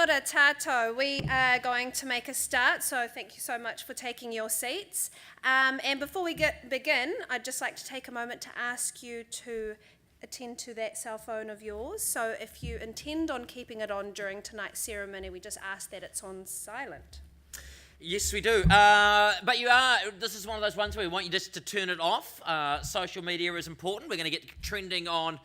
ora tātou. We are going to make a start, so thank you so much for taking your seats. And before we begin, I'd just like to take a moment to ask you to attend to that cell phone of yours. So if you intend on keeping it on during tonight's ceremony, we just ask that it's on silent. Yes, we do. But this is one of those ones where we want you just to turn it off. Social media is important. We're going to get trending on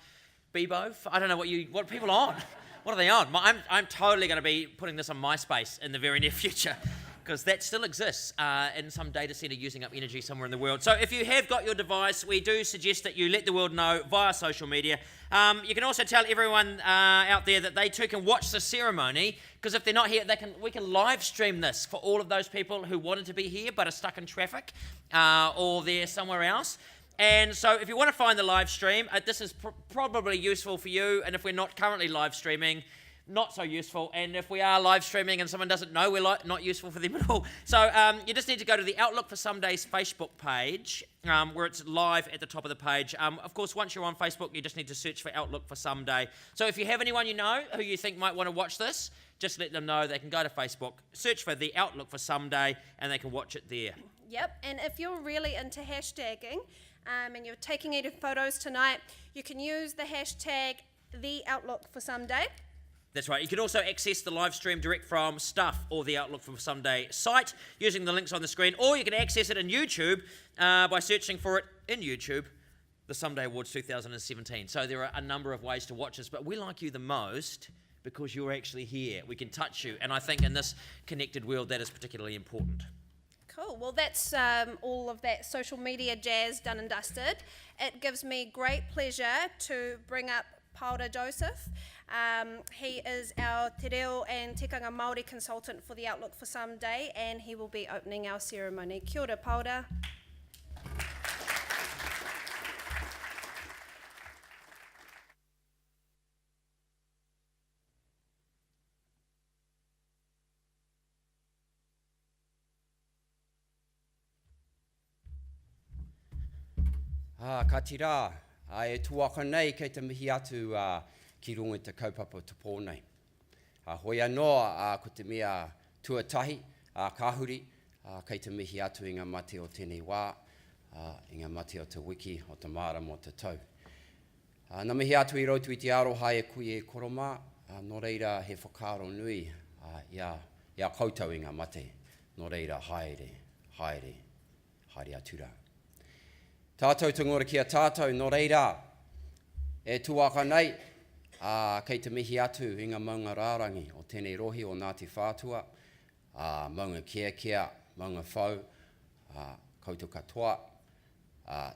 Bebo. I don't know what are people on? What are they on? I'm totally going to be putting this on MySpace in the very near future, because that still exists in some data centre using up energy somewhere in the world. So if you have got your device, we do suggest that you let the world know via social media. You can also tell everyone out there that they too can watch the ceremony, because if they're not here, we can live stream this for all of those people who wanted to be here but are stuck in traffic or they're somewhere else. And so if you want to find the live stream, this is probably useful for you. And if we're not currently live streaming, not so useful. And if we are live streaming and someone doesn't know, we're not useful for them at all. So you just need to go to the Outlook for Some Days Facebook page, where it's live at the top of the page. Of course, once you're on Facebook, you just need to search for Outlook for Some Day. So if you have anyone you know who you think might want to watch this, just let them know. They can go to Facebook, search for the Outlook for Some Day, and they can watch it there. Yep, and if you're really into hashtagging, and you're taking any photos tonight, you can use the hashtag #TheOutlookForSomeday. That's right. You can also access the live stream direct from Stuff or the Outlook for Someday site using the links on the screen, or you can access it in YouTube by searching for it in YouTube, the Someday Awards 2017. So there are a number of ways to watch us, but we like you the most because you're actually here. We can touch you, and I think in this connected world that is particularly important. Cool. Well, that's all of that social media jazz done and dusted. It gives me great pleasure to bring up Paora Joseph. He is our te reo and tikanga Māori consultant for the Outlook for Someday, and he will be opening our ceremony. Kia ora, Paora. Ka tira, e tuaka nei kei te mihi atu ki runga te kaupapa te pō nei. Hoi anō ko te mea tuatahi, kahuri, kei te mihi atu i ngā mate o tēnei wā, i ngā mate o te wiki, o te māra mo te tau. Nā mihi atu i rautu i te aroha e kui e koroma, nō reira he whakaro nui, ia koutou i ngā mate, nō reira haere, haere, haere atura. Tātou te ngora kia tātou, nō reira, e tuaka nei, kei te mihi atu i ngā maunga rārangi o tēnei rohi o Ngāti Whātua, maunga kia, maunga whau, koutou katoa,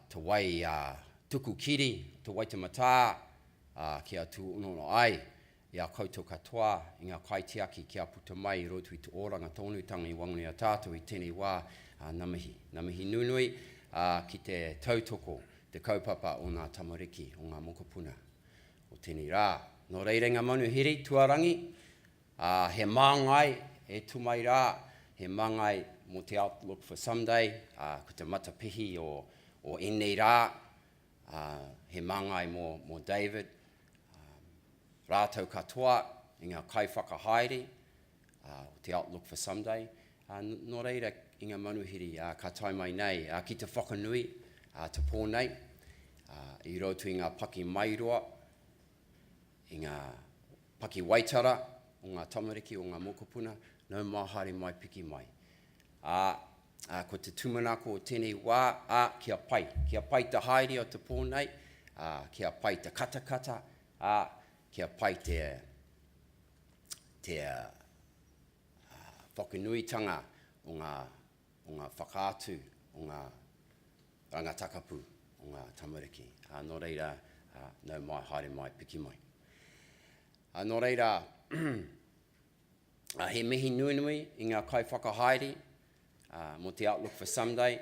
te wai tuku kiri, te wai te matā, kia tu unono ai, ia koutou katoa, i ngā kaitiaki kia puta mai i rotu i te oranga tōnutanga i wangunea tātou i tēnei wā, namihi nunui, ki te tautoko, te kaupapa o ngā tamariki, o ngā mokopuna, o tēnei rā. Nō reira ngā manuhiri, tuarangi, he māngai e tumai rā, he māngai mo te Outlook for Someday, ko te matapihi o enei rā, he māngai mo David, rātou katoa, i ngā kaiwhakahaere, o te Outlook for Someday. Nō reira, i ngā manuhiri, ka tai mai nei, ki te whakanui, te pō nei, i rotu i ngā paki mairoa, i ngā paki waitara, o ngā tamariki, o ngā mokopuna, nau mahare mai piki mai. Ko te tumanako o tēnei wā, kia pai te haere o te pō nei, kia pai te katakata, kia pai te whakanuitanga o ngā whakaatu, o ngā rangatakapu, o ngā tamariki. Nō reira, nau mai haere mai piki mai. Nō reira, he mihi nunui i ngā kaiwhakahaere, mo te Outlook for Someday,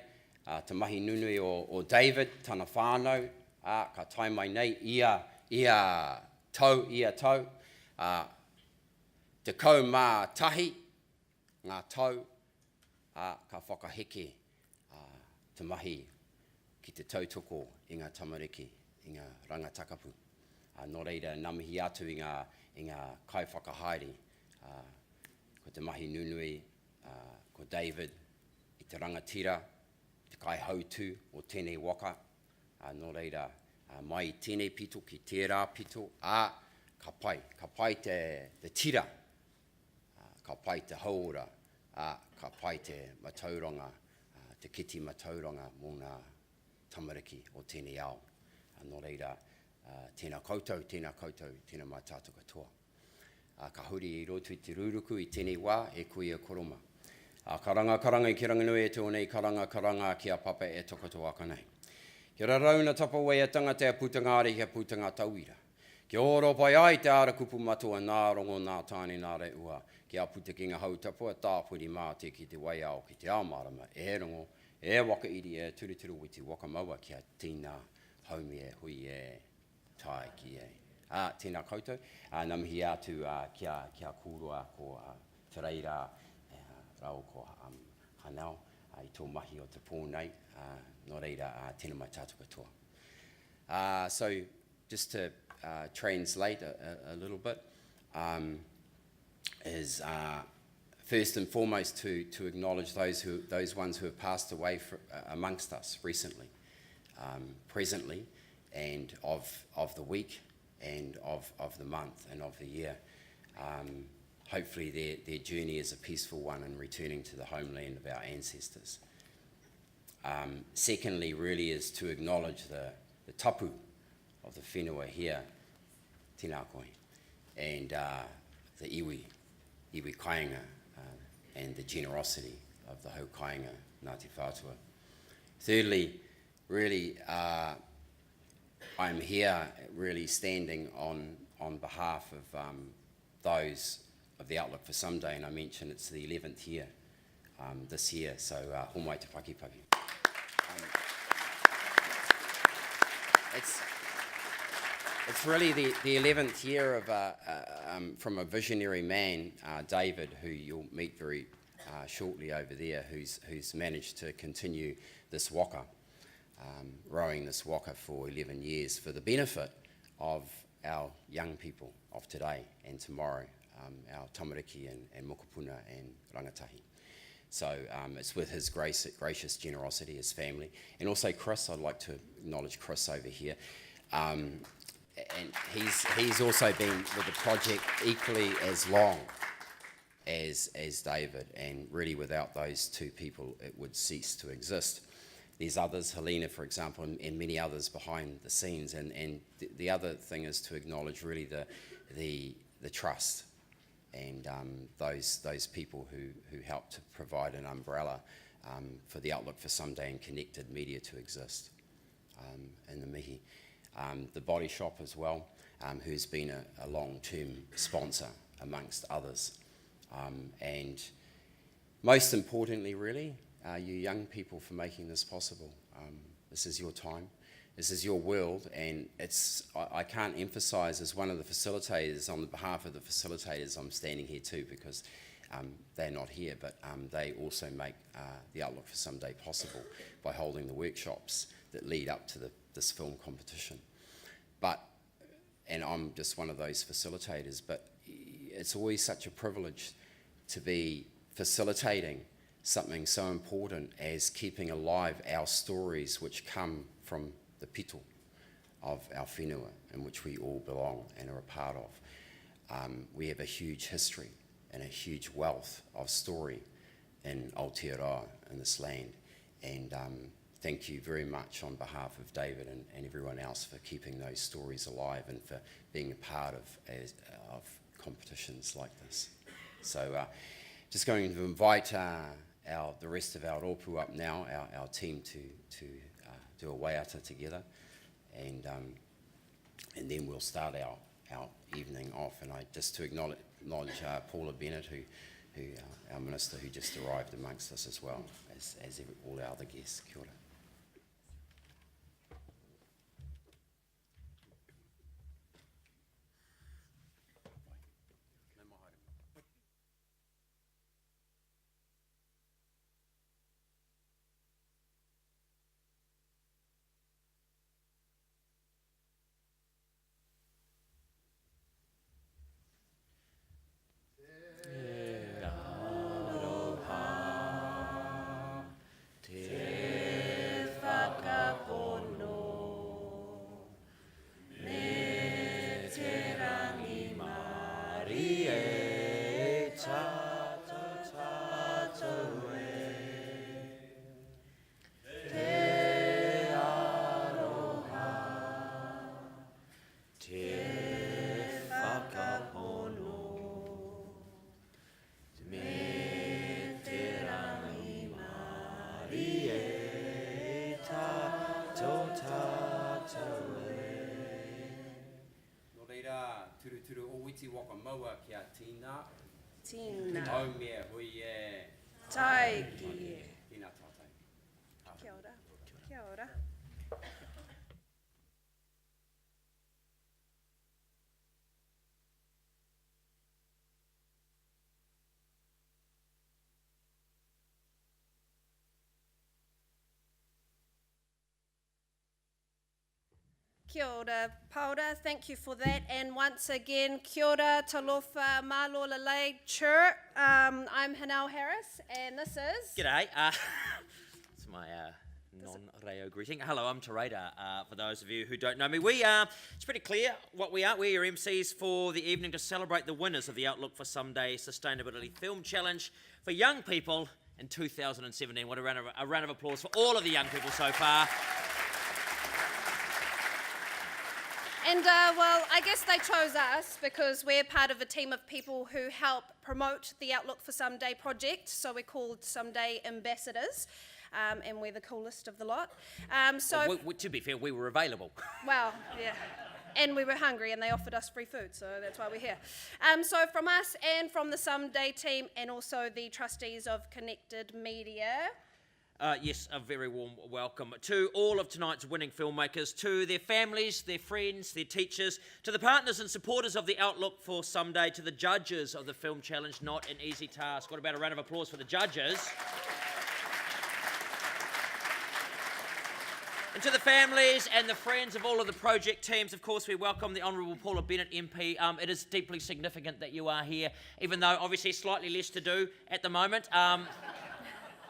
te mahi nunui o David, tana whānau, ka tai mai nei, ia tau, te kau mā tahi, ngā tau, ka whakaheke te mahi ki te tautoko i ngā tamariki, i ngā rangatakapu. Nō reira, nā mihi atu i ngā kaiwhakahaere ko te mahi nunui, ko David, i te rangatira, te kai hautu o tēnei waka, nō reira, mai i tēnei pito ki tērā pito, ka pai te tira, ka pai te haura, ka pai te matauranga, te kiti matauranga mō ngā tamariki o tēnei ao. Nō reira, tēnā koutou, tēnā mai tātou katoa. Ka huri i roto i te rūruku i tēnei wā, e kui a koroma. Karanga i ki ranganui e tōnei karanga ki a papa e tokoto aka nei. Kia rarauna tapawai a tangata e putangāri kia putanga tauira. Kia oro pai ai te ara kupu matua nā rongo nā tāne nā re ua. Kia puta ki ngā hautapua tāpuri mā te ki te wai ao ki te ao marama. E rongo, e waka iri e turuturu witi waka maua kia tīnā haumi e hui e tai ki e. Tēnā koutou, nā mihi atu kia kūrua ko te reira rau ko Hanelle i tō mahi o te pōnei, nō reira tēnā mai tātou katoa. So, just to translate a little bit, is first and foremost to acknowledge those ones who have passed away amongst us recently, presently, and of the week, and of the month, and of the year. Hopefully their journey is a peaceful one in returning to the homeland of our ancestors. Secondly, really, is to acknowledge the tapu of the whenua here, tēnā koe, and the iwi kāinga, and the generosity of the hau kāinga, Ngāti Whātua. Thirdly, really, I'm here really standing on behalf of those of the Outlook for Someday, and I mentioned it's the 11th year this year, so homai te pakipaki. It's really the 11th year of from a visionary man, David, who you'll meet very shortly over there, who's managed to continue this waka, rowing this waka for 11 years for the benefit of our young people of today and tomorrow, our tamariki and mokopuna and rangatahi. So it's with his gracious generosity, his family, and also Chris. I'd like to acknowledge Chris over here. And he's also been with the project equally as long as David, and really without those two people it would cease to exist. There's others, Helena for example, and many others behind the scenes, and the other thing is to acknowledge really the trust and those people who helped to provide an umbrella for the Outlook for Someday and connected media to exist in the Mihi. The Body Shop as well, who's been a long-term sponsor amongst others. And most importantly really, you young people for making this possible. This is your time, this is your world, and I can't emphasise, as one of the facilitators, on behalf of the facilitators, I'm standing here too because they're not here, but they also make the Outlook for Someday possible by holding the workshops that lead up to this film competition. And I'm just one of those facilitators, but it's always such a privilege to be facilitating something so important as keeping alive our stories which come from the pito of our whenua, in which we all belong and are a part of. We have a huge history and a huge wealth of story in Aotea in this land, and thank you very much on behalf of David and everyone else for keeping those stories alive and for being a part of competitions like this. So just going to invite the rest of our rōpū up now, our team to do a waiata together, and then we'll start our evening off. And just to acknowledge Paula Bennett, who our minister, who just arrived amongst us as well as all our other guests. Kia ora. No reira, turu o witi waka maua kia tina. Tina. Tau mea hui e. Taiki. Tina tātai. Kia ora. Kia ora. Kia ora, Paora, thank you for that. And once again, kia ora, talofa, malo lalei, chur. I'm Hanelle Harris, and this is... G'day. It's my non-Reo greeting. Hello, I'm Terada. For those of you who don't know me, it's pretty clear what we are. We're your MCs for the evening to celebrate the winners of the Outlook for Someday Sustainability Film Challenge for young people in 2017. What a round of applause for all of the young people so far. And, well, I guess they chose us because we're part of a team of people who help promote the Outlook for Someday project, so we're called Someday Ambassadors, and we're the coolest of the lot. To be fair, we were available. Well, yeah. And we were hungry and they offered us free food, so that's why we're here. So from us and from the Someday team and also the trustees of Connected Media... Yes, a very warm welcome to all of tonight's winning filmmakers, to their families, their friends, their teachers, to the partners and supporters of the Outlook for Someday, to the judges of the Film Challenge. Not an easy task. What about a round of applause for the judges? And to the families and the friends of all of the project teams, of course, we welcome the Honourable Paula Bennett MP. It is deeply significant that you are here, even though obviously slightly less to do at the moment.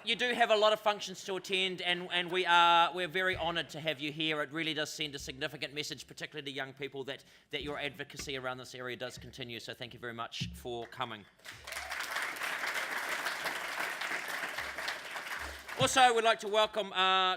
You do have a lot of functions to attend, and we're very honoured to have you here. It really does send a significant message, particularly to young people, that your advocacy around this area does continue. So thank you very much for coming. Also, we'd like to welcome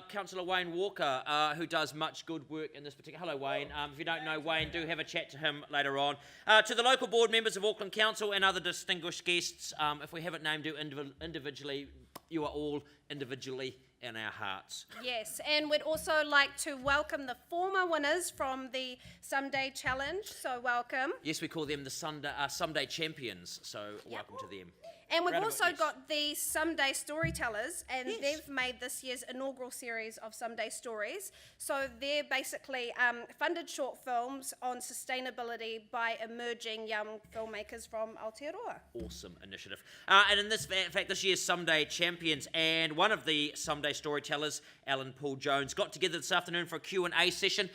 Councillor Wayne Walker, who does much good work in this particular... Hello, Wayne. If you don't know Wayne, do have a chat to him later on. To the local board members of Auckland Council and other distinguished guests, if we haven't named you individually, you are all individually in our hearts. Yes, and we'd also like to welcome the former winners from the Someday Challenge, so welcome. Yes, we call them the Someday Champions, so welcome to them. And we've also got the Someday Storytellers, and they've made this year's inaugural series of Someday Stories. So they're basically funded short films on sustainability by emerging young filmmakers from Aotearoa. Awesome initiative. And in fact, this year's Someday Champions and one of the Someday Storytellers, Alan Paul Jones, got together this afternoon for a Q&A session.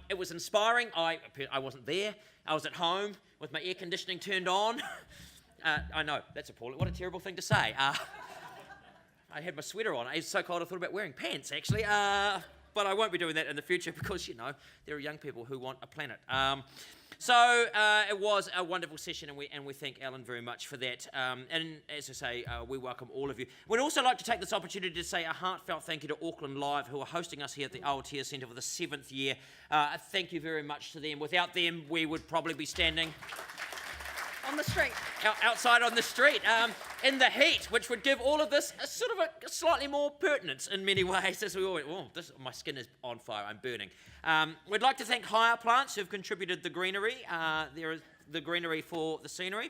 It was inspiring. I wasn't there. I was at home with my air conditioning turned on. I know, that's appalling. What a terrible thing to say. I had my sweater on. It's so cold I thought about wearing pants, actually. But I won't be doing that in the future because, you know, there are young people who want a planet. So it was a wonderful session, and we thank Alan very much for that. And as I say, we welcome all of you. We'd also like to take this opportunity to say a heartfelt thank you to Auckland Live, who are hosting us here at the Aotea Centre for the 7th year. Thank you very much to them. Without them, we would probably be standing... On the street. Outside on the street, in the heat, which would give all of this a sort of a slightly more pertinence in many ways, as we all went, my skin is on fire, I'm burning. We'd like to thank Hire Plants, who've contributed the greenery. There is the greenery for the scenery.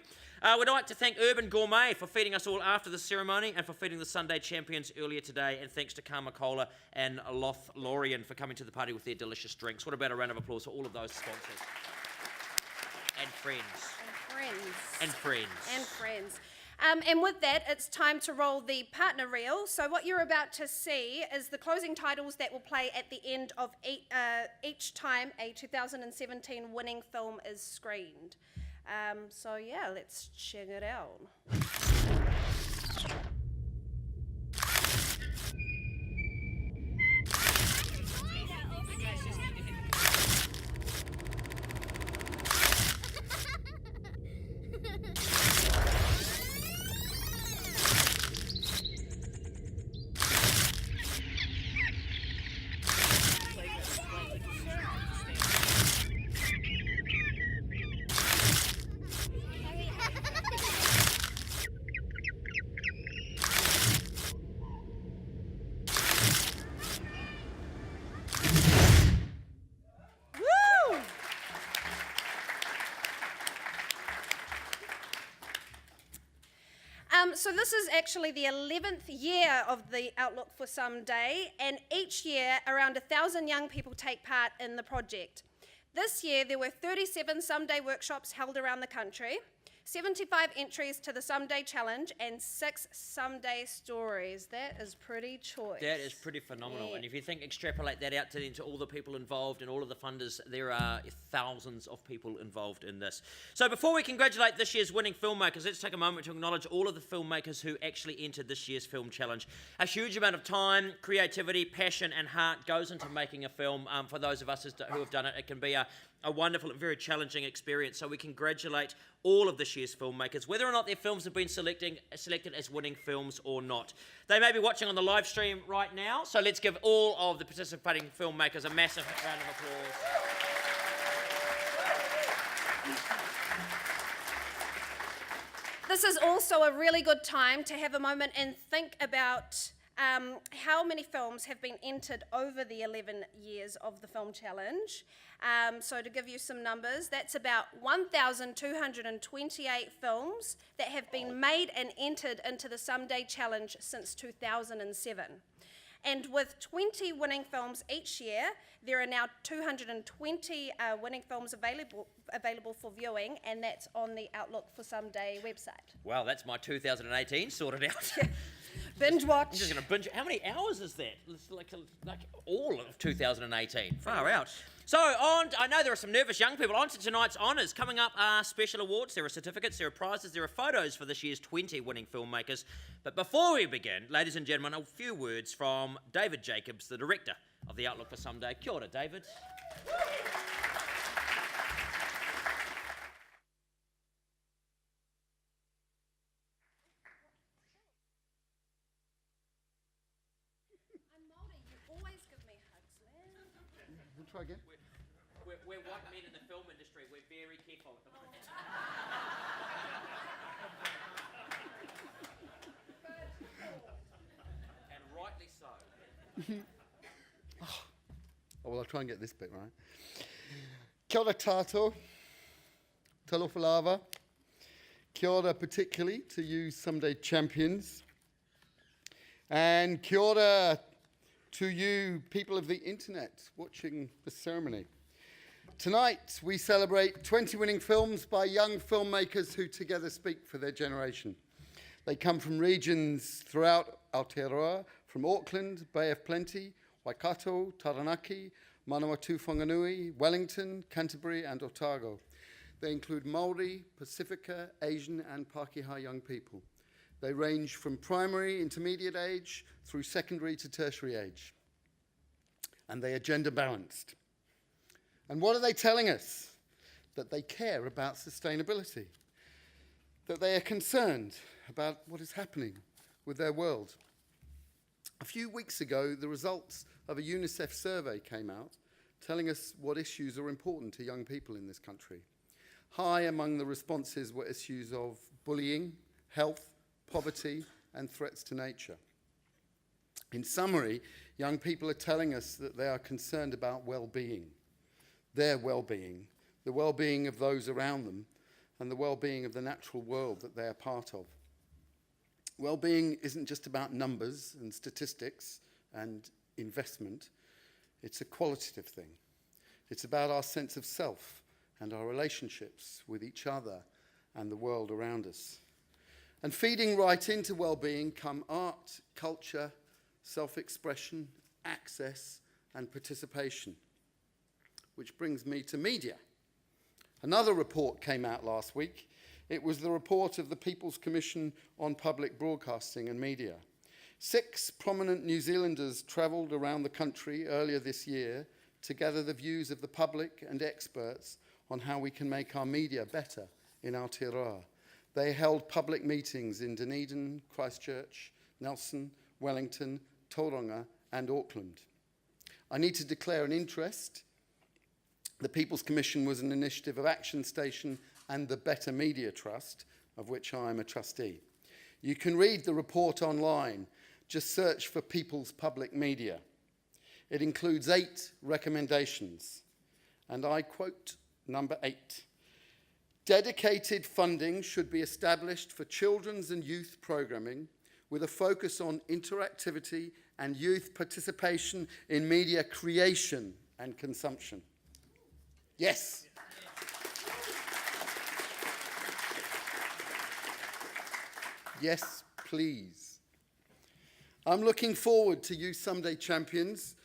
We'd like to thank Urban Gourmet for feeding us all after the ceremony and for feeding the Sunday Champions earlier today. And thanks to Karmakola and Lothlorien for coming to the party with their delicious drinks. What about a round of applause for all of those sponsors? And friends. And friends. And with that, it's time to roll the partner reel. So what you're about to see is the closing titles that will play at the end of each time a 2017 winning film is screened. So yeah, let's check it out. So this is actually the 11th year of the Outlook for Someday, and each year around 1,000 young people take part in the project. This year there were 37 Someday workshops held around the country, 75 entries to the Someday Challenge, and 6 Someday stories. That is pretty choice. That is pretty phenomenal. Yeah. And if you extrapolate that out to all the people involved and all of the funders, there are thousands of people involved in this. So before we congratulate this year's winning filmmakers, let's take a moment to acknowledge all of the filmmakers who actually entered this year's film challenge. A huge amount of time, creativity, passion and heart goes into making a film. For those of us who have done it, it can be a wonderful and very challenging experience. So we congratulate all of this year's filmmakers, whether or not their films have been selected as winning films or not. They may be watching on the live stream right now, so let's give all of the participating filmmakers a massive round of applause. This is also a really good time to have a moment and think about how many films have been entered over the 11 years of the Film Challenge. So to give you some numbers, that's about 1,228 films that have been made and entered into the Someday Challenge since 2007. And with 20 winning films each year, there are now 220 winning films available for viewing, and that's on the Outlook for Someday website. Wow, that's my 2018 sorted out. Binge watch. I'm just going to binge. How many hours is that? It's like all of 2018. Far out. So, I know there are some nervous young people. On to tonight's honours. Coming up are special awards. There are certificates, there are prizes, there are photos for this year's 20 winning filmmakers. But before we begin, ladies and gentlemen, a few words from David Jacobs, the director of the Outlook for Someday. Kia ora, David. I'm Māori, you always give me hugs, man. We'll try again. We're white men in the film industry. We're very careful at the moment. And rightly so. Oh, well, I'll try and get this bit right. Kia ora tātou, talofa lava. Kia ora particularly to you Someday champions. And kia ora to you people of the internet watching the ceremony. Tonight we celebrate 20 winning films by young filmmakers who together speak for their generation. They come from regions throughout Aotea, from Auckland, Bay of Plenty, Waikato, Taranaki, Manawatu Whanganui, Wellington, Canterbury and Otago. They include Māori, Pasifika, Asian and Pākehā young people. They range from primary, intermediate age through secondary to tertiary age. And they are gender balanced. And what are they telling us? That they care about sustainability. That they are concerned about what is happening with their world. A few weeks ago, the results of a UNICEF survey came out telling us what issues are important to young people in this country. High among the responses were issues of bullying, health, poverty, and threats to nature. In summary, young people are telling us that they are concerned about well-being, their well-being, the well-being of those around them, and the well-being of the natural world that they are part of. Well-being isn't just about numbers and statistics and investment. It's a qualitative thing. It's about our sense of self and our relationships with each other and the world around us. And feeding right into well-being come art, culture, self-expression, access, and participation. Which brings me to media. Another report came out last week. It was the report of the People's Commission on Public Broadcasting and Media. 6 prominent New Zealanders travelled around the country earlier this year to gather the views of the public and experts on how we can make our media better in Aotearoa. They held public meetings in Dunedin, Christchurch, Nelson, Wellington, Tauranga and Auckland. I need to declare an interest. The People's Commission was an initiative of Action Station and the Better Media Trust, of which I am a trustee. You can read the report online. Just search for People's Public Media. It includes 8 recommendations. And I quote number 8. Dedicated funding should be established for children's and youth programming with a focus on interactivity and youth participation in media creation and consumption. Yes. Yes, please. I'm looking forward to you Someday champions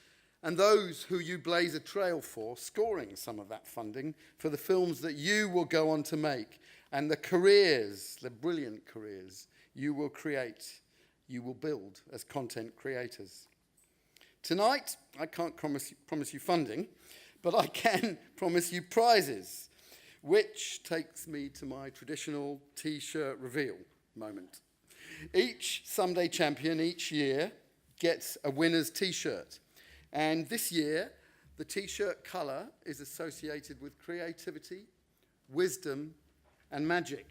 and those who you blaze a trail for scoring some of that funding for the films that you will go on to make and the careers, the brilliant careers you will create, you will build as content creators. Tonight, I can't promise you funding, but I can promise you prizes, which takes me to my traditional T-shirt reveal moment. Each Someday champion each year gets a winner's T-shirt. And this year, the T-shirt colour is associated with creativity, wisdom, and magic.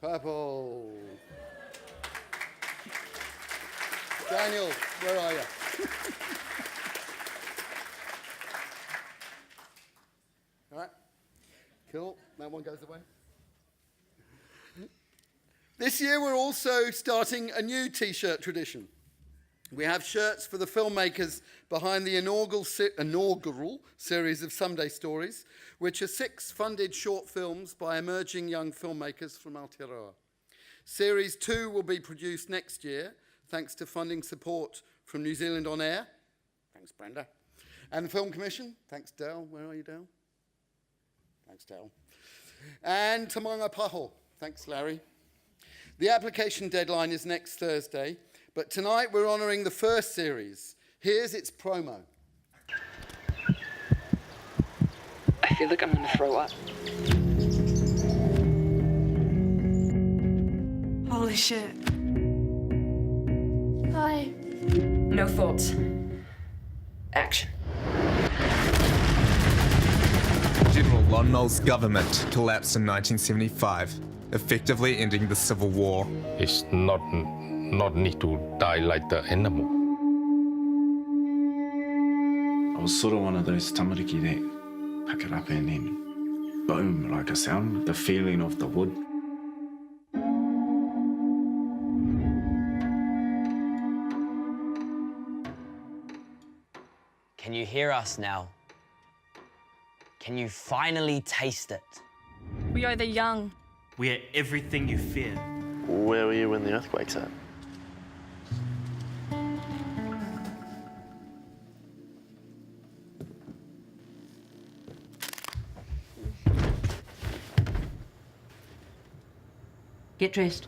Purple. Daniel, where are you? All right. Cool. That one goes away. This year, we're also starting a new T-shirt tradition. We have shirts for the filmmakers behind the inaugural series of Someday Stories, which are 6 funded short films by emerging young filmmakers from Aotea. Series 2 will be produced next year, thanks to funding support from New Zealand On Air. Thanks, Brenda. And the Film Commission. Thanks, Dale. Where are you, Dale? Thanks, Dale. And Tamanga Paho. Thanks, Larry. The application deadline is next Thursday. But tonight we're honouring the first series. Here's its promo. I feel like I'm going to throw up. Holy shit. Hi. No thoughts. Action. General Lon Nol's government collapsed in 1975, effectively ending the Civil War. It's not need to die like the animal. I was sort of one of those tamariki that pick it up and then boom, like a sound, the feeling of the wood. Can you hear us now? Can you finally taste it? We are the young. We are everything you fear. Where were you when the earthquake's at? Get dressed.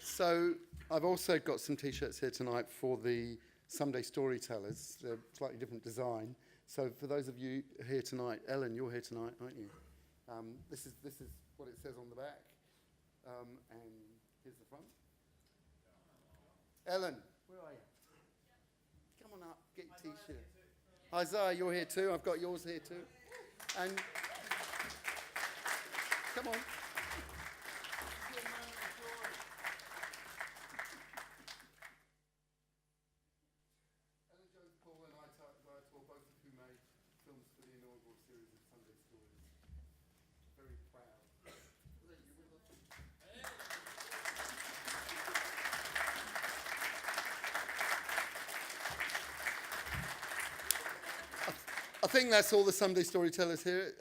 So I've also got some T-shirts here tonight for the Someday Storytellers. They're slightly different design. So for those of you here tonight, Ellen, you're here tonight, aren't you? This is what it says on the back. And here's the front. Ellen, where are you? Come on up, get your T-shirt. Isaiah, you're here too. I've got yours here too. And come on. Jones-Poole and Aotea, both of who made films for the inaugural series of Someday Stories. Very proud. I think that's all the Someday Storytellers here.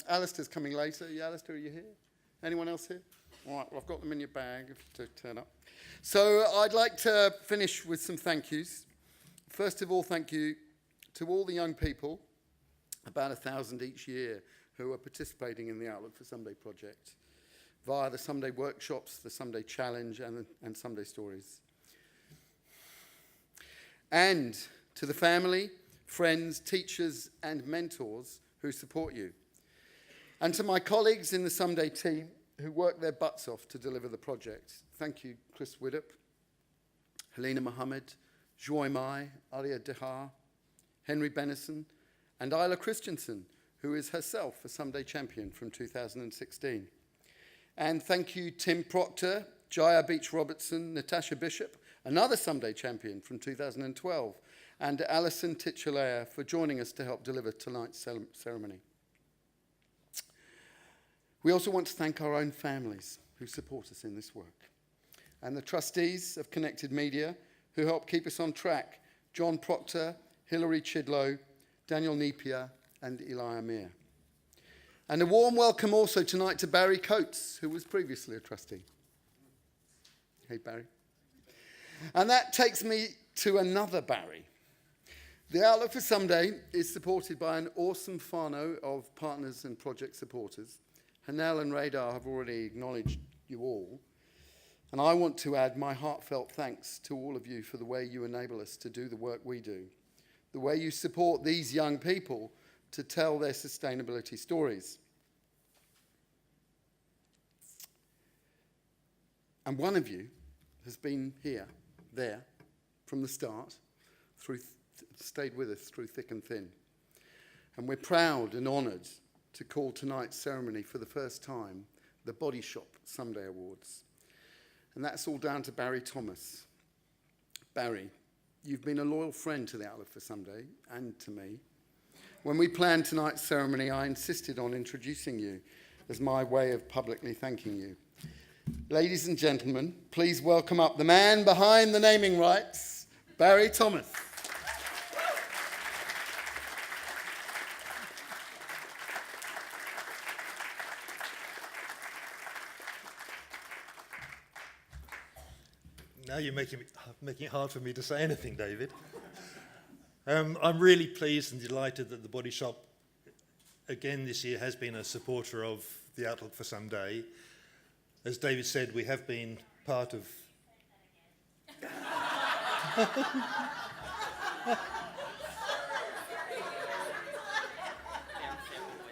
Alistair's coming later. Alistair, are you here? Anyone else here? All right, well, I've got them in your bag if you turn up. So I'd like to finish with some thank yous. First of all, thank you to all the young people, about 1,000 each year, who are participating in the Outlook for Someday project via the Someday workshops, the Someday challenge, and Someday stories. And to the family, friends, teachers, and mentors who support you. And to my colleagues in the Someday team who work their butts off to deliver the project. Thank you, Chris Widdop, Helena Mohammed, Joy Mai, Aria Dehar, Henry Bennison, and Isla Christensen, who is herself a Someday champion from 2016. And thank you Tim Proctor, Jaya Beach-Robertson, Natasha Bishop, another Someday champion from 2012, and Alison Titchalea for joining us to help deliver tonight's ceremony. We also want to thank our own families who support us in this work, and the trustees of Connected Media who help keep us on track, John Proctor, Hilary Chidlow, Daniel Napier, and Eli Amir. And a warm welcome also tonight to Barrie Coates, who was previously a trustee. Hey, Barrie. And that takes me to another Barrie. The Outlook for Someday is supported by an awesome whānau of partners and project supporters. Hanelle and Radar have already acknowledged you all. And I want to add my heartfelt thanks to all of you for the way you enable us to do the work we do, the way you support these young people to tell their sustainability stories. And one of you has been here, there, from the start, stayed with us through thick and thin. And we're proud and honoured to call tonight's ceremony for the first time the Body Shop Someday Awards. And that's all down to Barrie Thomas. Barrie, you've been a loyal friend to the Outlook for Someday and to me. When we planned tonight's ceremony, I insisted on introducing you as my way of publicly thanking you. Ladies and gentlemen, please welcome up the man behind the naming rights, Barrie Thomas. Now you're making it hard for me to say anything, David. I'm really pleased and delighted that the Body Shop, again this year, has been a supporter of the Outlook for Someday. As David said, we have been part of...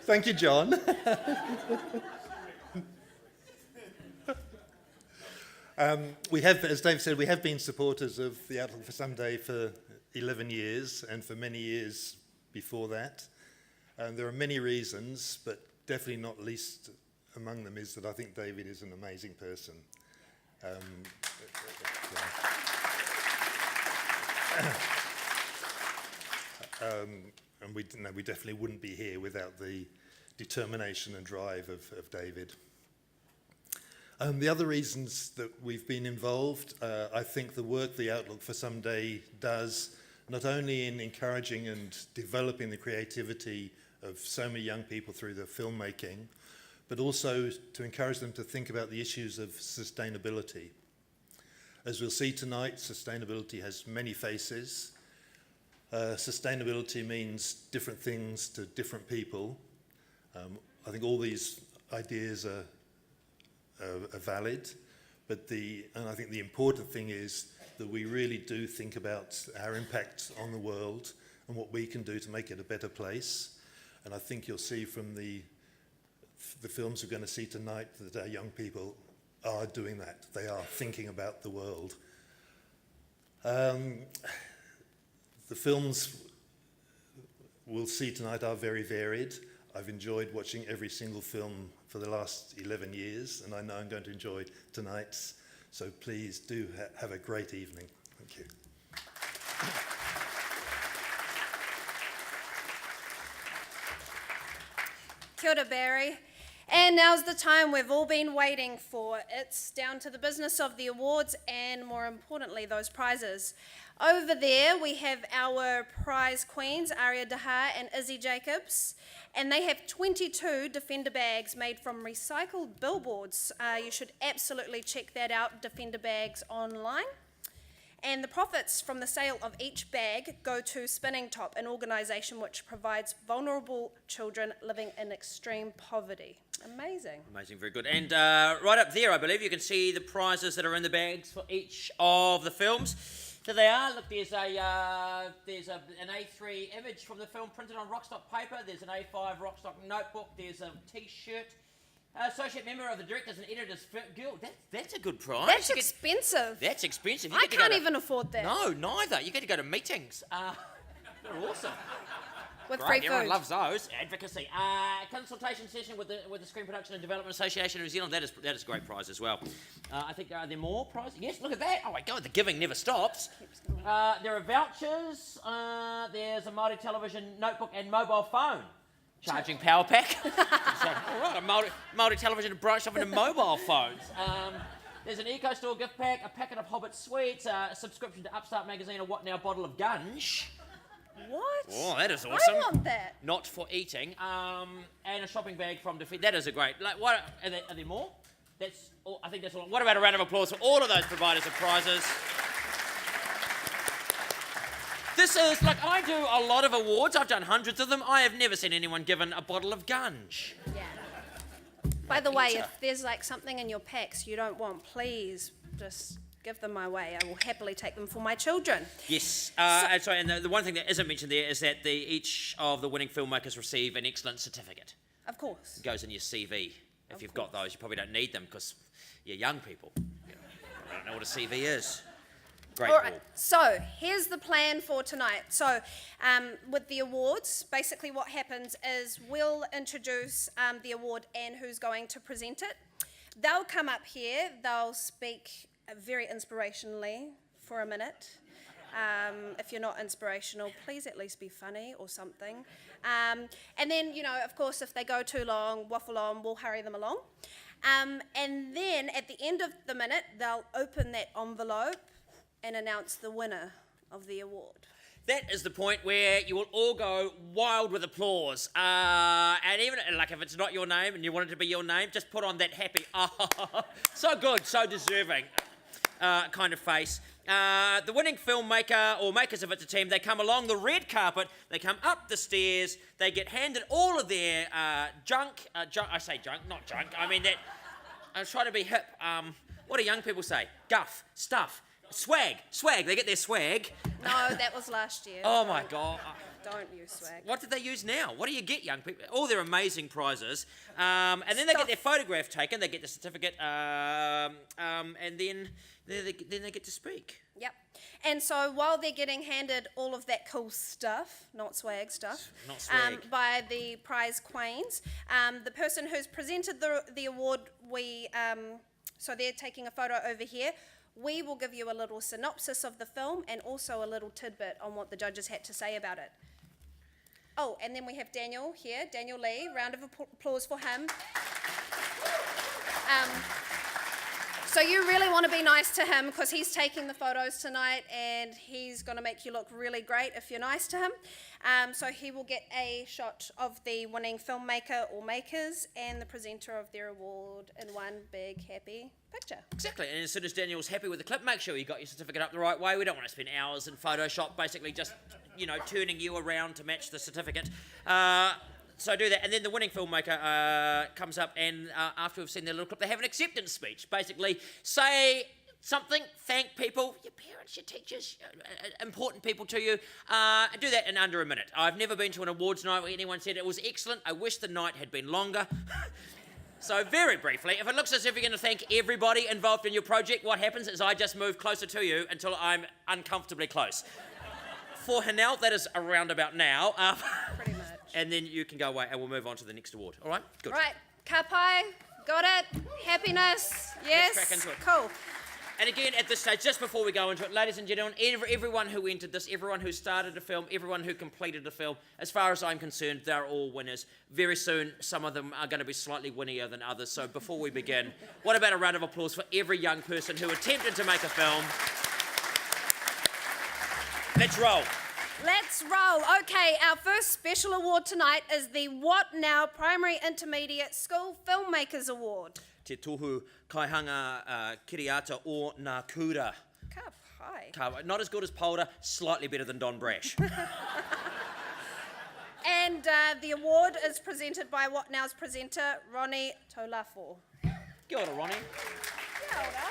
Thank you, John. We have, as Dave said, we have been supporters of the Outlook for Someday for 11 years and for many years before that. There are many reasons, but definitely not least among them is that I think David is an amazing person. And we definitely wouldn't be here without the determination and drive of David. The other reasons that we've been involved, I think the work the Outlook for Someday does, not only in encouraging and developing the creativity of so many young people through their filmmaking, but also to encourage them to think about the issues of sustainability. As we'll see tonight, sustainability has many faces. Sustainability means different things to different people. I think all these ideas are valid, and I think the important thing is that we really do think about our impact on the world and what we can do to make it a better place. And I think you'll see from the films we're going to see tonight that our young people are doing that. They are thinking about the world. The films we'll see tonight are very varied. I've enjoyed watching every single film for the last 11 years, and I know I'm going to enjoy tonight's. So please do have a great evening. Thank you. Kia ora, Barrie. And now's the time we've all been waiting for. It's down to the business of the awards and, more importantly, those prizes. Over there, we have our prize queens, Aria Dehar and Izzy Jacobs, and they have 22 Defender bags made from recycled billboards. You should absolutely check that out, Defender bags online. And the profits from the sale of each bag go to Spinning Top, an organisation which provides vulnerable children living in extreme poverty. Amazing. Amazing, very good. And right up there, I believe, you can see the prizes that are in the bags for each of the films. So they are. Look, there's an A3 image from the film printed on Rockstock paper. There's an A5 Rockstock notebook. There's a T-shirt. Associate member of the Directors and Editors Guild. That's a good prize. That's expensive. That's expensive. I can't even afford that. No, neither. You get to go to meetings. They're awesome. With Great, free everyone food. loves those. Advocacy. Consultation session with the Screen Production and Development Association of New Zealand. That is a great prize as well. I think are there more prizes? Yes, look at that. Oh my God, the giving never stops. There are vouchers. There's a Māori television, notebook, and mobile phone. Charging power pack. So, all right, a Māori television branched off into mobile phones. There's an Eco Store gift pack, a packet of Hobbit sweets, a subscription to Upstart magazine, a What Now bottle of gunge. What? Oh, that is awesome. I want that. Not for eating. And a shopping bag from Defeat. That is a great. Like, what are there more? That's all. I think that's all. What about a round of applause for all of those providers of prizes? This is, like, I do a lot of awards. I've done hundreds of them. I have never seen anyone given a bottle of gunge. Yeah. By the way, if there's like something in your packs you don't want, please just give them my way. I will happily take them for my children. Yes. And the one thing that isn't mentioned there is that each of the winning filmmakers receive an excellence certificate. Of course. It goes in your CV. If you've got those, you probably don't need them because you're young people. You don't know what a CV is. Great. All right, so here's the plan for tonight. So with the awards, basically what happens is we'll introduce the award and who's going to present it. They'll come up here, they'll speak very inspirationally for a minute. If you're not inspirational, please at least be funny or something. And then, you know, of course, if they go too long, waffle on, we'll hurry them along. And then at the end of the minute, they'll open that envelope and announce the winner of the award. That is the point where you will all go wild with applause. And even like if it's not your name and you want it to be your name, just put on that happy, so good, so deserving kind of face. The winning filmmaker or makers of It's a Team, they come along the red carpet, they come up the stairs, they get handed all of their junk. I say junk, not junk. I mean that. I'm trying to be hip. What do young people say? Guff, stuff. Swag. They get their swag. No, that was last year. Oh my God. Don't use swag. What do they use now? What do you get, young people? All their amazing prizes. And then they get their photograph taken, they get the certificate, and then they get to speak. Yep. And so while they're getting handed all of that cool stuff, not swag stuff, by the prize queens, the person who's presented the award, so they're taking a photo over here. We will give you a little synopsis of the film and also a little tidbit on what the judges had to say about it. Oh, and then we have Daniel here, Daniel Lee. Round of applause for him. So you really want to be nice to him because he's taking the photos tonight and he's going to make you look really great if you're nice to him. So he will get a shot of the winning filmmaker or makers and the presenter of their award in one big happy picture. Exactly, and as soon as Daniel's happy with the clip, make sure you got your certificate up the right way. We don't want to spend hours in Photoshop basically just, turning you around to match the certificate. So do that, and then the winning filmmaker comes up, and after we've seen their little clip, they have an acceptance speech. Basically, say something, thank people, your parents, your teachers, important people to you. Do that in under a minute. I've never been to an awards night where anyone said it was excellent. I wish the night had been longer. So very briefly, if it looks as if you're going to thank everybody involved in your project, what happens is I just move closer to you until I'm uncomfortably close. For Hanelle, that is around about now. Pretty much. And then you can go away and we'll move on to the next award. All right? Good. Right. Kapai. Got it. Happiness. Yes. Let's crack into it. Cool. And again, at this stage, just before we go into it, ladies and gentlemen, everyone who entered this, everyone who started the film, everyone who completed the film, as far as I'm concerned, they're all winners. Very soon, some of them are going to be slightly winnier than others. So before we begin, what about a round of applause for every young person who attempted to make a film? Let's roll. Let's roll. Okay, our first special award tonight is the What Now Primary Intermediate School Filmmakers Award. Te tohu kaihanga kiriata o ngā kura. Kapai. Not as good as Paora, slightly better than Don Brash. And the award is presented by What Now's presenter, Ronnie Taulafo. Kia ora, Ronnie. Kia ora.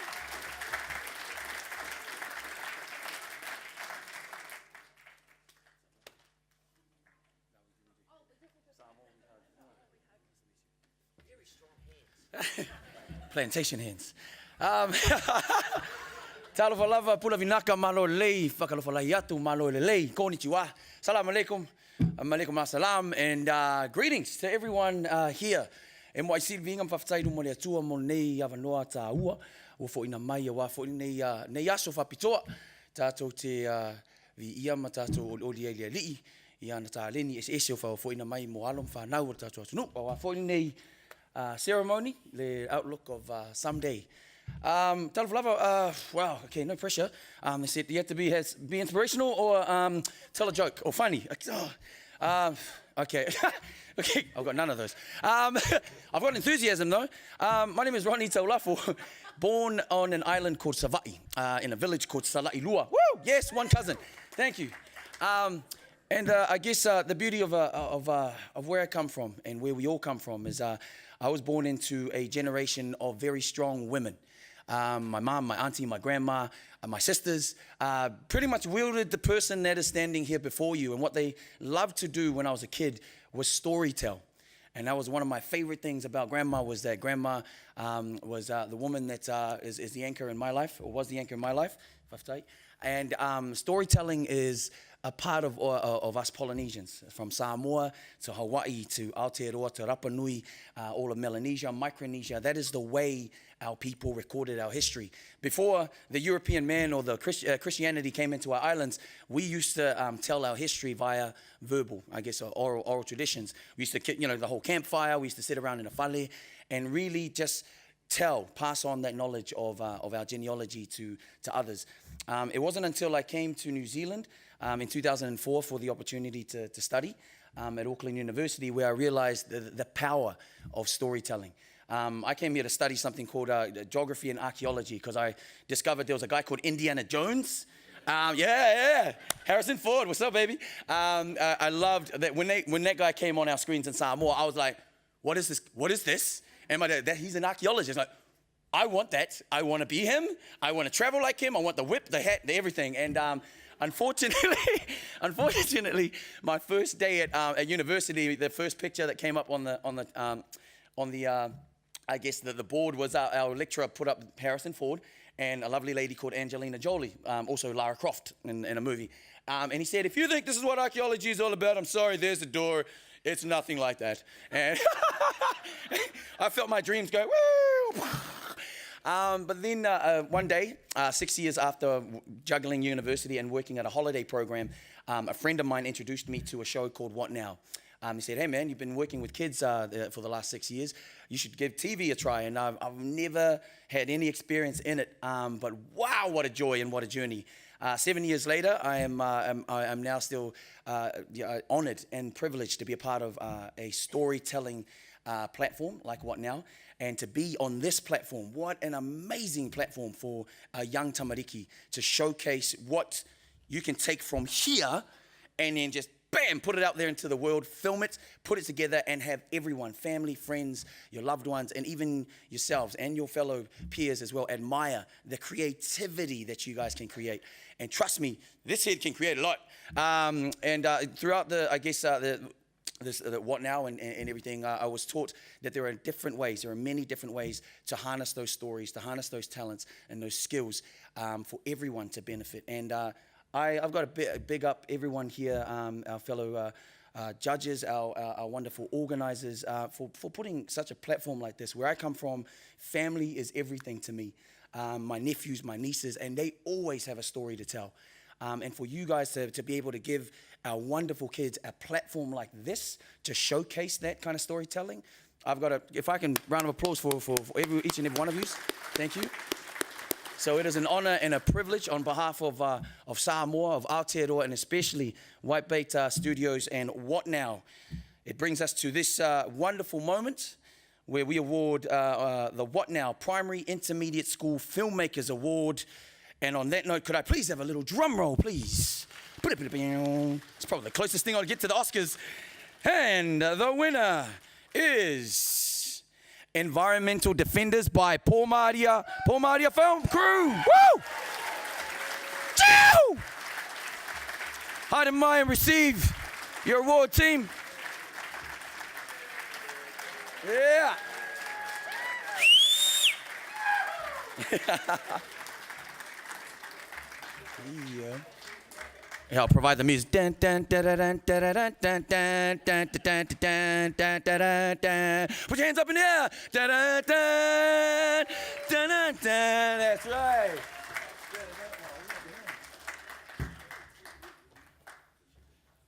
plantation hands. Taulafo lava, pula vinaka, malo lei, whakalofa lai atu, malo lei, konnichiwa, salam alaikum, alaikum assalam, and greetings to everyone here. E mo ai siri vinga mwhawhatairu mo le atua mo nei awanoa tā ua, ua fo ina mai a wa fo nei aso whapitoa, tātou te vi ia ma tātou oli elia lii, i ana tā leni ese o fo ina mai mo alom whanau o tātou atunu, wa fo nei ceremony, the outlook of someday. Taulafo lava, wow, okay, no pressure. They said you have to be inspirational or tell a joke or funny. Okay, okay, I've got none of those. I've got enthusiasm though. My name is Ronnie Taulafo, born on an island called Savai, in a village called Salailua. Woo! Yes, one cousin. Thank you. And I guess the beauty of where I come from and where we all come from is I was born into a generation of very strong women. My mom, my auntie, my grandma, my sisters pretty much wielded the person that is standing here before you. And what they loved to do when I was a kid was storytell. And that was one of my favorite things about grandma, was that grandma was the woman that is the anchor in my life, or was the anchor in my life. And storytelling is a part of us Polynesians, from Samoa to Hawaii to Aotea to Rapa Nui, all of Melanesia, Micronesia. That is the way our people recorded our history. Before the European man or the Christianity came into our islands, we used to tell our history via verbal, I guess, or oral traditions. We used to, the whole campfire. We used to sit around in a whale and really just pass on that knowledge of our genealogy to others. It wasn't until I came to New Zealand in 2004 for the opportunity to study at Auckland University, where I realized the power of storytelling. I came here to study something called geography and archaeology, because I discovered there was a guy called Indiana Jones. Harrison Ford, what's up, baby? I loved that when that guy came on our screens in Samoa, I was like, what is this? What is this? And my dad, he's an archaeologist. Like, I want that. I want to be him. I want to travel like him. I want the whip, the hat, the everything. And unfortunately, my first day at university, the first picture that came up on the I guess the board was our lecturer put up Harrison Ford and a lovely lady called Angelina Jolie, also Lara Croft in a movie. And he said, if you think this is what archaeology is all about, I'm sorry, there's the door. It's nothing like that. And I felt my dreams go, woo! But then one day, 6 years after juggling university and working at a holiday program, a friend of mine introduced me to a show called What Now? He said, hey man, you've been working with kids for the last 6 years. You should give TV a try. And I've never had any experience in it, but wow, what a joy and what a journey. 7 years later, I am now still honored and privileged to be a part of a storytelling platform like What Now, and to be on this platform. What an amazing platform for a young tamariki to showcase what you can take from here and then just bam, put it out there into the world, film it, put it together, and have everyone, family, friends, your loved ones, and even yourselves and your fellow peers as well, admire the creativity that you guys can create. And trust me, this head can create a lot. Throughout the What Now and everything, I was taught that there are different ways, there are many different ways to harness those stories, to harness those talents and those skills for everyone to benefit. And I've got to big up everyone here, our fellow judges, our wonderful organizers, for putting such a platform like this. Where I come from, family is everything to me. My nephews, my nieces, and they always have a story to tell. And for you guys to be able to give our wonderful kids a platform like this to showcase that kind of storytelling, I've got to, if I can, round of applause for each and every one of you. Thank you. So it is an honor and a privilege on behalf of Samoa, of Aotea, and especially Whitebait Studios and What Now. It brings us to this wonderful moment where we award the What Now Primary Intermediate School Filmmakers Award. And on that note, could I please have a little drum roll, please? It's probably the closest thing I'll get to the Oscars. And the winner is Environmental Defenders by Paora Film Crew. Woo! Choo! Hide and Mai and receive your award, team. Yeah. Yeah, I'll provide the music. Dun, dun, dun, dun, dun, dun, dun, dun, dun, dun, dun, dun, dun, dun, dun. Put your hands up in the air. Dun, dun, dun, dun, dun, dun. That's right.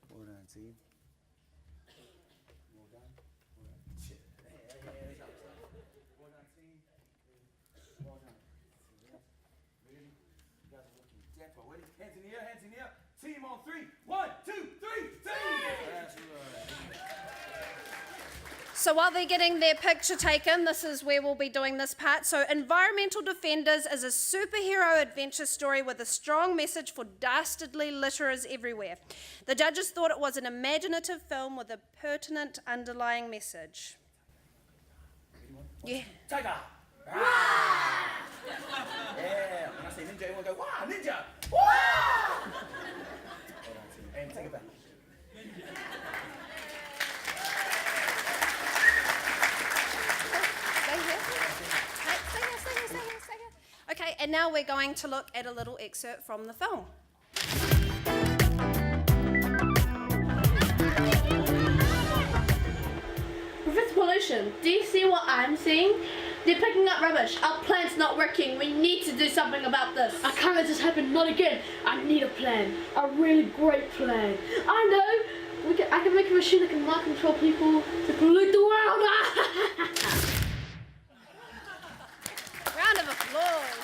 Well done, team. Well done. Well done, team. Well done. Ready? You guys are looking dapper. Ready? Hands in the air, hands in the air. Team on 3. 1, 2, 3, team! That's right. So while they're getting their picture taken, this is where we'll be doing this part. So Environmental Defenders is a superhero adventure story with a strong message for dastardly litterers everywhere. The judges thought it was an imaginative film with a pertinent underlying message. Yeah. Tiger! Yeah! When I say ninja, everyone go, wow, ninja! Wow! And take it back. Stay here. Okay, and now we're going to look at a little excerpt from the film. With pollution, do you see what I'm seeing? They're picking up rubbish. Our plan's not working. We need to do something about this. I can't let this happen. Not again. I need a plan. A really great plan. I know. I can make a machine that can mind control people to pollute the world. Round of applause.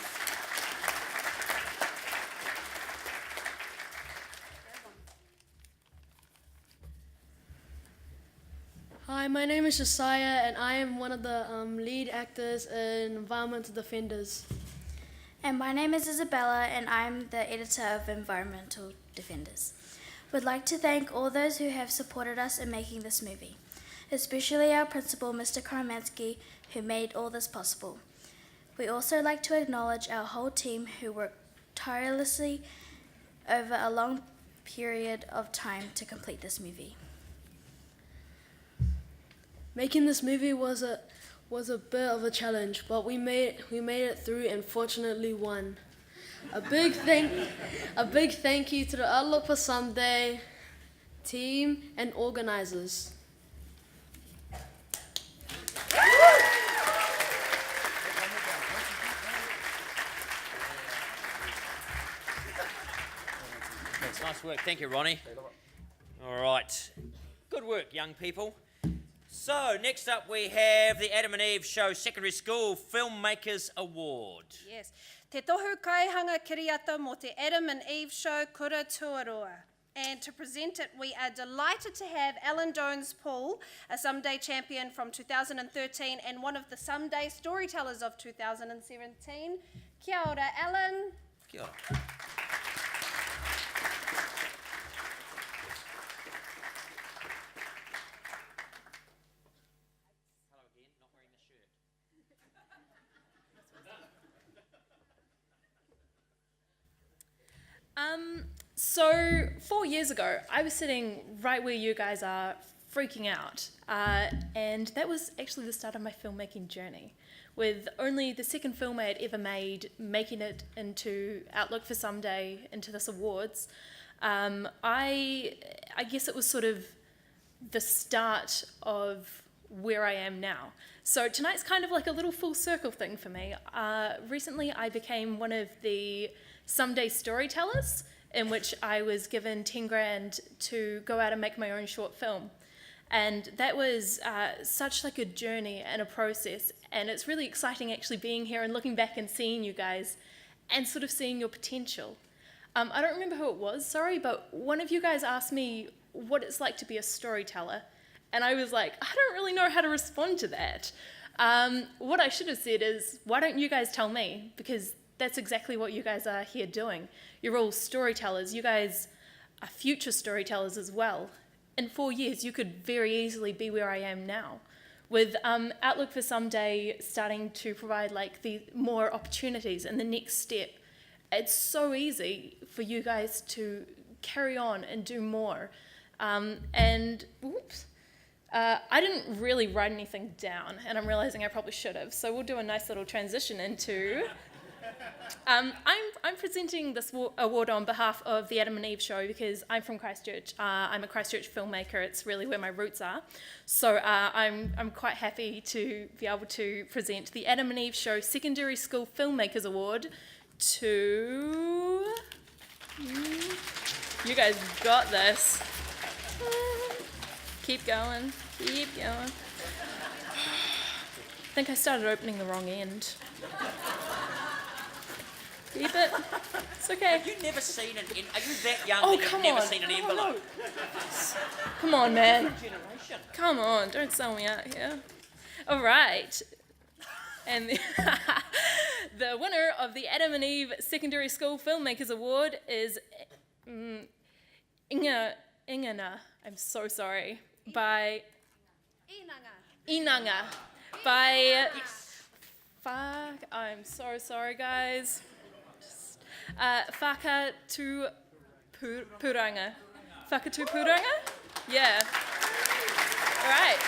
Hi, my name is Josiah and I am one of the lead actors in Environmental Defenders. And my name is Isabella and I'm the editor of Environmental Defenders. We'd like to thank all those who have supported us in making this movie, especially our principal, Mr. Kromansky, who made all this possible. We also like to acknowledge our whole team who worked tirelessly over a long period of time to complete this movie. Making this movie was a bit of a challenge, but we made it through and fortunately won. A big thank you to the Outlook for Sunday team and organizers. Thanks, nice work. Thank you, Ronnie. All right. Good work, young people. So, next up we have the Adam and Eve Show Secondary School Filmmakers Award. Yes. Te tohu kaihanga kiriata mo te Adam and Eve Show Kura Tuarua. And to present it, we are delighted to have Alan Jones-Poole, a Someday champion from 2013 and one of the Someday Storytellers of 2017. Kia ora, Alan. Kia ora. So 4 years ago, I was sitting right where you guys are, freaking out, and that was actually the start of my filmmaking journey. With only the second film I had ever made, making it into Outlook for Someday, into this awards, I guess it was sort of the start of where I am now. So tonight's kind of like a little full circle thing for me. Recently, I became one of the Someday Storytellers, in which I was given 10 grand to go out and make my own short film. And that was such like a journey and a process, and it's really exciting actually being here and looking back and seeing you guys and sort of seeing your potential. I don't remember who it was, sorry, but one of you guys asked me what it's like to be a storyteller, and I was like, I don't really know how to respond to that. What I should have said is, why don't you guys tell me? Because that's exactly what you guys are here doing. You're all storytellers. You guys are future storytellers as well. In 4 years, you could very easily be where I am now. With Outlook for Someday starting to provide like the more opportunities and the next step, it's so easy for you guys to carry on and do more. I didn't really write anything down, and I'm realizing I probably should have. So we'll do a nice little transition into I'm presenting this award on behalf of the Adam and Eve show because I'm from Christchurch. I'm a Christchurch filmmaker. It's really where my roots are. So I'm quite happy to be able to present the Adam and Eve show Secondary School Filmmakers Award to... You guys got this. Keep going. Keep going. I think I started opening the wrong end. Keep it. It's okay. Have you never seen an... Are you that young Oh, that come you've never on. seen an No, envelope? Come on, man. Generation. Come on, don't sell me out here. All right. And the winner of the Adam and Eve Secondary School Filmmakers Award is Ingana. I'm so sorry. By Inanga. By Faga. I'm so sorry, guys. Whakatipuranga. Whakatipuranga? Yeah. All right.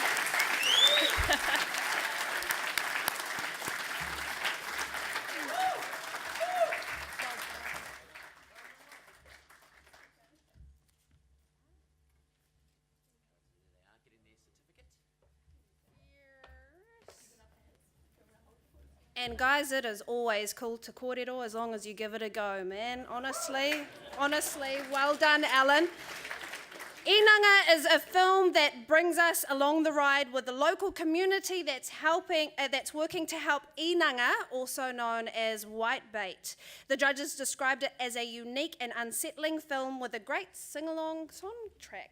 And guys, it is always cool to kōrero as long as you give it a go, man. Honestly, well done, Alan. Inanga is a film that brings us along the ride with the local community that's working to help inanga, also known as whitebait. The judges described it as a unique and unsettling film with a great sing-along soundtrack,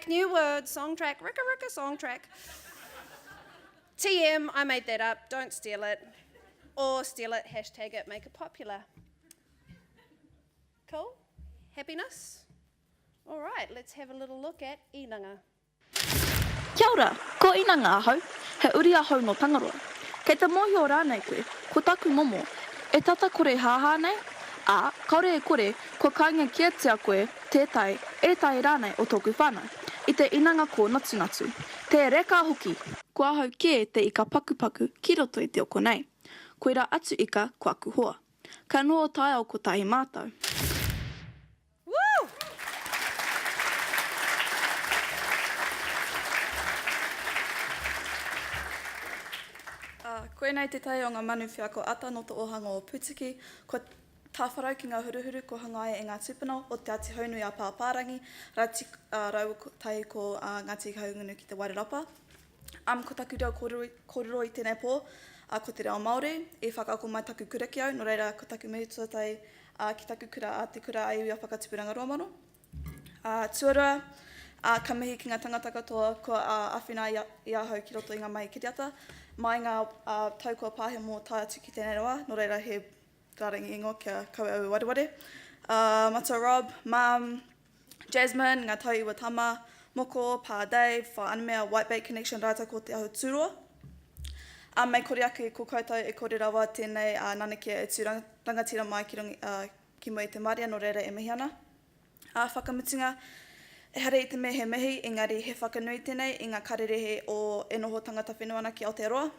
new word, songtrack, ricka songtrack. TM, I made that up, don't steal it. Or steal it, hashtag it, make it popular. Cool? Happiness? All right, let's have a little look at inanga. Kia ora, ko inanga ahau, he uri ahau no Tangaroa. Kei te mohi o rānei koe, ko taku momo, e tata kore haha nei, a kaore e kore, ko kāinga kiatia koe, tētai, e tai rānei o tōku whānau. I te inanga ko natu, te reka hoki, ko ahau ke te ika paku ki roto i te oko nei. Koira atu ika ko aku hoa. Ka noa tai au ko tahi mātou. Woo! Koe nei te tai o ngā manuwhia ko ata no te ohanga o Putiki, ko tāwharau ki ngā huruhuru ko hangai e ngā tupuna o te ati haunui a Pāpārangi, rau tai ko Ngāti Haungunu ki te Wairarapa. Ko taku reo kōrero i tēnei pō, ko te reo Māori, e whakaako mai taku kuraki au, no reira ko taku mehutua tai ki taku kura a te kura ai a Whakatipuranga Ruamano. Tuarua, ka mihi ki ngā tangata katoa ko awhina I ahau ki roto I ngā mai kiriata, mai ngā taukua pāhe mō tai atu ki tēnei roa, no reira he rārangi ingo kia kau au wareware. Mata Rob, Mam, Jasmine, ngā tau iwa tama, Moko, Pa Dave, Wha Anamea, Whitebait Connection, rāta ko te ahu tūroa. Mei kore ake ko koutou e kore rawa tēnei nanakia e tū rangatira mai ki mo I te Māria, no reira e mihi ana. Whakamutunga, e hare I te mea he mihi, engari he whakanui tēnei I ngā karerehe o e noho tangata whenua ana ki Aotearoa.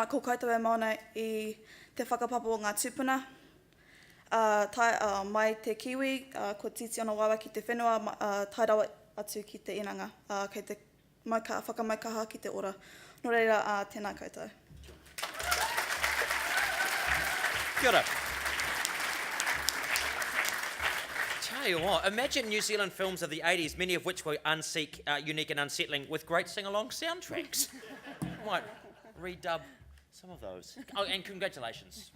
Ko koutou e mauna I te whakapapa o ngā tūpuna. Mai te kiwi, ko titi ana wawa ki te whenua, tai rawa atu ki te inanga, kei te whakamaikaha ki te ora. No reira, tēnā koutou. Kia ora. Tell you what, imagine New Zealand films of the 80s, many of which were unique and unsettling, with great sing-along soundtracks. Might redub some of those. Oh, and congratulations.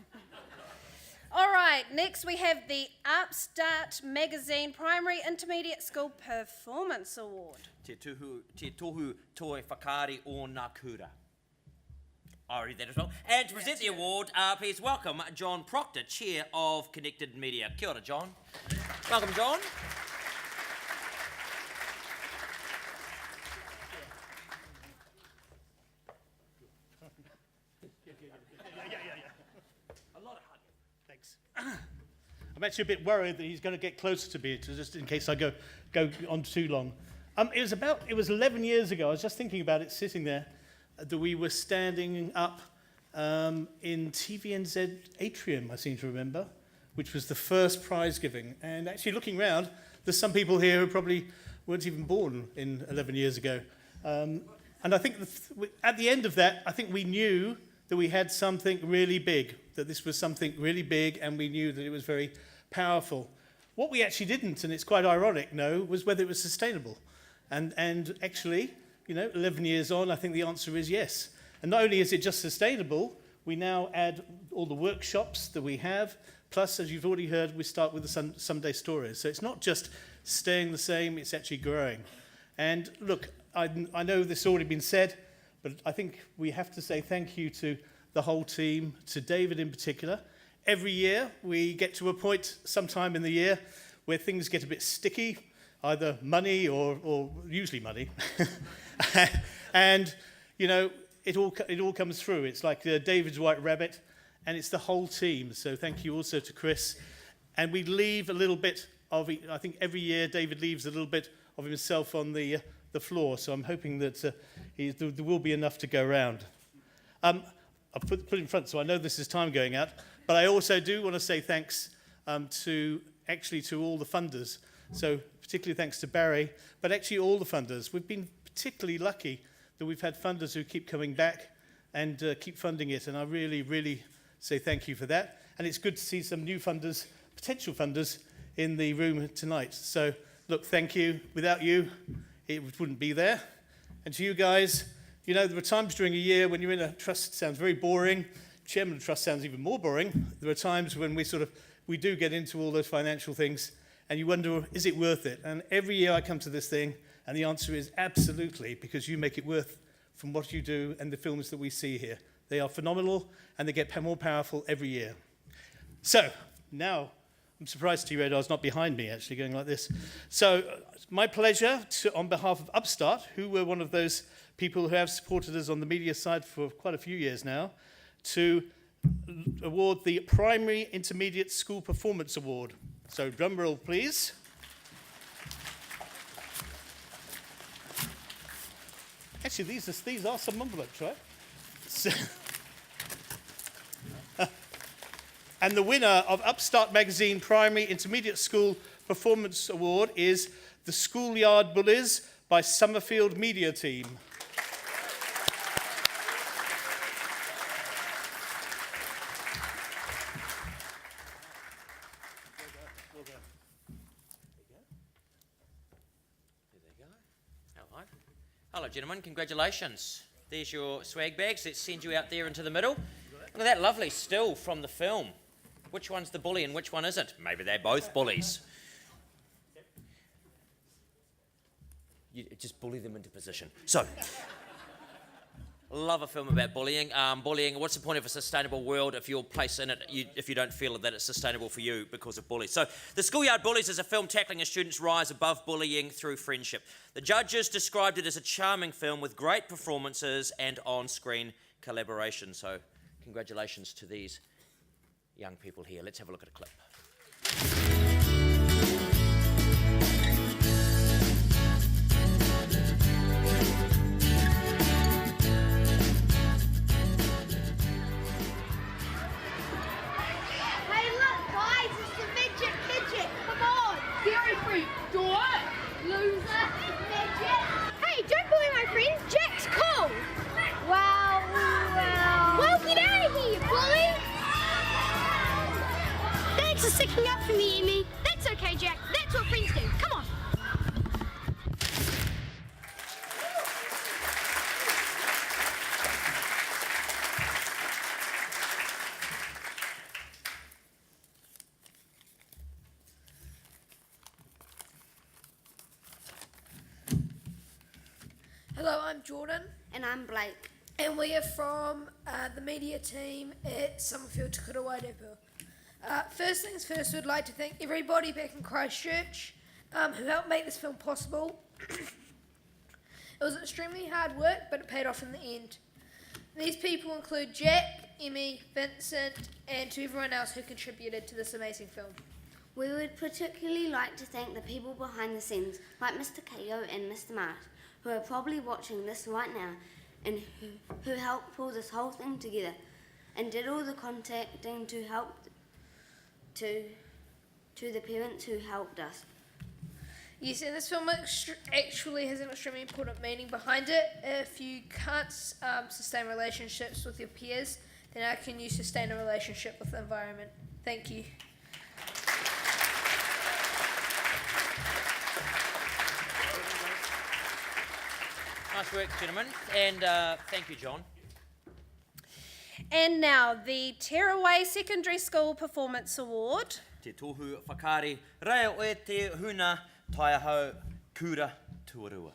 All right, next we have the Upstart Magazine Primary Intermediate School Performance Award. Te tohu toi whakaari o ngā kura. I read that as well. And to present the award, please welcome John Proctor, Chair of Connected Media. Kia ora, John. Welcome, John. I'm actually a bit worried that he's going to get closer to me, just in case I go on too long. It was 11 years ago, I was just thinking about it sitting there, that we were standing up in TVNZ Atrium, I seem to remember, which was the first prize giving. And actually looking round, there's some people here who probably weren't even born in 11 years ago. And I think at the end of that, I think we knew that we had something really big, that this was something really big, and we knew that it was very powerful. What we actually didn't, and it's quite ironic, know, was whether it was sustainable. And actually, 11 years on, I think the answer is yes. And not only is it just sustainable, we now add all the workshops that we have, plus, as you've already heard, we start with the Sunday stories. So it's not just staying the same, it's actually growing. And look, I know this has already been said, but I think we have to say thank you to the whole team, to David in particular. Every year, we get to a point sometime in the year where things get a bit sticky, either money or usually money. And, it all comes through. It's like David's White Rabbit, and it's the whole team. So thank you also to Chris. And we leave a little bit of, I think every year David leaves a little bit of himself on the floor. So I'm hoping that there will be enough to go around. I'll put it in front, so I know this is time going out. But I also do want to say thanks to all the funders. So particularly thanks to Barrie, but actually all the funders. We've been particularly lucky that we've had funders who keep coming back and keep funding it. And I really, really say thank you for that. And it's good to see some new funders, potential funders, in the room tonight. So look, thank you. Without you, it wouldn't be there. And to you guys, there are times during a year when you're in a trust, it sounds very boring. Chairman of the trust sounds even more boring. There are times when we do get into all those financial things, and you wonder, is it worth it? And every year I come to this thing, and the answer is absolutely, because you make it worth from what you do and the films that we see here. They are phenomenal, and they get more powerful every year. So, now, I'm surprised T-Radar's not behind me, actually, going like this. So, it's my pleasure, on behalf of Upstart, who were one of those people who have supported us on the media side for quite a few years now, to award the Primary Intermediate School Performance Award. So, drum roll, please. Actually, these are some envelopes, right? So, and the winner of Upstart Magazine Primary Intermediate School Performance Award is The Schoolyard Bullies by Summerfield Media Team. Hello, gentlemen. Congratulations. There's your swag bags. Let's send you out there into the middle. Look at that lovely still from the film. Which one's the bully and which one isn't? Maybe they're both bullies. You just bully them into position. So, love a film about bullying. Bullying, what's the point of a sustainable world if you're placed in it, if you don't feel that it's sustainable for you because of bullies? So, The Schoolyard Bullies is a film tackling a student's rise above bullying through friendship. The judges described it as a charming film with great performances and on-screen collaboration. So, congratulations to these young people here. Let's have a look at a clip. Sticking up for me, Amy. That's okay, Jack. That's what friends do. Come on. Hello, I'm Jordan. And I'm Blake. And we are from the media team at Summerfield Te Kura Wairepu. First things first, we'd like to thank everybody back in Christchurch who helped make this film possible. It was extremely hard work, but it paid off in the end. These people include Jack, Emmy, Vincent, and to everyone else who contributed to this amazing film. We would particularly like to thank the people behind the scenes, like Mr. Ko and Mr. Mart, who are probably watching this right now and who helped pull this whole thing together. and did all the contacting to help to the parents who helped us. Yes, and this film actually has an extremely important meaning behind it. If you can't sustain relationships with your peers, then how can you sustain a relationship with the environment? Thank you. Nice work, gentlemen, and thank you, John. And now the Tearaway Secondary School Performance Award. Te tohu whakari, rea oe te huna taiahau kura tuarua.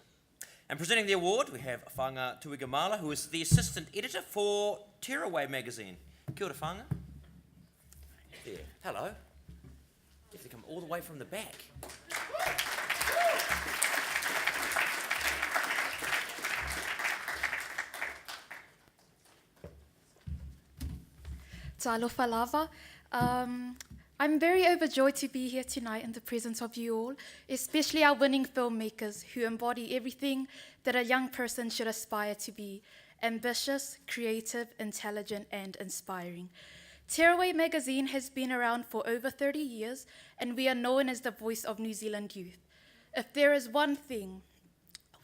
And presenting the award, we have Whanga Tuigamala, who is the assistant editor for Tearaway magazine. Kia ora, Whanga. There. Hello. You have to come all the way from the back. Taulafo lava. I'm very overjoyed to be here tonight in the presence of you all, especially our winning filmmakers who embody everything that a young person should aspire to be: ambitious, creative, intelligent, and inspiring. Tearaway magazine has been around for over 30 years, and we are known as the voice of New Zealand youth. If there is one thing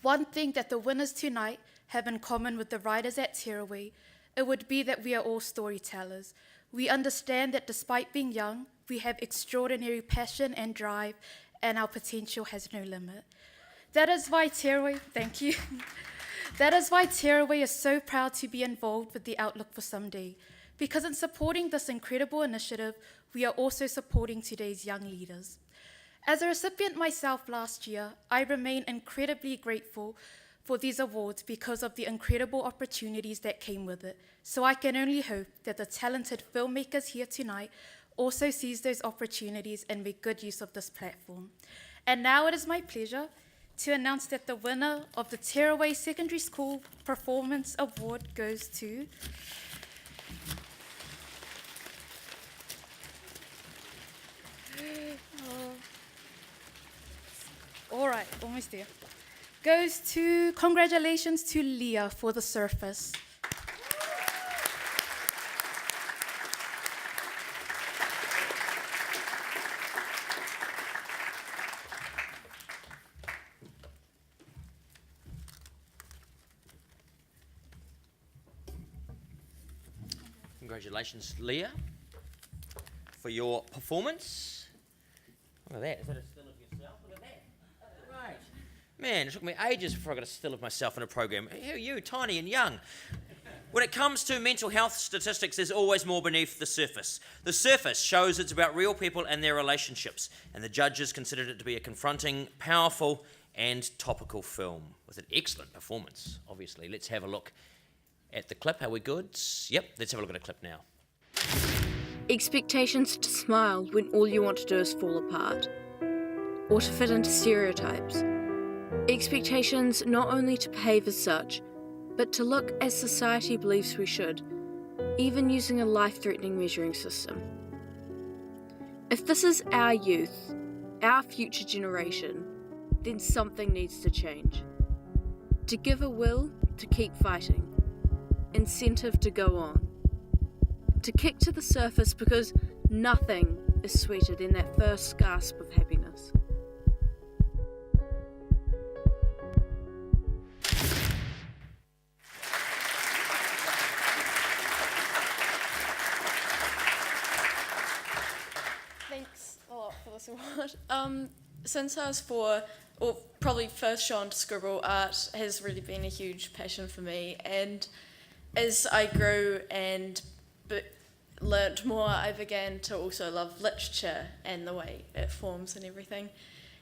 that the winners tonight have in common with the writers at Tearaway, it would be that we are all storytellers. We understand that despite being young, we have extraordinary passion and drive, and our potential has no limit. That is why Tearaway, thank you. That is why Tearaway is so proud to be involved with the Outlook for Someday, because in supporting this incredible initiative, we are also supporting today's young leaders. As a recipient myself last year, I remain incredibly grateful for these awards because of the incredible opportunities that came with it. So I can only hope that the talented filmmakers here tonight also seize those opportunities and make good use of this platform. And now it is my pleasure to announce that the winner of the Tearaway Secondary School Performance Award goes to all right, almost there. Goes to, congratulations to Leah for The Surface. Congratulations, Leah, for your performance. Look at that. Is that a still of yourself? Look at that. Right. Man, it took me ages before I got a still of myself in a program. Who are you, tiny and young? When it comes to mental health statistics, there's always more beneath the surface. The surface shows it's about real people and their relationships, and the judges considered it to be a confronting, powerful, and topical film with an excellent performance, obviously. Let's have a look at the clip. Are we good? Yep, let's have a look at a clip now. Expectations to smile when all you want to do is fall apart, or to fit into stereotypes. Expectations not only to behave as such, but to look as society believes we should, even using a life-threatening measuring system. If this is our youth, our future generation, then something needs to change. To give a will to keep fighting, incentive to go on, to kick to the surface because nothing is sweeter than that first gasp of happiness. Thanks a lot for this award. Since I was 4, or probably first shown to scribble, art has really been a huge passion for me, and as I grew and learnt more, I began to also love literature and the way it forms and everything.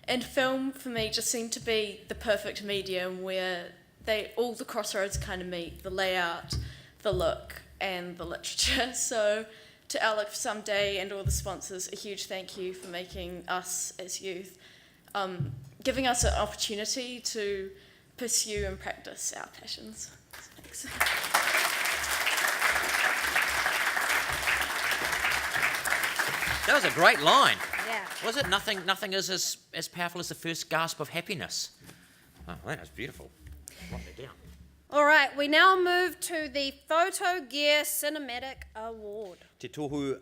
And film, for me, just seemed to be the perfect medium where all the crossroads kind of meet: the layout, the look, and the literature. So to Outlook for Someday and all the sponsors, a huge thank you for making us as youth, giving us an opportunity to pursue and practice our passions. Thanks. That was a great line. Yeah. Was it? Nothing is as powerful as the first gasp of happiness. Oh, that was beautiful. Write that down. All right, we now move to the Photogear Cinematic Award. Te tohu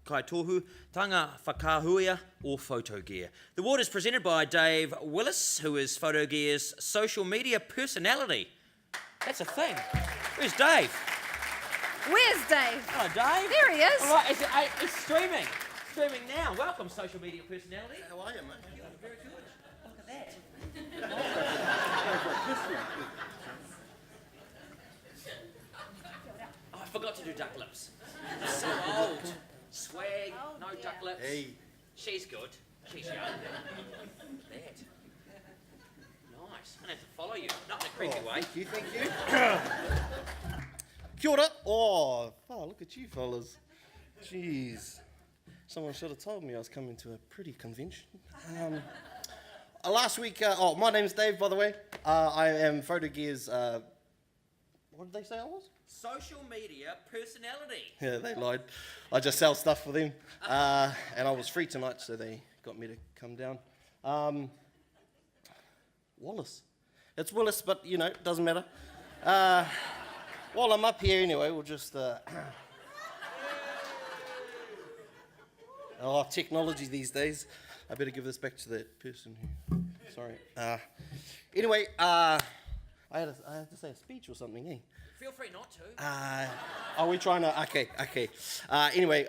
kai tohu tanga whakahuia or Photogear. The award is presented by Dave Willis, who is Photogear's social media personality. That's a thing. Where's Dave? Where's Dave? Hello, Dave. There he is. All right, it's streaming. Streaming now. Welcome, social media personality. How are you, mate? Very good. Look at that. Oh, I forgot to do duck lips. I'm so old. Swag, no duck lips. Hey. She's good. She's young. That. Nice. I'm going to have to follow you. Not in a creepy way. Thank you. Kia ora. Oh, look at you fellas. Jeez. Someone should have told me I was coming to a pretty convention. Last week, my name's Dave, by the way. I am Photogear's, what did they say I was? Social media personality. Yeah, they lied. I just sell stuff for them. And I was free tonight, so they got me to come down. Wallace. It's Willis, but, you know, it doesn't matter. While I'm up here anyway, we'll just... technology these days. I better give this back to that person who... Sorry. Anyway, I had to say a speech or something, eh? Feel free not to. Are we trying to... Okay. Anyway,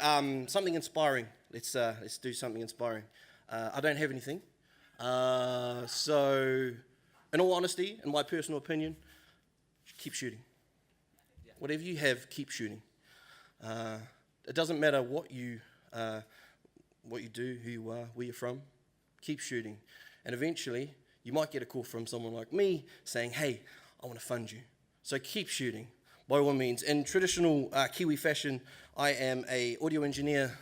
something inspiring. Let's do something inspiring. I don't have anything. So, in all honesty, in my personal opinion, keep shooting. Yeah. Whatever you have, keep shooting. It doesn't matter what you do, who you are, where you're from. Keep shooting. And eventually, you might get a call from someone like me saying, hey, I want to fund you. So keep shooting, by all means. In traditional Kiwi fashion, I am an audio engineer,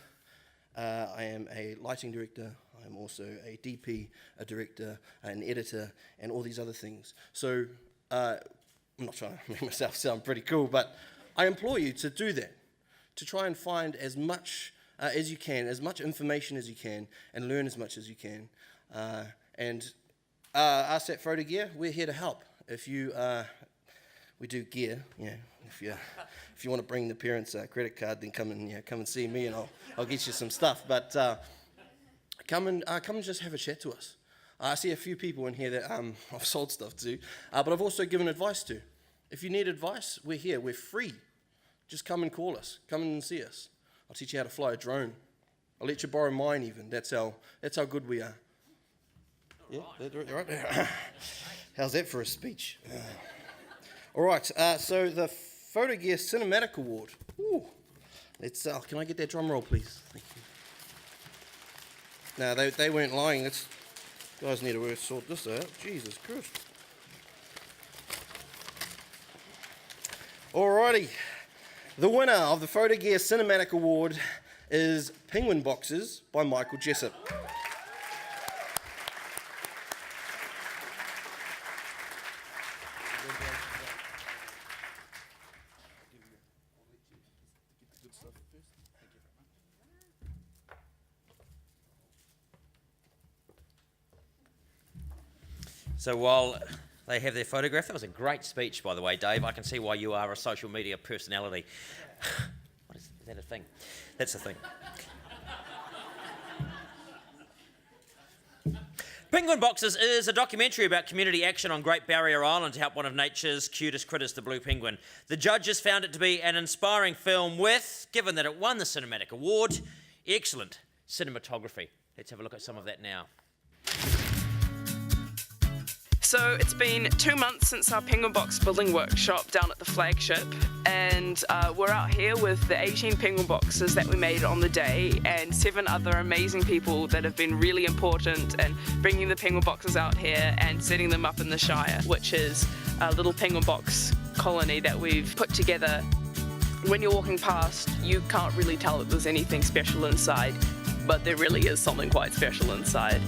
I am a lighting director, I am also a DP, a director, an editor, and all these other things. So I'm not trying to make myself sound pretty cool, but I implore you to do that, to try and find as much as you can, as much information as you can, and learn as much as you can. And us at Photogear, we're here to help. If you, we do gear, yeah. If you want to bring the parents' credit card, then come and see me, and I'll get you some stuff. But come and just have a chat to us. I see a few people in here that I've sold stuff to, but I've also given advice to. If you need advice, we're here. We're free. Just come and call us. Come and see us. I'll teach you how to fly a drone. I'll let you borrow mine even. That's how good we are. Yeah, they're right there. How's that for a speech? All right, so the Photogear Cinematic Award. Ooh. Let's. Can I get that drum roll, please? Thank you. No, they weren't lying. Guys need to sort this out. Jesus Christ. Alrighty. The winner of the Photogear Cinematic Award is Penguin Boxes by Michael Jessup. So while they have their photograph, that was a great speech, by the way, Dave. I can see why you are a social media personality. What is that a thing? That's a thing. Penguin Boxes is a documentary about community action on Great Barrier Island to help one of nature's cutest critters, the blue penguin. The judges found it to be an inspiring film with, given that it won the Cinematic Award, excellent cinematography. Let's have a look at some of that now. So it's been 2 months since our penguin box building workshop down at the flagship, and we're out here with the 18 penguin boxes that we made on the day and 7 other amazing people that have been really important in bringing the penguin boxes out here and setting them up in the Shire, which is a little penguin box colony that we've put together. When you're walking past, you can't really tell that there's anything special inside, but there really is something quite special inside.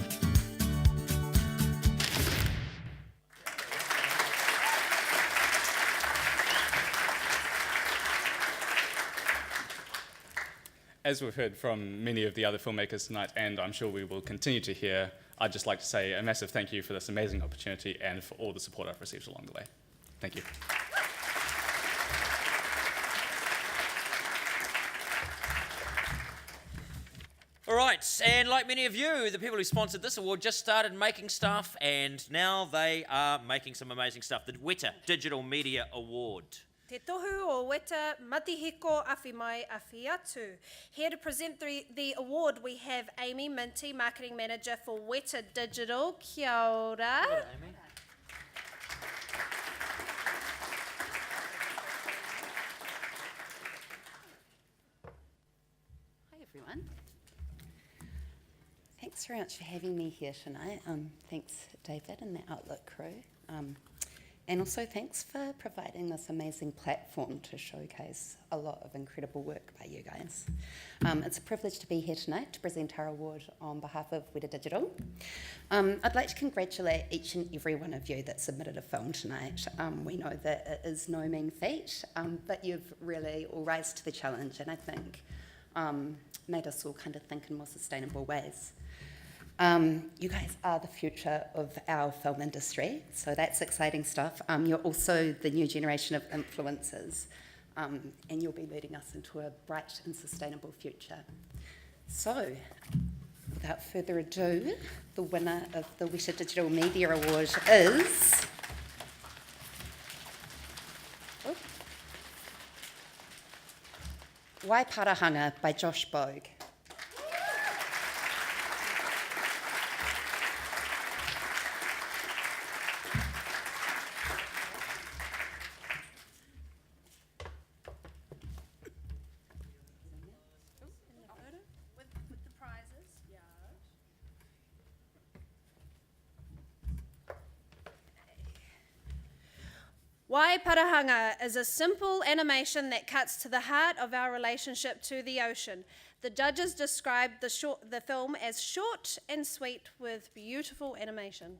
As we've heard from many of the other filmmakers tonight, and I'm sure we will continue to hear, I'd just like to say a massive thank you for this amazing opportunity and for all the support I've received along the way. Thank you. All right, and like many of you, the people who sponsored this award just started making stuff, and now they are making some amazing stuff. The Weta Digital Media Award. Te tohu o Weta matihiko awhi mai awhi atu. Here to present the award, we have Amy Minty, Marketing Manager for Weta Digital. Kia ora. Kia ora, Amy. Hi everyone. Thanks very much for having me here tonight. Thanks David and the Outlook crew. And also thanks for providing this amazing platform to showcase a lot of incredible work by you guys. It's a privilege to be here tonight to present our award on behalf of Weta Digital. I'd like to congratulate each and every one of you that submitted a film tonight. We know that it is no mean feat, but you've really all rise to the challenge and I think made us all kind of think in more sustainable ways. You guys are the future of our film industry, so that's exciting stuff. You're also the new generation of influencers, and you'll be leading us into a bright and sustainable future. So, without further ado, the winner of the Weta Digital Media Award is... Waiparahanga by Josh Bogue. Waiparahanga is a simple animation that cuts to the heart of our relationship to the ocean. The judges described the film as short and sweet with beautiful animation.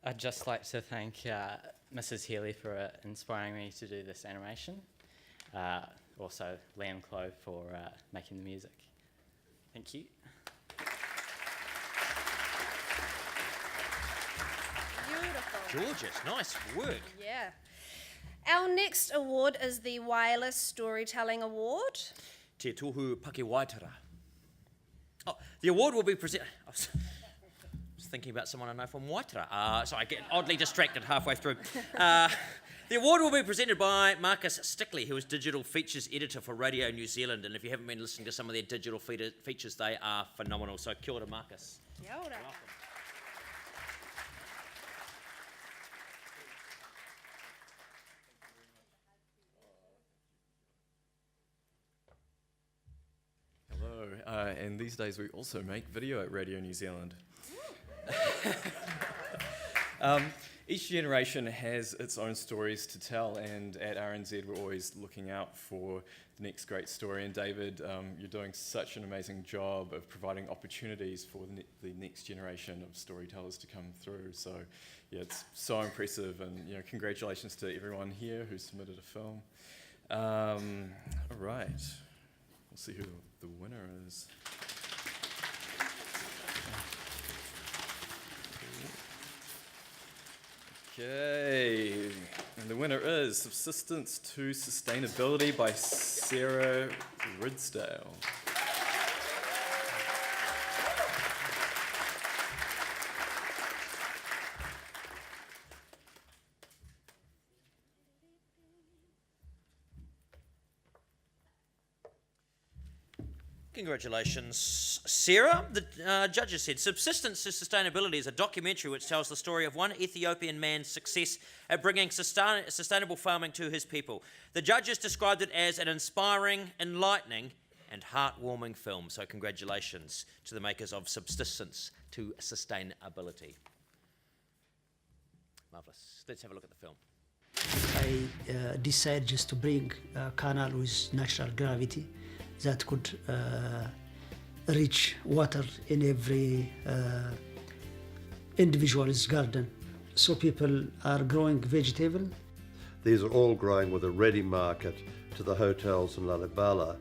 I'd just like to thank Mrs. Healy for inspiring me to do this animation. Also, Liam Clove for making the music. Thank you. Beautiful. Gorgeous, nice work. Yeah. Our next award is the Wireless Storytelling Award. Te tohu pake waitara. Oh, the award will be presented... I was thinking about someone I know from Waitara, so I get oddly distracted halfway through. The award will be presented by Marcus Stickley, who is Digital Features Editor for Radio New Zealand, and if you haven't been listening to some of their digital features, they are phenomenal. So kia ora, Marcus. Kia ora. Hello, and these days we also make video at Radio New Zealand. Each generation has its own stories to tell, and at RNZ we're always looking out for the next great story. And David, you're doing such an amazing job of providing opportunities for the next generation of storytellers to come through. So, yeah, it's so impressive, and congratulations to everyone here who submitted a film. All right, we'll see who the winner is. Okay, and the winner is Subsistence to Sustainability by Sarah Ridsdale. Congratulations, Sarah. The judges said, Subsistence to Sustainability is a documentary which tells the story of one Ethiopian man's success at bringing sustainable farming to his people. The judges described it as an inspiring, enlightening, and heartwarming film. So congratulations to the makers of Subsistence to Sustainability. Marvellous. Let's have a look at the film. I decided just to bring a canal with natural gravity that could reach water in every individual's garden. So people are growing vegetable. These are all growing with a ready market to the hotels in Lalibela,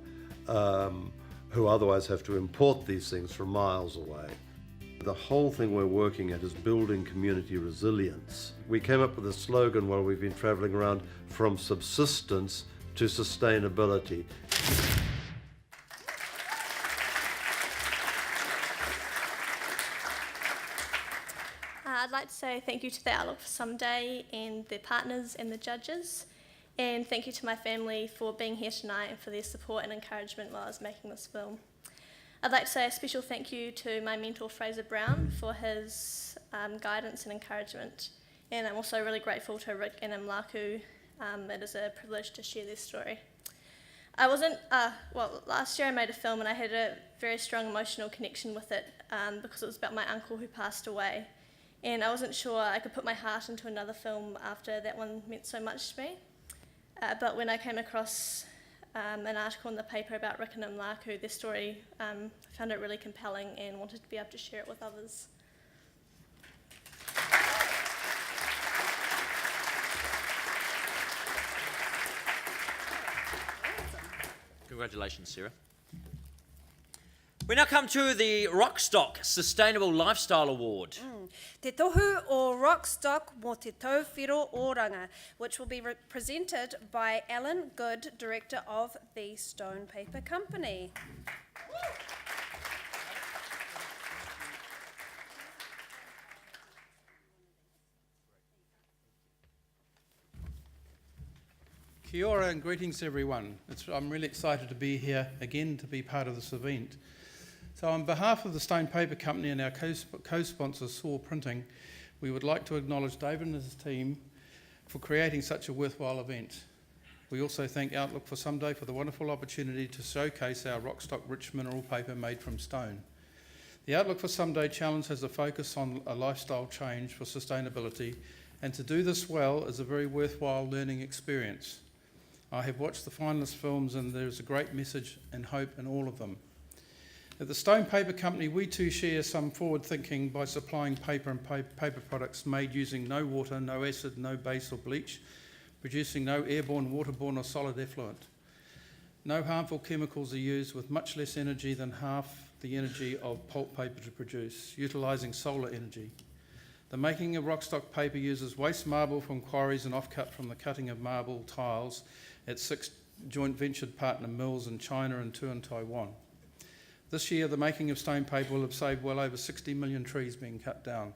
who otherwise have to import these things from miles away. The whole thing we're working at is building community resilience. We came up with a slogan while we've been travelling around, from subsistence to sustainability. I'd like to say thank you to the Outlook for Someday and their partners and the judges, and thank you to my family for being here tonight and for their support and encouragement while I was making this film. I'd like to say a special thank you to my mentor Fraser Brown for his guidance and encouragement, and I'm also really grateful to Rick and Mlaku. It is a privilege to share this story. Last year I made a film and I had a very strong emotional connection with it because it was about my uncle who passed away. And I wasn't sure I could put my heart into another film after that one meant so much to me. But when I came across an article in the paper about Rick and Mlaku, their story, I found it really compelling and wanted to be able to share it with others. Congratulations, Sarah. We now come to the Rockstock Sustainable Lifestyle Award. Te tohu o Rockstock mō te tauwhiro oranga, which will be presented by Alan Good, Director of the Stone Paper Company. Kia ora and greetings everyone. I'm really excited to be here again to be part of this event. So on behalf of the Stone Paper Company and our co-sponsor Saw Printing, we would like to acknowledge David and his team for creating such a worthwhile event. We also thank Outlook for Someday for the wonderful opportunity to showcase our Rockstock rich mineral paper made from stone. The Outlook for Someday challenge has a focus on a lifestyle change for sustainability, and to do this well is a very worthwhile learning experience. I have watched the finalist films and there is a great message and hope in all of them. At the Stone Paper Company, we too share some forward thinking by supplying paper and paper products made using no water, no acid, no base or bleach, producing no airborne, waterborne or solid effluent. No harmful chemicals are used, with much less energy than half the energy of pulp paper to produce, utilising solar energy. The making of Rockstock paper uses waste marble from quarries and offcut from the cutting of marble tiles at 6 joint ventured partner mills in China and 2 in Taiwan. This year, the making of stone paper will have saved well over 60 million trees being cut down.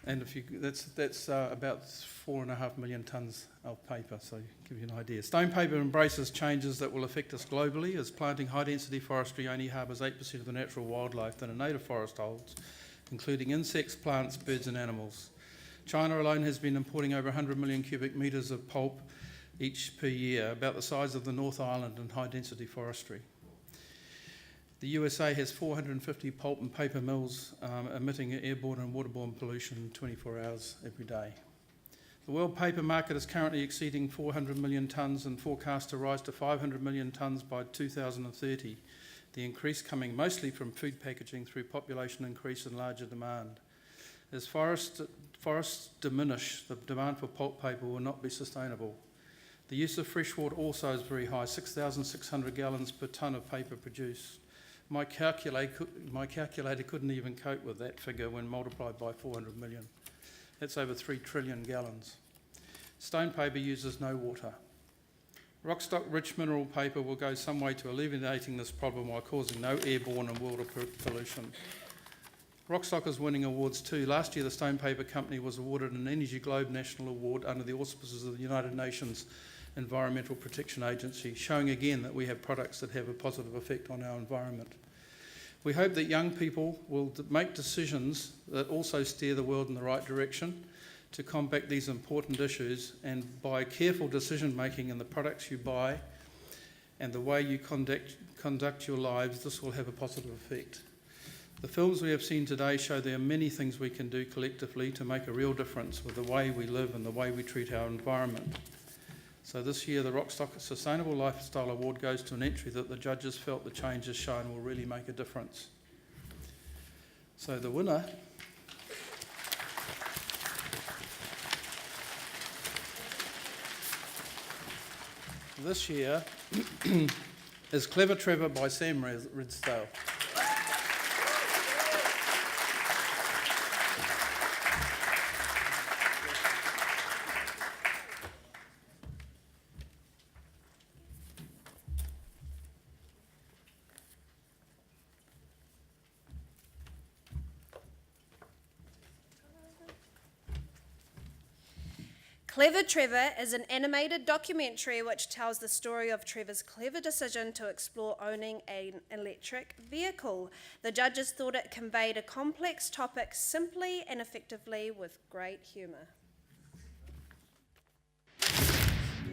And that's about 4.5 million tonnes of paper, so give you an idea. Stone paper embraces changes that will affect us globally, as planting high-density forestry only harbours 8% of the natural wildlife that a native forest holds, including insects, plants, birds and animals. China alone has been importing over 100 million cubic metres of pulp each per year, about the size of the North Island in high-density forestry. The USA has 450 pulp and paper mills emitting airborne and waterborne pollution 24 hours every day. The world paper market is currently exceeding 400 million tonnes and forecast to rise to 500 million tonnes by 2030, the increase coming mostly from food packaging through population increase and larger demand. As forests diminish, the demand for pulp paper will not be sustainable. The use of fresh water also is very high, 6,600 gallons per tonne of paper produced. My calculator couldn't even cope with that figure when multiplied by 400 million. That's over 3 trillion gallons. Stone paper uses no water. Rockstock rich mineral paper will go some way to alleviating this problem while causing no airborne and water pollution. Rockstock is winning awards too. Last year, the Stone Paper Company was awarded an Energy Globe National Award under the auspices of the United Nations Environmental Protection Agency, showing again that we have products that have a positive effect on our environment. We hope that young people will make decisions that also steer the world in the right direction to combat these important issues, and by careful decision making in the products you buy and the way you conduct your lives, this will have a positive effect. The films we have seen today show there are many things we can do collectively to make a real difference with the way we live and the way we treat our environment. So this year, the Rockstock Sustainable Lifestyle Award goes to an entry that the judges felt the changes shown will really make a difference. So the winner this year is Clever Trevor by Sam Ridsdale. Clever Trevor is an animated documentary which tells the story of Trevor's clever decision to explore owning an electric vehicle. The judges thought it conveyed a complex topic simply and effectively with great humour.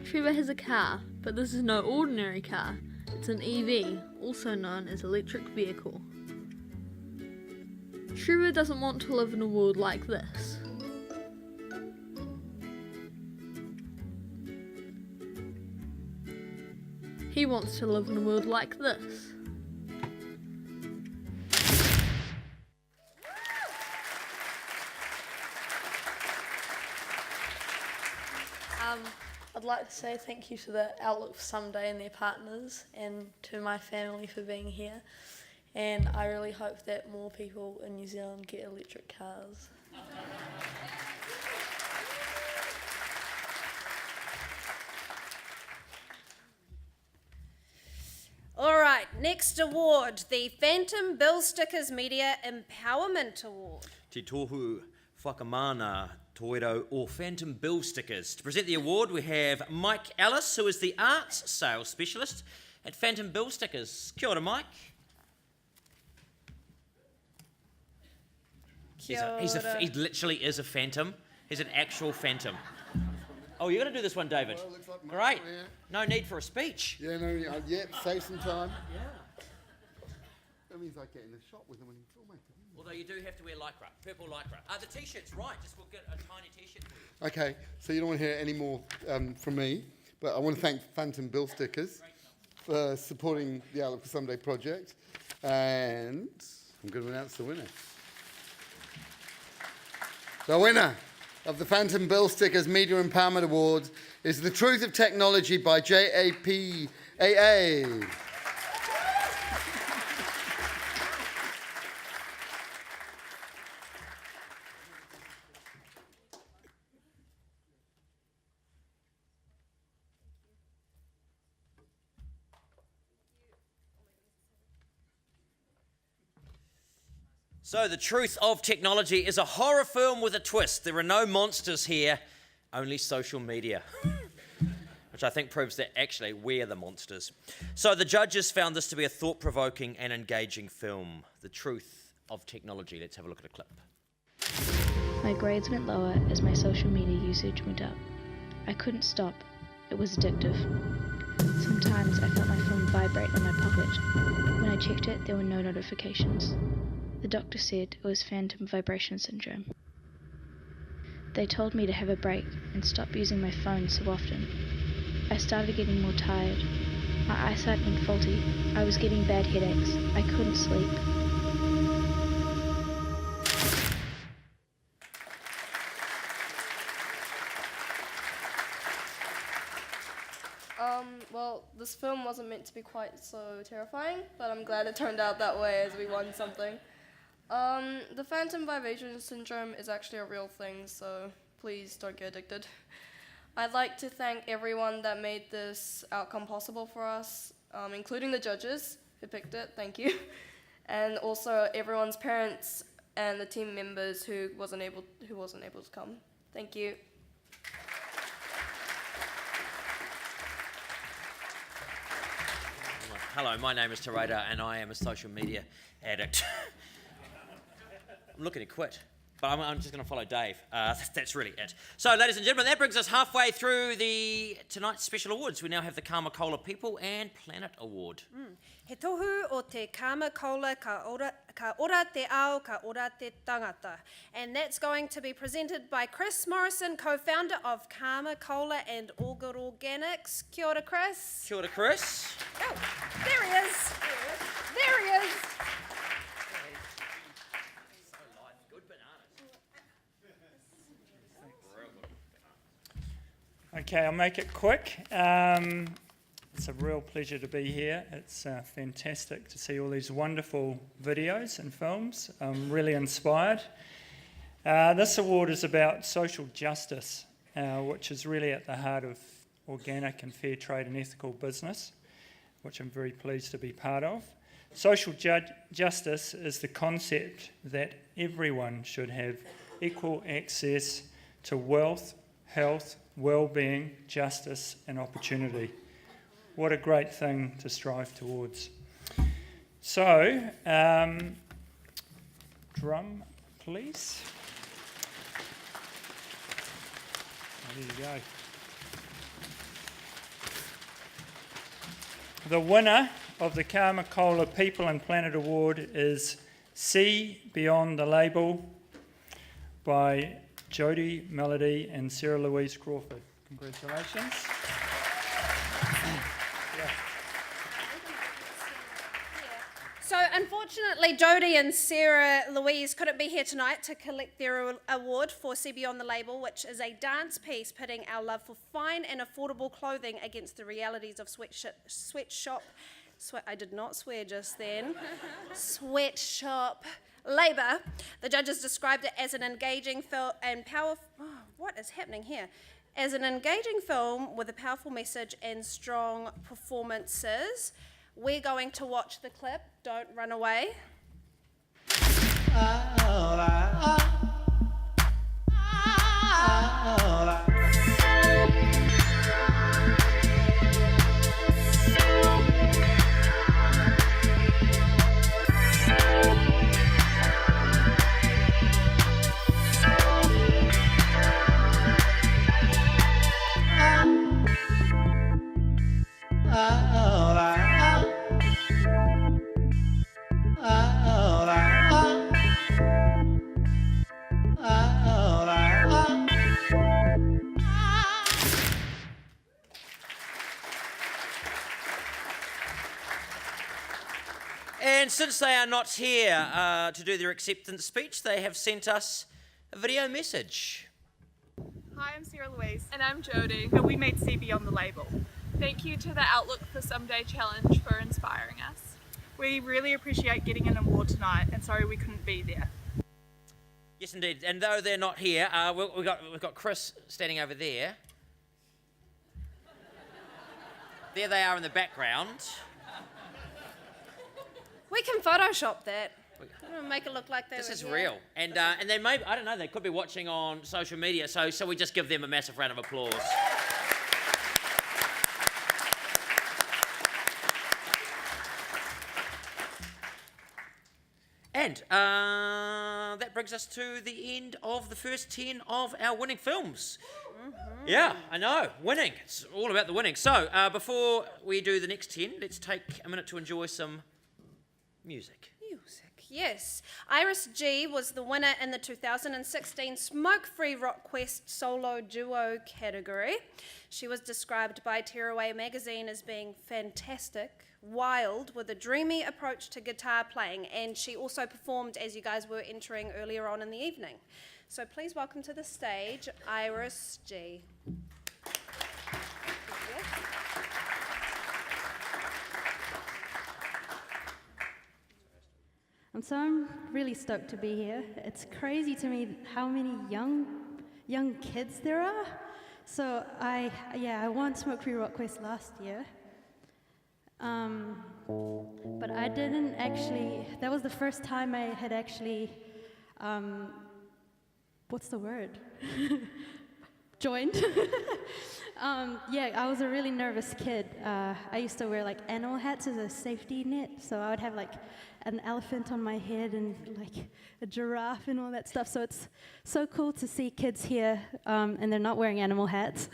Trevor has a car, but this is no ordinary car. It's an EV, also known as electric vehicle. Trevor doesn't want to live in a world like this. He wants to live in a world like this. I'd like to say thank you to the Outlook for Someday and their partners, and to my family for being here. And I really hope that more people in New Zealand get electric cars. All right, next award, the Phantom Billstickers Media Empowerment Award. Te tohu whakamana toiro or Phantom Billstickers. To present the award, we have Mike Ellis, who is the Arts Sales Specialist at Phantom Billstickers. Kia ora, Mike. He literally is a phantom. He's an actual phantom. Oh, you're going to do this one, David. Well, looks like Great. Yeah. No need for a speech. Yeah, no, save some time. Yeah. That means I get in the shot with him when he's filmmaking. Although you do have to wear lycra, purple lycra. The T-shirt's right, just we'll get a tiny T-shirt for you. Okay, so you don't want to hear any more from me, but I want to thank Phantom Billstickers for supporting the Outlook for Someday project, and I'm going to announce the winner. The winner of the Phantom Billstickers Media Empowerment Award is The Truth of Technology by JAPAA. So, The Truth of Technology is a horror film with a twist. There are no monsters here, only social media. Which I think proves that actually we're the monsters. So, the judges found this to be a thought-provoking and engaging film. The Truth of Technology. Let's have a look at a clip. My grades went lower as my social media usage went up. I couldn't stop. It was addictive. Sometimes I felt my phone vibrate in my pocket. When I checked it, there were no notifications. The doctor said it was phantom vibration syndrome. They told me to have a break and stop using my phone so often. I started getting more tired. My eyesight went faulty. I was getting bad headaches. I couldn't sleep. Well, this film wasn't meant to be quite so terrifying, but I'm glad it turned out that way as we won something. The phantom vibration syndrome is actually a real thing, so please don't get addicted. I'd like to thank everyone that made this outcome possible for us, including the judges who picked it, thank you, and also everyone's parents and the team members who wasn't able to come. Thank you. Hello, my name is Terada and I am a social media addict. I'm looking to quit, but I'm just going to follow Dave. That's really it. So, ladies and gentlemen, that brings us halfway through tonight's special awards. We now have the Kāmakola People and Planet Award. He tohu o te Kāmakola ka ora te ao, ka ora te tangata. And that's going to be presented by Chris Morrison, co-founder of Kāmakola and All Good Organics. Kia ora, Chris. Kia ora, Chris. Oh, there he is. There he is. Okay, I'll make it quick. It's a real pleasure to be here. It's fantastic to see all these wonderful videos and films. I'm really inspired. This award is about social justice, which is really at the heart of organic and fair trade and ethical business, which I'm very pleased to be part of. Social justice is the concept that everyone should have equal access to wealth, health, well-being, justice and opportunity. What a great thing to strive towards. So, drum please. There you go. The winner of the Kāmakola People and Planet Award is See Beyond the Label by Jodie Melody and Sarah Louise Crawford. Congratulations. So unfortunately, Jodie and Sarah Louise couldn't be here tonight to collect their award for See Beyond the Label, which is a dance piece pitting our love for fine and affordable clothing against the realities of sweatshop. I did not swear just then. Sweatshop labour. The judges described it as an engaging film and powerful. Oh, what is happening here? As an engaging film with a powerful message and strong performances. We're going to watch the clip. Don't run away. And since they are not here to do their acceptance speech, they have sent us a video message. Hi, I'm Sarah Louise. And I'm Jodie. And we made See Beyond the Label. Thank you to the Outlook for Someday Challenge for inspiring us. We really appreciate getting an award tonight, and sorry we couldn't be there. Yes, indeed. And though they're not here, we've got Chris standing over there. There they are in the background. We can Photoshop that. Make it look like they This were is here. real. And then maybe, I don't know, they could be watching on social media, so we just give them a massive round of applause. And that brings us to the end of the first 10 of our winning films. Mm-hmm. Yeah, I know, winning. It's all about the winning. So before we do the next 10, let's take a minute to enjoy some music. Yes. Iris G was the winner in the 2016 Smoke Free Rock Quest Solo Duo category. She was described by Tearaway magazine as being fantastic, wild, with a dreamy approach to guitar playing, and she also performed as you guys were entering earlier on in the evening. So please welcome to the stage Iris G. So I'm really stoked to be here. It's crazy to me how many young kids there are. So I won Smoke Free Rock Quest last year. But I didn't actually, that was the first time I had actually what's the word? Joined. Yeah, I was a really nervous kid. I used to wear like animal hats as a safety net, so I would have like an elephant on my head and like a giraffe and all that stuff. So it's so cool to see kids here and they're not wearing animal hats.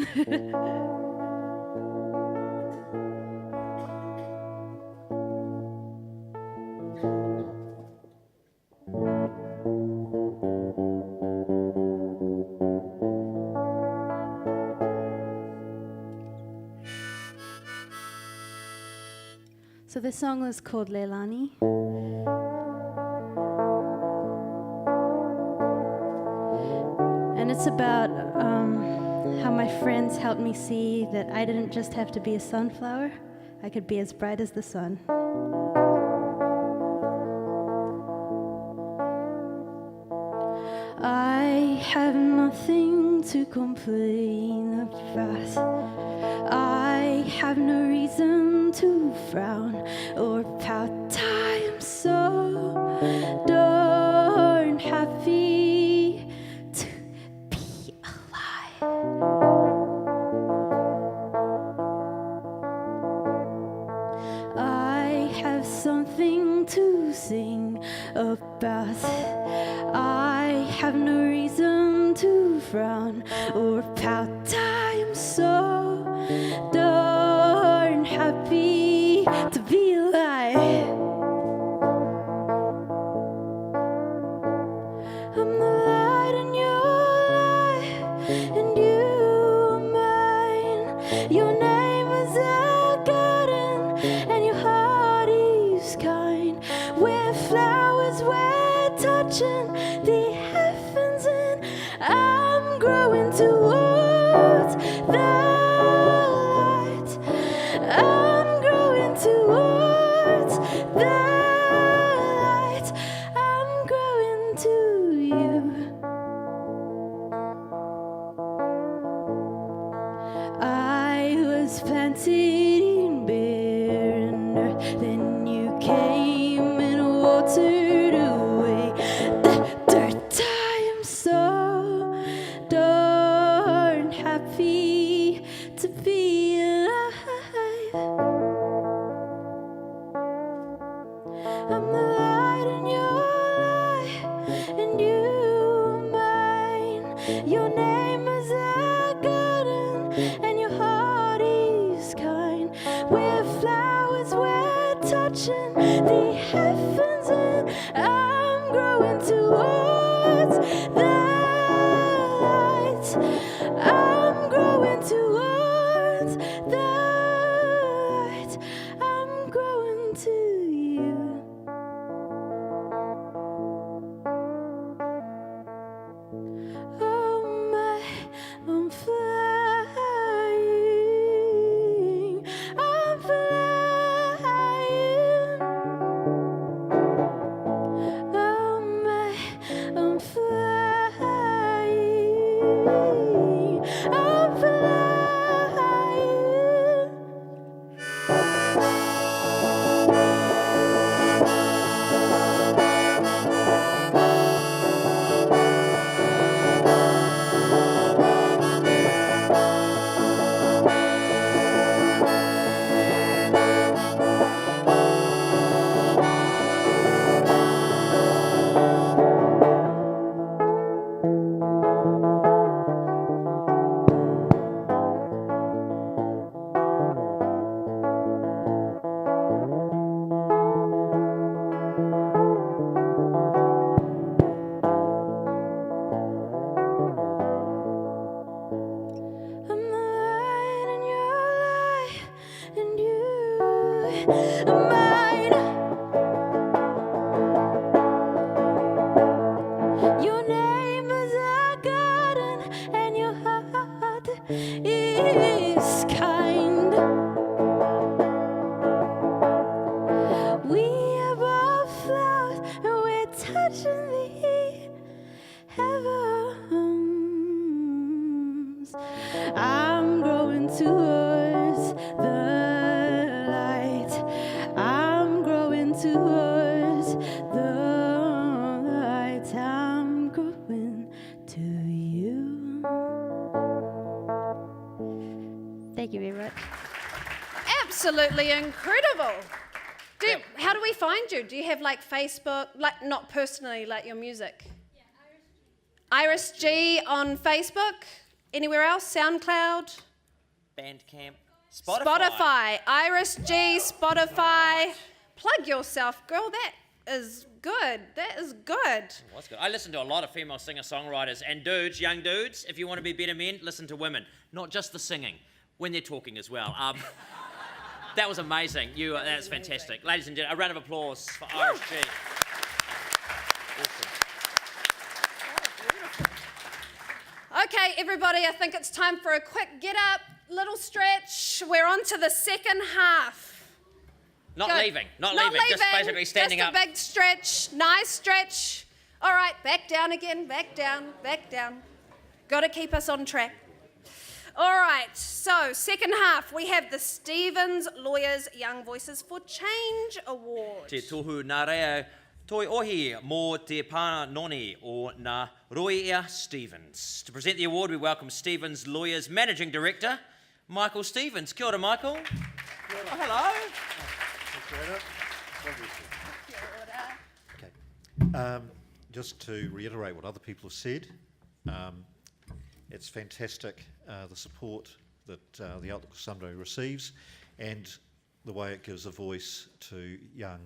So this song was called Leilani. And it's about how my friends helped me see that I didn't just have to be a sunflower, I could be as bright as the sun. I have nothing to complain about. I have no reason to frown or pout. I am so darn happy to be alive. I have something to sing about. I have no reason to frown or pout. I am so darn happy to be alive. I'm the light in your life, and you are mine. Your name is a garden, and your heart is kind. Where flowers were touching the heavens, and I'm growing towards the light. I'm growing towards the light. I'm growing to you. I was planted in barren earth, then you came and watered away the dirt. I am so darn happy to be alive. I'm the light in your life, and you are mine. Your name is a garden, and your heart is kind. Where flowers were touching the heavens, and I'm growing towards the light. I'm growing towards the light. I'm growing to you. Oh my, I'm flying. I'm flying. Oh my, I'm flying. I'm flying. I'm the light in your life, and you are mine. Your name is a garden, and your heart is kind. We are both flowers, and we're touching the heavens. I'm growing towards the light. I'm growing towards the light. I'm Absolutely incredible. How do we find you? Do you have like Facebook, like not personally, like your music? Yeah, Iris G on Facebook. Anywhere else? SoundCloud? Bandcamp. Spotify. Iris G, Spotify. Plug yourself, girl. That is good. That is good. What's good? I listen to a lot of female singer-songwriters and dudes, young dudes. If you want to be better men, listen to women. Not just the singing, when they're talking as well. That was amazing. That's fantastic. Ladies and gentlemen, a round of applause for Iris G. Awesome. Okay, everybody, I think it's time for a quick get up, little stretch. We're on to the second half. Not leaving, just basically standing up. Just a big stretch, nice stretch. All right, back down again, back down. Got to keep us on track. All right, so second half, we have the Stevens Lawyers Young Voices for Change Award. Te tohu nā rea toi ohi mō te pāna noni o nā Roia Stevens. To present the award, we welcome Stevens Lawyers Managing Director, Michael Stevens. Kia ora, Michael. Kia ora. Oh, hello. Okay. Just to reiterate what other people have said, it's fantastic the support that the Outlook Sunday receives and the way it gives a voice to young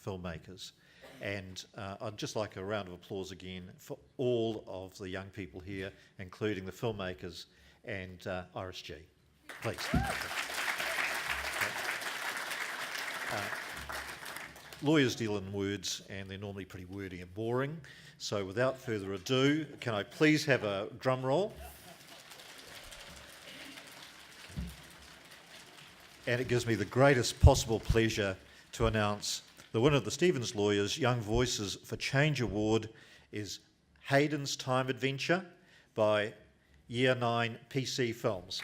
filmmakers. And I'd just like a round of applause again for all of the young people here, including the filmmakers and Iris G. Please. Lawyers deal in words and they're normally pretty wordy and boring. So without further ado, can I please have a drum roll? And it gives me the greatest possible pleasure to announce the winner of the Stevens Lawyers Young Voices for Change Award is Hayden's Time Adventure by Year 9 PC Films.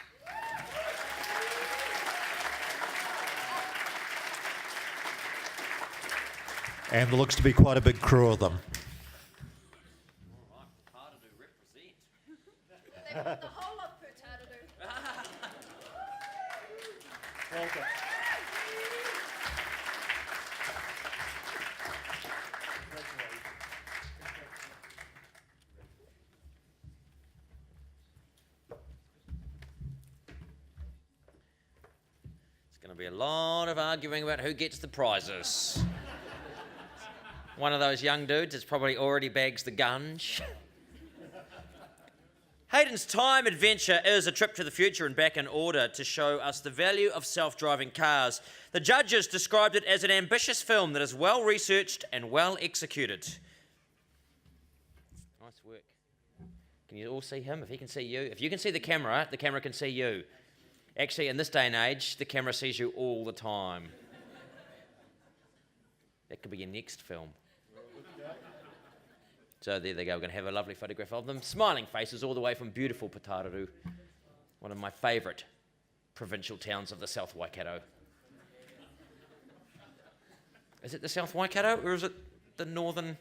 And there looks to be quite a big crew of them. All right, Pātadu represent. The whole of Pātadu. Welcome. It's going to be a lot of arguing about who gets the prizes. One of those young dudes that's probably already bags the gunge. Hayden's Time Adventure is a trip to the future and back in order to show us the value of self-driving cars. The judges described it as an ambitious film that is well researched and well executed. Nice work. Can you all see him? If he can see you. If you can see the camera can see you. Actually, in this day and age, the camera sees you all the time. That could be your next film. So there they go, we're going to have a lovely photograph of them. Smiling faces all the way from beautiful Pātadu, one of my favourite provincial towns of the South Waikato. Is it the South Waikato or is it the Northern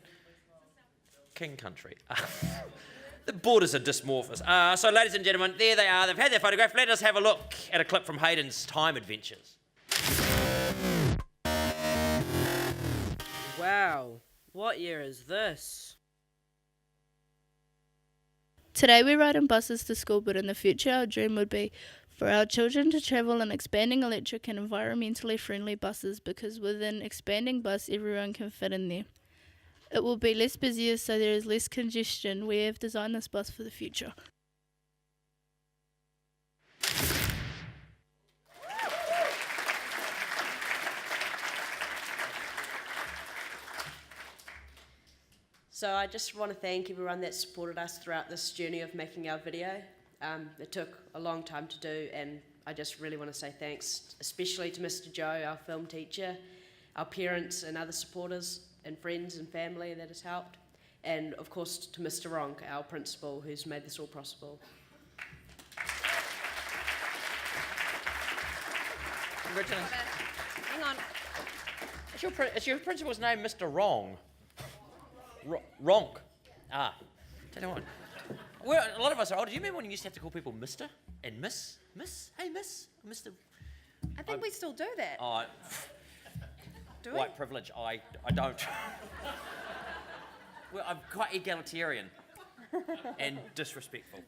King Country? The borders are dysmorphous. So ladies and gentlemen, there they are. They've had their photograph. Let us have a look at a clip from Hayden's Time Adventures. Wow, what year is this? Today we ride in buses to school, but in the future our dream would be for our children to travel in expanding electric and environmentally friendly buses, because with an expanding bus everyone can fit in there. It will be less busier so there is less congestion. We have designed this bus for the future. So I just want to thank everyone that supported us throughout this journey of making our video. It took a long time to do, and I just really want to say thanks, especially to Mr. Joe, our film teacher, our parents and other supporters and friends and family that has helped, and of course to Mr. Ronk, our principal, who's made this all possible. Hang on. Is your principal's name Mr. Wrong? Ronk. Ah, tell you what. Well, a lot of us are older. Do you remember when you used to have to call people Mr. and Miss? Miss? Hey, Miss? Mr. I think we still do that. Oh, Do we? white privilege. I don't. Well, I'm quite egalitarian and disrespectful.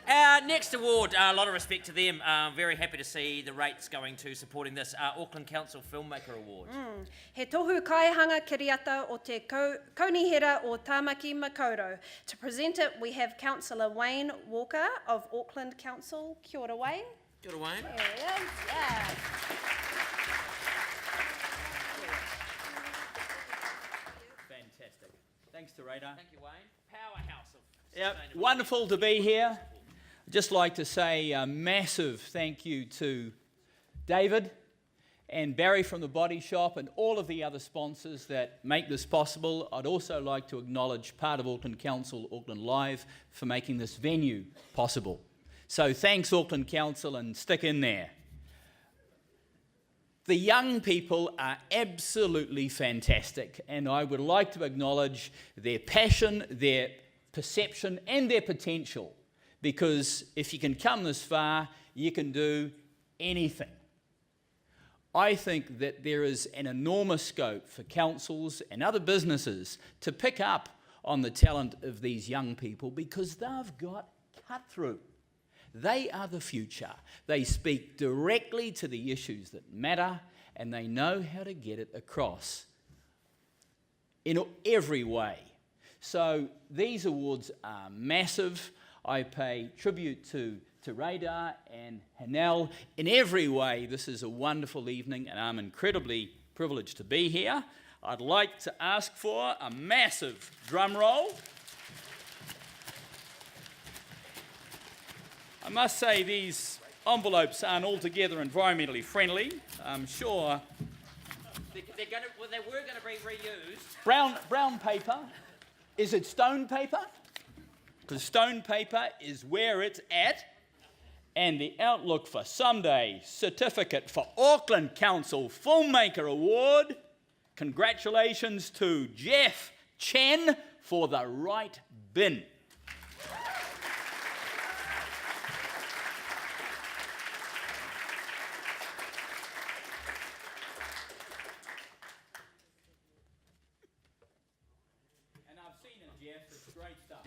Our next award, a lot of respect to them. Very happy to see the rates going to supporting this Auckland Council Filmmaker Award. He tohu kaihanga kiriata o te kaunihera o Tāmaki Makaurau. To present it, we have Councillor Wayne Walker of Auckland Council. Kia ora, Wayne. Kia ora, Wayne. There he is, yeah. Fantastic. Thanks to Radar. Thank you, Wayne. Powerhouse of Yep, wonderful to be here. I'd just like to say a massive thank you to David and Barrie from the Body Shop and all of the other sponsors that make this possible. I'd also like to acknowledge part of Auckland Council, Auckland Live, for making this venue possible. So thanks, Auckland Council, and stick in there. The young people are absolutely fantastic, and I would like to acknowledge their passion, their perception, and their potential, because if you can come this far, you can do anything. I think that there is an enormous scope for councils and other businesses to pick up on the talent of these young people, because they've got cut through. They are the future. They speak directly to the issues that matter, and they know how to get it across in every way. So these awards are massive. I pay tribute to Radar and Hanelle. In every way, this is a wonderful evening, and I'm incredibly privileged to be here. I'd like to ask for a massive drum roll. I must say these envelopes aren't altogether environmentally friendly. I'm sure they were going to be reused. brown paper. Is it stone paper? Because stone paper is where it's at. And the outlook for someday certificate for Auckland Council Filmmaker Award. Congratulations to Jeff Chen for the right bin. Great stuff.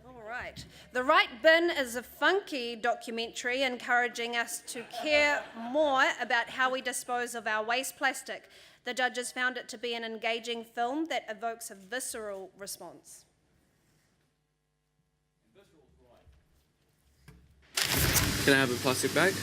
All right. The Right Bin is a funky documentary encouraging us to care more about how we dispose of our waste plastic. The judges found it to be an engaging film that evokes a visceral response. Can I have a plastic bag?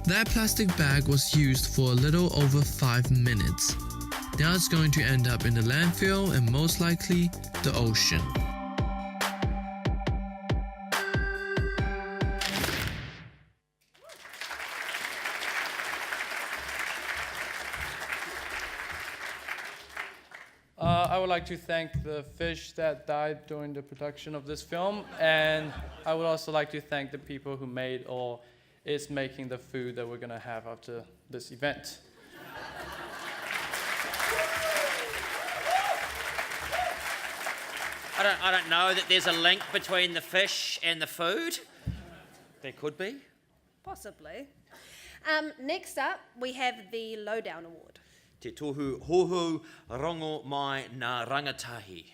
That plastic bag was used for a little over 5 minutes. Now it's going to end up in the landfill and most likely the ocean. I would like to thank the fish that died during the production of this film, and I would also like to thank the people who made or is making the food that we're going to have after this event. I don't know that there's a link between the fish and the food. There could be. Possibly. Next up, we have the Lowdown Award. Te tohu hohu rongo mai ngā rangatahi.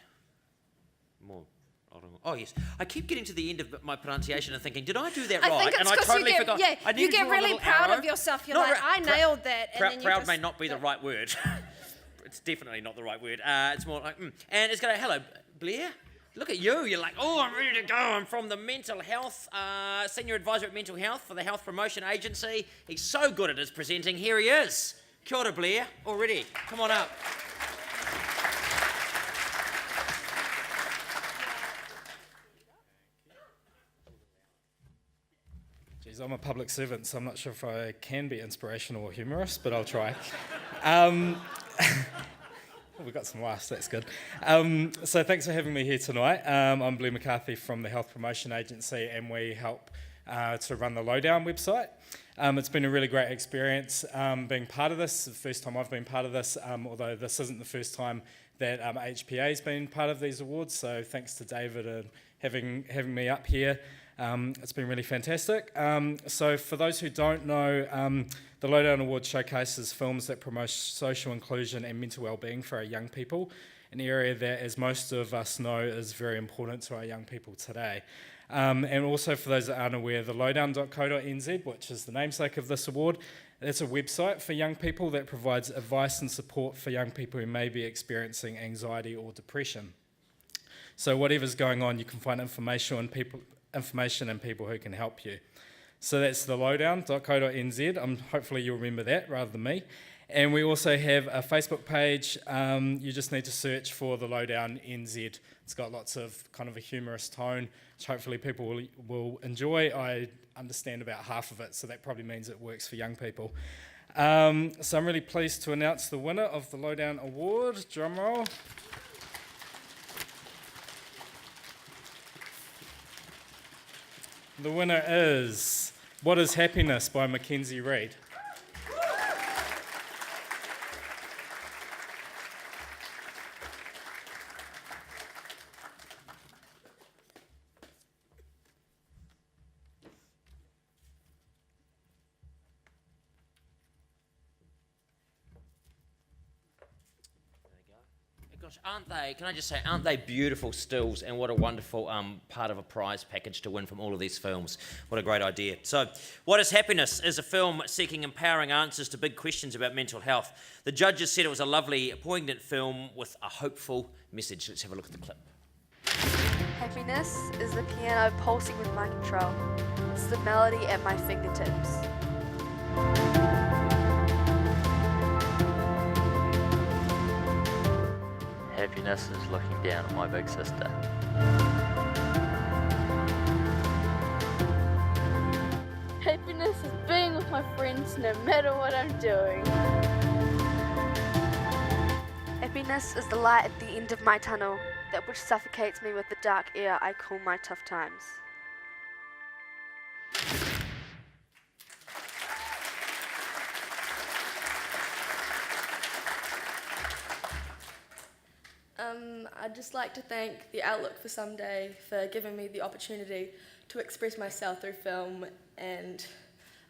Oh yes, I keep getting to the end of my pronunciation and thinking, did I do that right? I think it's and I 'cause totally you get, forgot. yeah, I you get really proud arrow. of yourself. You're Not like, I nailed that. And then you proud just, may not be the right word. It's definitely not the right word. It's more like, and it's going, hello, Blair. Look at you. You're like, oh, I'm ready to go. I'm from the Mental Health, Senior Advisor at Mental Health for the Health Promotion Agency. He's so good at his presenting. Here he is. Kia ora, Blair, already. Come on up. Apologies, I'm a public servant, so I'm not sure if I can be inspirational or humorous, but I'll try. We've got some laughs, that's good. So thanks for having me here tonight. I'm Blair McCarthy from the Health Promotion Agency, and we help to run the Lowdown website. It's been a really great experience being part of this. The first time I've been part of this, although this isn't the first time that HPA's been part of these awards, so thanks to David and having me up here. It's been really fantastic. So for those who don't know, the Lowdown Award showcases films that promote social inclusion and mental well-being for our young people, an area that, as most of us know, is very important to our young people today. And also for those that aren't aware, the lowdown.co.nz, which is the namesake of this award, it's a website for young people that provides advice and support for young people who may be experiencing anxiety or depression. So whatever's going on, you can find information and people who can help you. So that's the lowdown.co.nz. Hopefully you'll remember that rather than me. And we also have a Facebook page. You just need to search for the Lowdown NZ. It's got lots of kind of a humorous tone, which hopefully people will enjoy. I understand about half of it, so that probably means it works for young people. So I'm really pleased to announce the winner of the Lowdown Award. Drum roll. The winner is What is Happiness by Mackenzie Reid. Gosh, aren't they beautiful stills, and what a wonderful part of a prize package to win from all of these films. What a great idea. So, What is Happiness is a film seeking empowering answers to big questions about mental health. The judges said it was a lovely, poignant film with a hopeful message. Let's have a look at the clip. Happiness is the piano pulsing with my control. It's the melody at my fingertips. Happiness is looking down at my big sister. Happiness is being with my friends no matter what I'm doing. Happiness is the light at the end of my tunnel, that which suffocates me with the dark air I call my tough times. I'd just like to thank the Outlook for Someday for giving me the opportunity to express myself through film, and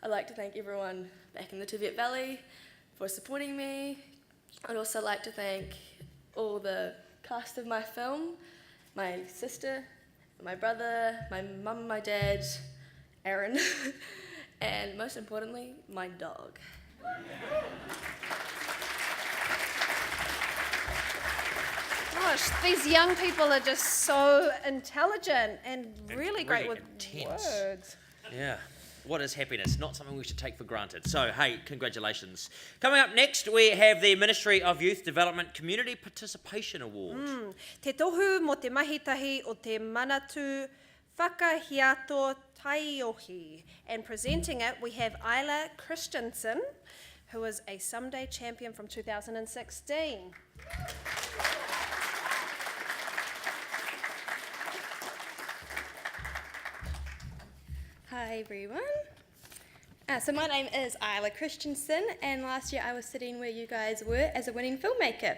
I'd like to thank everyone back in the Tibet Valley for supporting me. I'd also like to thank all the cast of my film, my sister, my brother, my mum and my dad, Aaron, and most importantly, my dog. Gosh, these young people are just so intelligent and really great with intense. words. Yeah. What is happiness? Not something we should take for granted. So, hey, congratulations. Coming up next, we have the Ministry of Youth Development Community Participation Award. Te tohu mo te mahitahi o te manatu whakahiato taiohi. And presenting it, we have Isla Christensen, who is a Someday champion from 2016. Hi everyone. So my name is Isla Christensen, and last year I was sitting where you guys were as a winning filmmaker.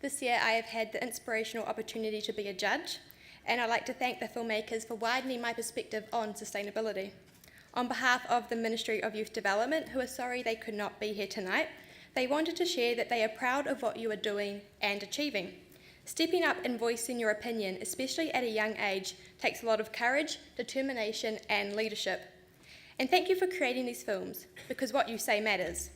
This year I have had the inspirational opportunity to be a judge, and I'd like to thank the filmmakers for widening my perspective on sustainability. On behalf of the Ministry of Youth Development, who are sorry they could not be here tonight, they wanted to share that they are proud of what you are doing and achieving. Stepping up and voicing your opinion, especially at a young age, takes a lot of courage, determination, and leadership. And thank you for creating these films, because what you say matters.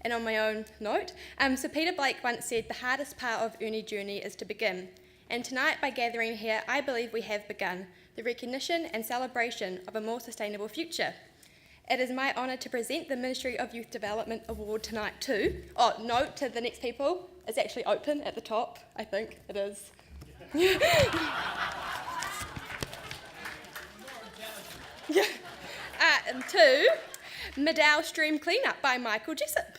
And on my own note, Sir Peter Blake once said, the hardest part of any journey is to begin. And tonight, by gathering here, I believe we have begun the recognition and celebration of a more sustainable future. It is my honour to present the Ministry of Youth Development Award tonight too. Oh, note to the next people, it's actually open at the top, I think it is. into Midale Stream Cleanup by Michael Jessup.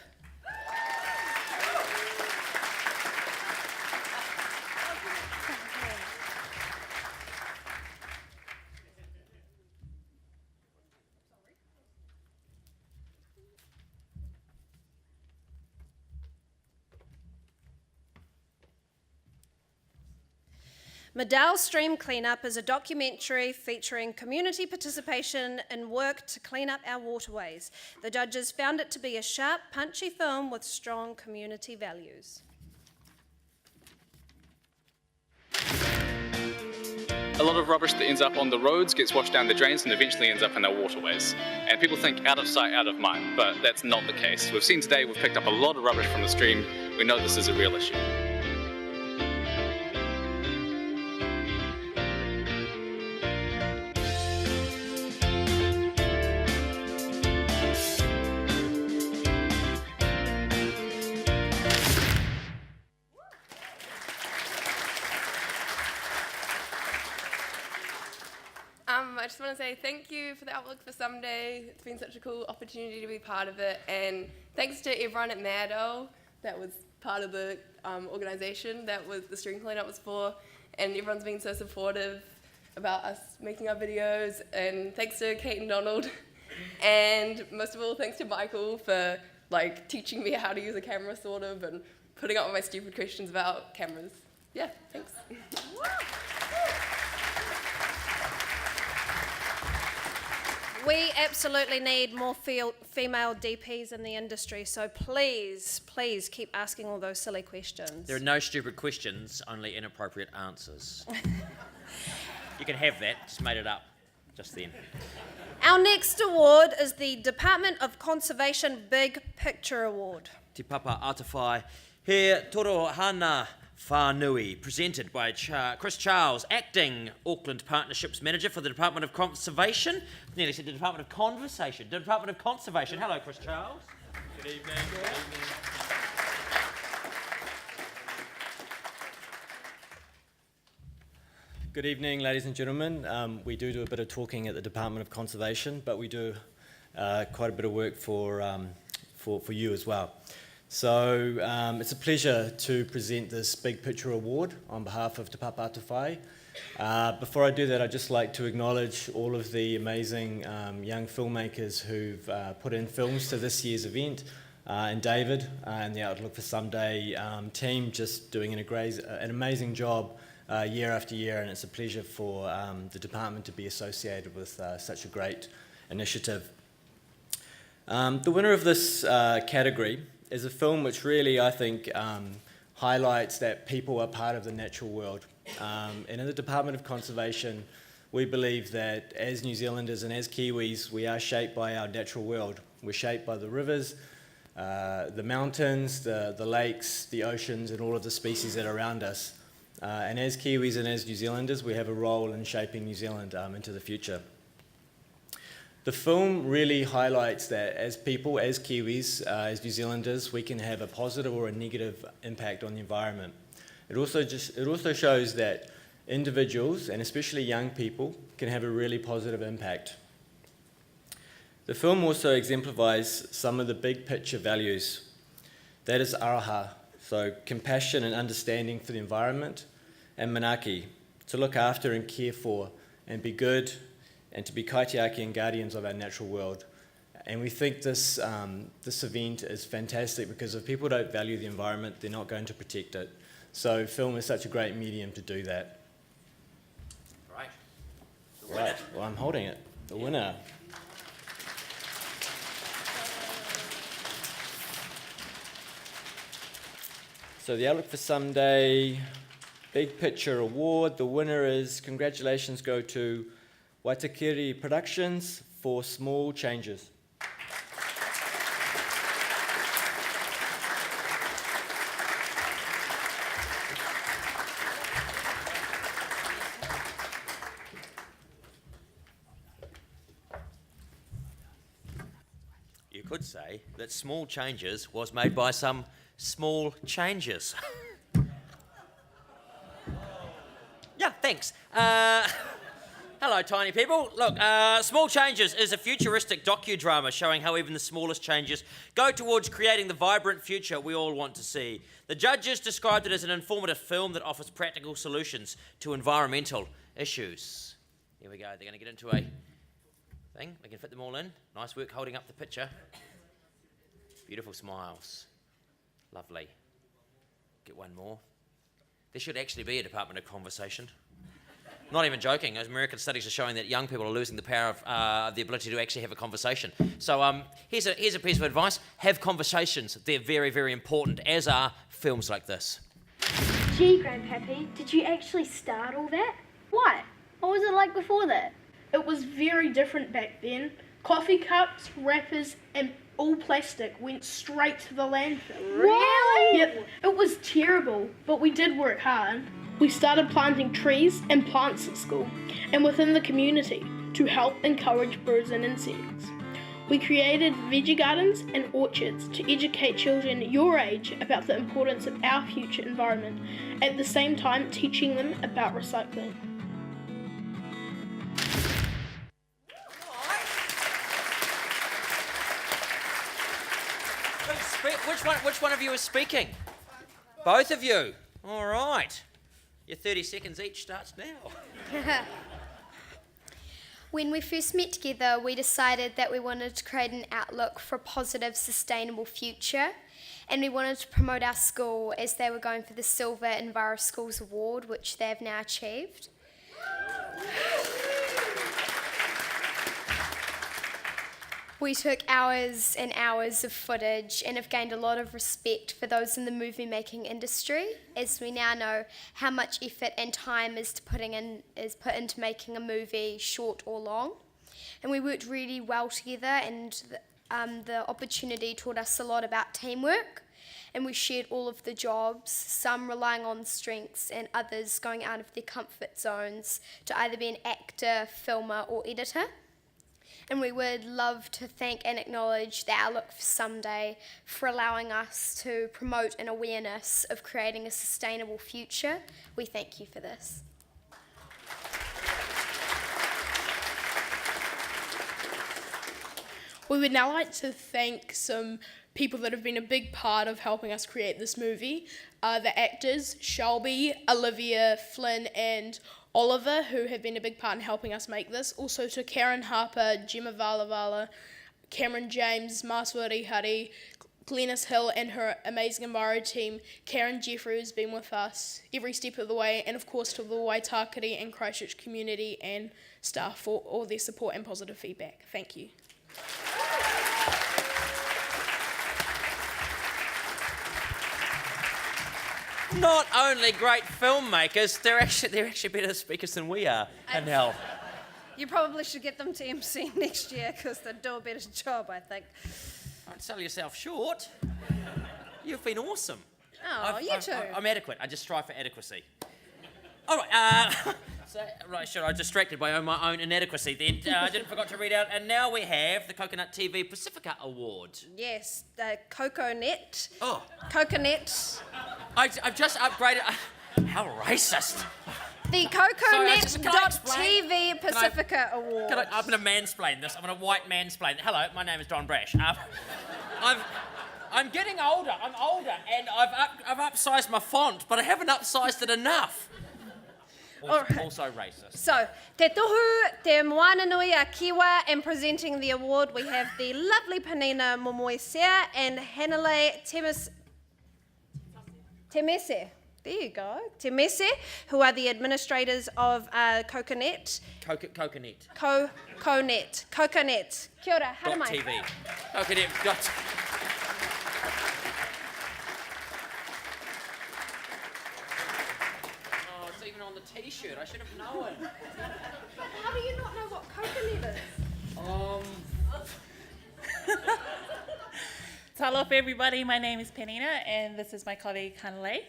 Midale Stream Cleanup is a documentary featuring community participation in work to clean up our waterways. The judges found it to be a sharp, punchy film with strong community values. A lot of rubbish that ends up on the roads gets washed down the drains and eventually ends up in our waterways. And people think out of sight, out of mind, but that's not the case. We've seen today, we've picked up a lot of rubbish from the stream. We know this is a real issue. I just want to say thank you for the Outlook for Someday. It's been such a cool opportunity to be part of it, and thanks to everyone at Māori that was part of the organisation that was the stream cleanup was for, and everyone's been so supportive about us making our videos, and thanks to Kate and Donald, and most of all thanks to Michael for like teaching me how to use a camera sort of, and putting up with my stupid questions about cameras. Yeah, thanks. We absolutely need more female DPs in the industry, so please, please keep asking all those silly questions. There are no stupid questions, only inappropriate answers. You can have that, just made it up just then. Our next award is the Department of Conservation Big Picture Award. Te Papa Atawhai, he Torohana Whanui, presented by Chris Charles, Acting Auckland Partnerships Manager for the Department of Conservation. Nearly said the Department of Conversation. Department of Conservation. Hello, Chris Charles. Good evening. Good evening. Good evening, ladies and gentlemen. We do a bit of talking at the Department of Conservation, but we do quite a bit of work for you as well. So it's a pleasure to present this Big Picture Award on behalf of Te Papa Atawhai. Before I do that, I'd just like to acknowledge all of the amazing young filmmakers who've put in films to this year's event, and David and the Outlook for Someday team just doing an amazing job year after year, and it's a pleasure for the department to be associated with such a great initiative. The winner of this category is a film which really, I think, highlights that people are part of the natural world. And in the Department of Conservation, we believe that as New Zealanders and as Kiwis, we are shaped by our natural world. We're shaped by the rivers, the mountains, the lakes, the oceans, and all of the species that are around us. And as Kiwis and as New Zealanders, we have a role in shaping New Zealand into the future. The film really highlights that as people, as Kiwis, as New Zealanders, we can have a positive or a negative impact on the environment. It also shows that individuals, and especially young people, can have a really positive impact. The film also exemplifies some of the big picture values. That is araha, so compassion and understanding for the environment, and manaki, to look after and care for and be good, and to be kaitiaki and guardians of our natural world. And we think this event is fantastic because if people don't value the environment, they're not going to protect it. So film is such a great medium to do that. Right. Right, well, I'm holding it. The winner. So the Outlook for Someday Big Picture Award, the winner is, congratulations go to Waitakere Productions for Small Changes. You could say that Small Changes was made by some small changes. Yeah, thanks. Hello, tiny people. Look, Small Changes is a futuristic docudrama showing how even the smallest changes go towards creating the vibrant future we all want to see. The judges described it as an informative film that offers practical solutions to environmental issues. Here we go. They're going to get into a thing. We can fit them all in. Nice work holding up the picture. Beautiful smiles. Lovely. Get one more. There should actually be a Department of Conversation. Not even joking. American studies are showing that young people are losing the power of the ability to actually have a conversation. So here's a piece of advice. Have conversations. They're very, very important, as are films like this. Gee, Grandpappy, did you actually start all that? Why? What was it like before that? It was very different back then. Coffee cups, wrappers, and all plastic went straight to the landfill. Really? Yep, it was terrible, but we did work hard. We started planting trees and plants at school and within the community to help encourage birds and insects. We created veggie gardens and orchards to educate children your age about the importance of our future environment, at the same time teaching them about recycling. Which one of you is speaking? Both of you. All right. Your 30 seconds each starts now. When we first met together, we decided that we wanted to create an outlook for a positive, sustainable future, and we wanted to promote our school as they were going for the Silver Enviroschools Award, which they have now achieved. We took hours and hours of footage and have gained a lot of respect for those in the movie making industry, as we now know how much effort and time is put into making a movie, short or long. And we worked really well together, and the opportunity taught us a lot about teamwork, and we shared all of the jobs, some relying on strengths and others going out of their comfort zones to either be an actor, filmer or editor. And we would love to thank and acknowledge the Outlook for Someday for allowing us to promote an awareness of creating a sustainable future. We thank you for this. We would now like to thank some people that have been a big part of helping us create this movie. The actors, Shelby, Olivia, Flynn and Oliver, who have been a big part in helping us make this. Also to Karen Harper, Gemma Valavala, Cameron James, Maswari Hari, Glennis Hill and her amazing Māori team, Karen Jeffrey who's been with us every step of the way, and of course to the Waitakere and Christchurch community and staff for all their support and positive feedback. Thank you. Not only great filmmakers, they're actually better speakers than we are, Hanelle. You probably should get them to MC next year because they'll do a better job, I think. Don't sell yourself short. You've been awesome. Oh, you too. I'm adequate. I just strive for adequacy. All right. Sure, I was distracted by my own inadequacy then. I forgot to read out. And now we have the Coconut TV Pasifika Award. Yes, the CocoNet. Oh. CocoNet. I've just upgraded. How racist. The CocoNet.TV Pasifika Award. I'm going to mansplain this. I'm going to white mansplain. Hello, my name is Don Brash. I'm getting older. I'm older, and I've upsized my font, but I haven't upsized it enough. Also racist. So, te tohu, te moana nui a Kiwa, and presenting the award we have the lovely Panina Momoisea and Hanelle Temese. There you go. Temese, who are the administrators of CocoNet. CocoNet. CocoNet. Kia ora, hara mai. TV. CocoNet. Oh, it's even on the T-shirt. I should have known. How do you not know what CocoNet is? Taulafo everybody, my name is Penina and this is my colleague Hanelle.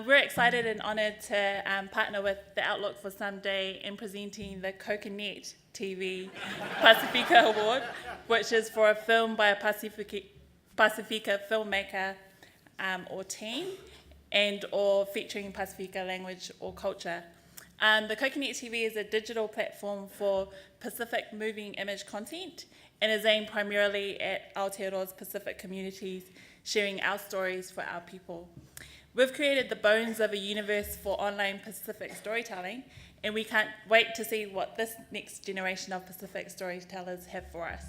We're excited and honoured to partner with the Outlook for Someday in presenting the CocoNet TV Pasifika Award, which is for a film by a Pasifika filmmaker or team and or featuring Pasifika language or culture. The Coconut TV is a digital platform for Pacific moving image content and is aimed primarily at Aotearoa's Pacific communities, sharing our stories for our people. We've created the bones of a universe for online Pacific storytelling, and we can't wait to see what this next generation of Pacific storytellers have for us.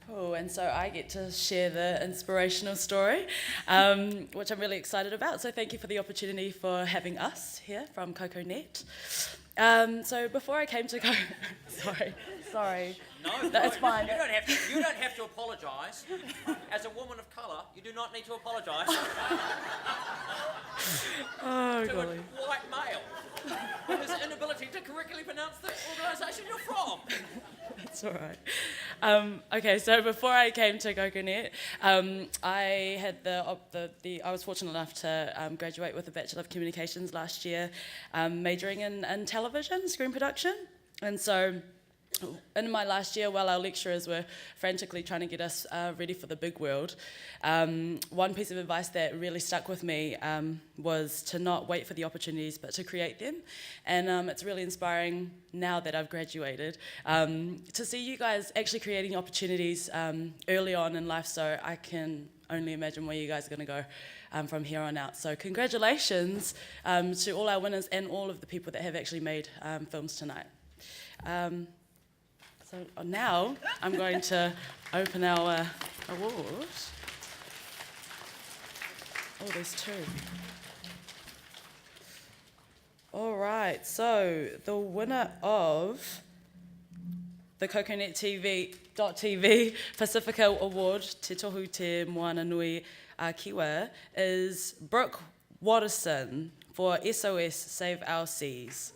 Cool, and so I get to share the inspirational story, which I'm really excited about. So thank you for the opportunity for having us here from CocoNet. So before I came to sorry. No, that's fine. You don't have to apologise. As a woman of colour, you do not need to apologise. Oh, to golly. a white male with his inability to correctly pronounce the organisation you're from. That's all right. Okay, so before I came to CocoNet, I had I was fortunate enough to graduate with a Bachelor of Communications last year, majoring in television, screen production, and so in my last year, while our lecturers were frantically trying to get us ready for the big world, one piece of advice that really stuck with me was to not wait for the opportunities, but to create them. And it's really inspiring now that I've graduated to see you guys actually creating opportunities early on in life. So I can only imagine where you guys are going to go from here on out. So congratulations to all our winners and all of the people that have actually made films tonight. So now I'm going to open our awards. Oh, there's two. All right, so the winner of the CocoNet TV.tv Pasifika Award, Te Tohu Te Moana Nui a Kiwa, is Brooke Watterson for SOS Save Our Seas.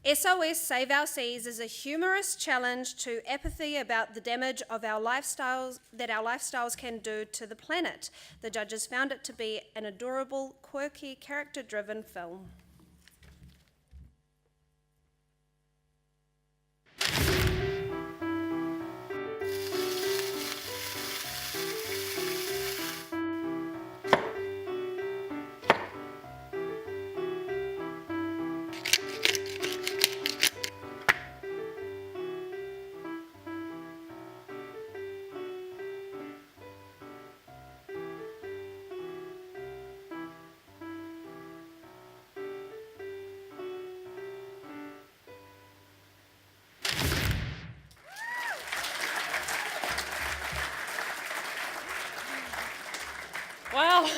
SOS Save Our Seas is a humorous challenge to apathy about the damage of our lifestyles can do to the planet. The judges found it to be an adorable, quirky, character-driven film. Wow,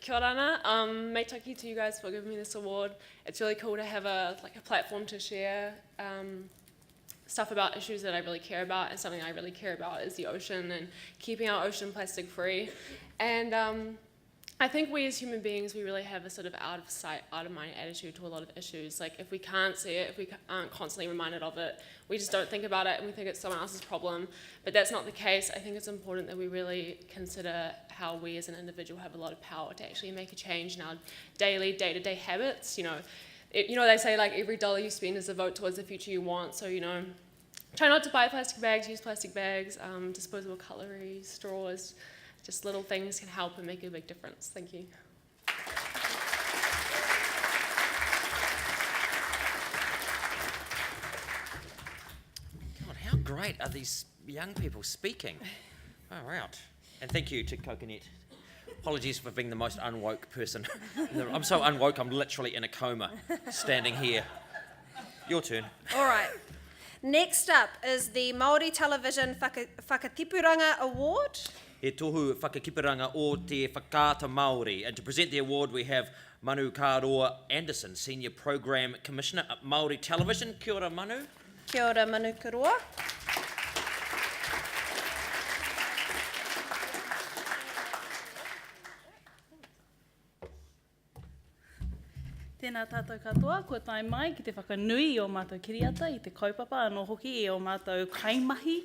kia ora ana. Mei taiki to you guys for giving me this award. It's really cool to have a platform to share stuff about issues that I really care about, and something I really care about is the ocean and keeping our ocean plastic free. And I think we as human beings, we really have a sort of out of sight, out of mind attitude to a lot of issues. Like if we can't see it, if we aren't constantly reminded of it, we just don't think about it and we think it's someone else's problem. But that's not the case. I think it's important that we really consider how we as an individual have a lot of power to actually make a change in our daily, day-to-day habits. You know, they say like every dollar you spend is a vote towards the future you want. So, try not to buy plastic bags, use plastic bags, disposable cutlery, straws. Just little things can help and make a big difference. Thank you. God, how great are these young people speaking? Oh, out. And thank you to CocoNet. Apologies for being the most unwoke person. I'm so unwoke, I'm literally in a coma, standing here. Your turn. All right. Next up is the Māori Television Whakatipuranga Award. E tohu Whakatipuranga o te whakaata Māori. And to present the award, we have Manu Kāroa Anderson, Senior Program Commissioner at Māori Television. Kia ora, Manu. Kia ora, Manu Kāroa. Te Tēnā tātou katoa, ko tai mai ki te whakanui o mātou kiriata i te kaupapa, anō hoki e o mātou kaimahi,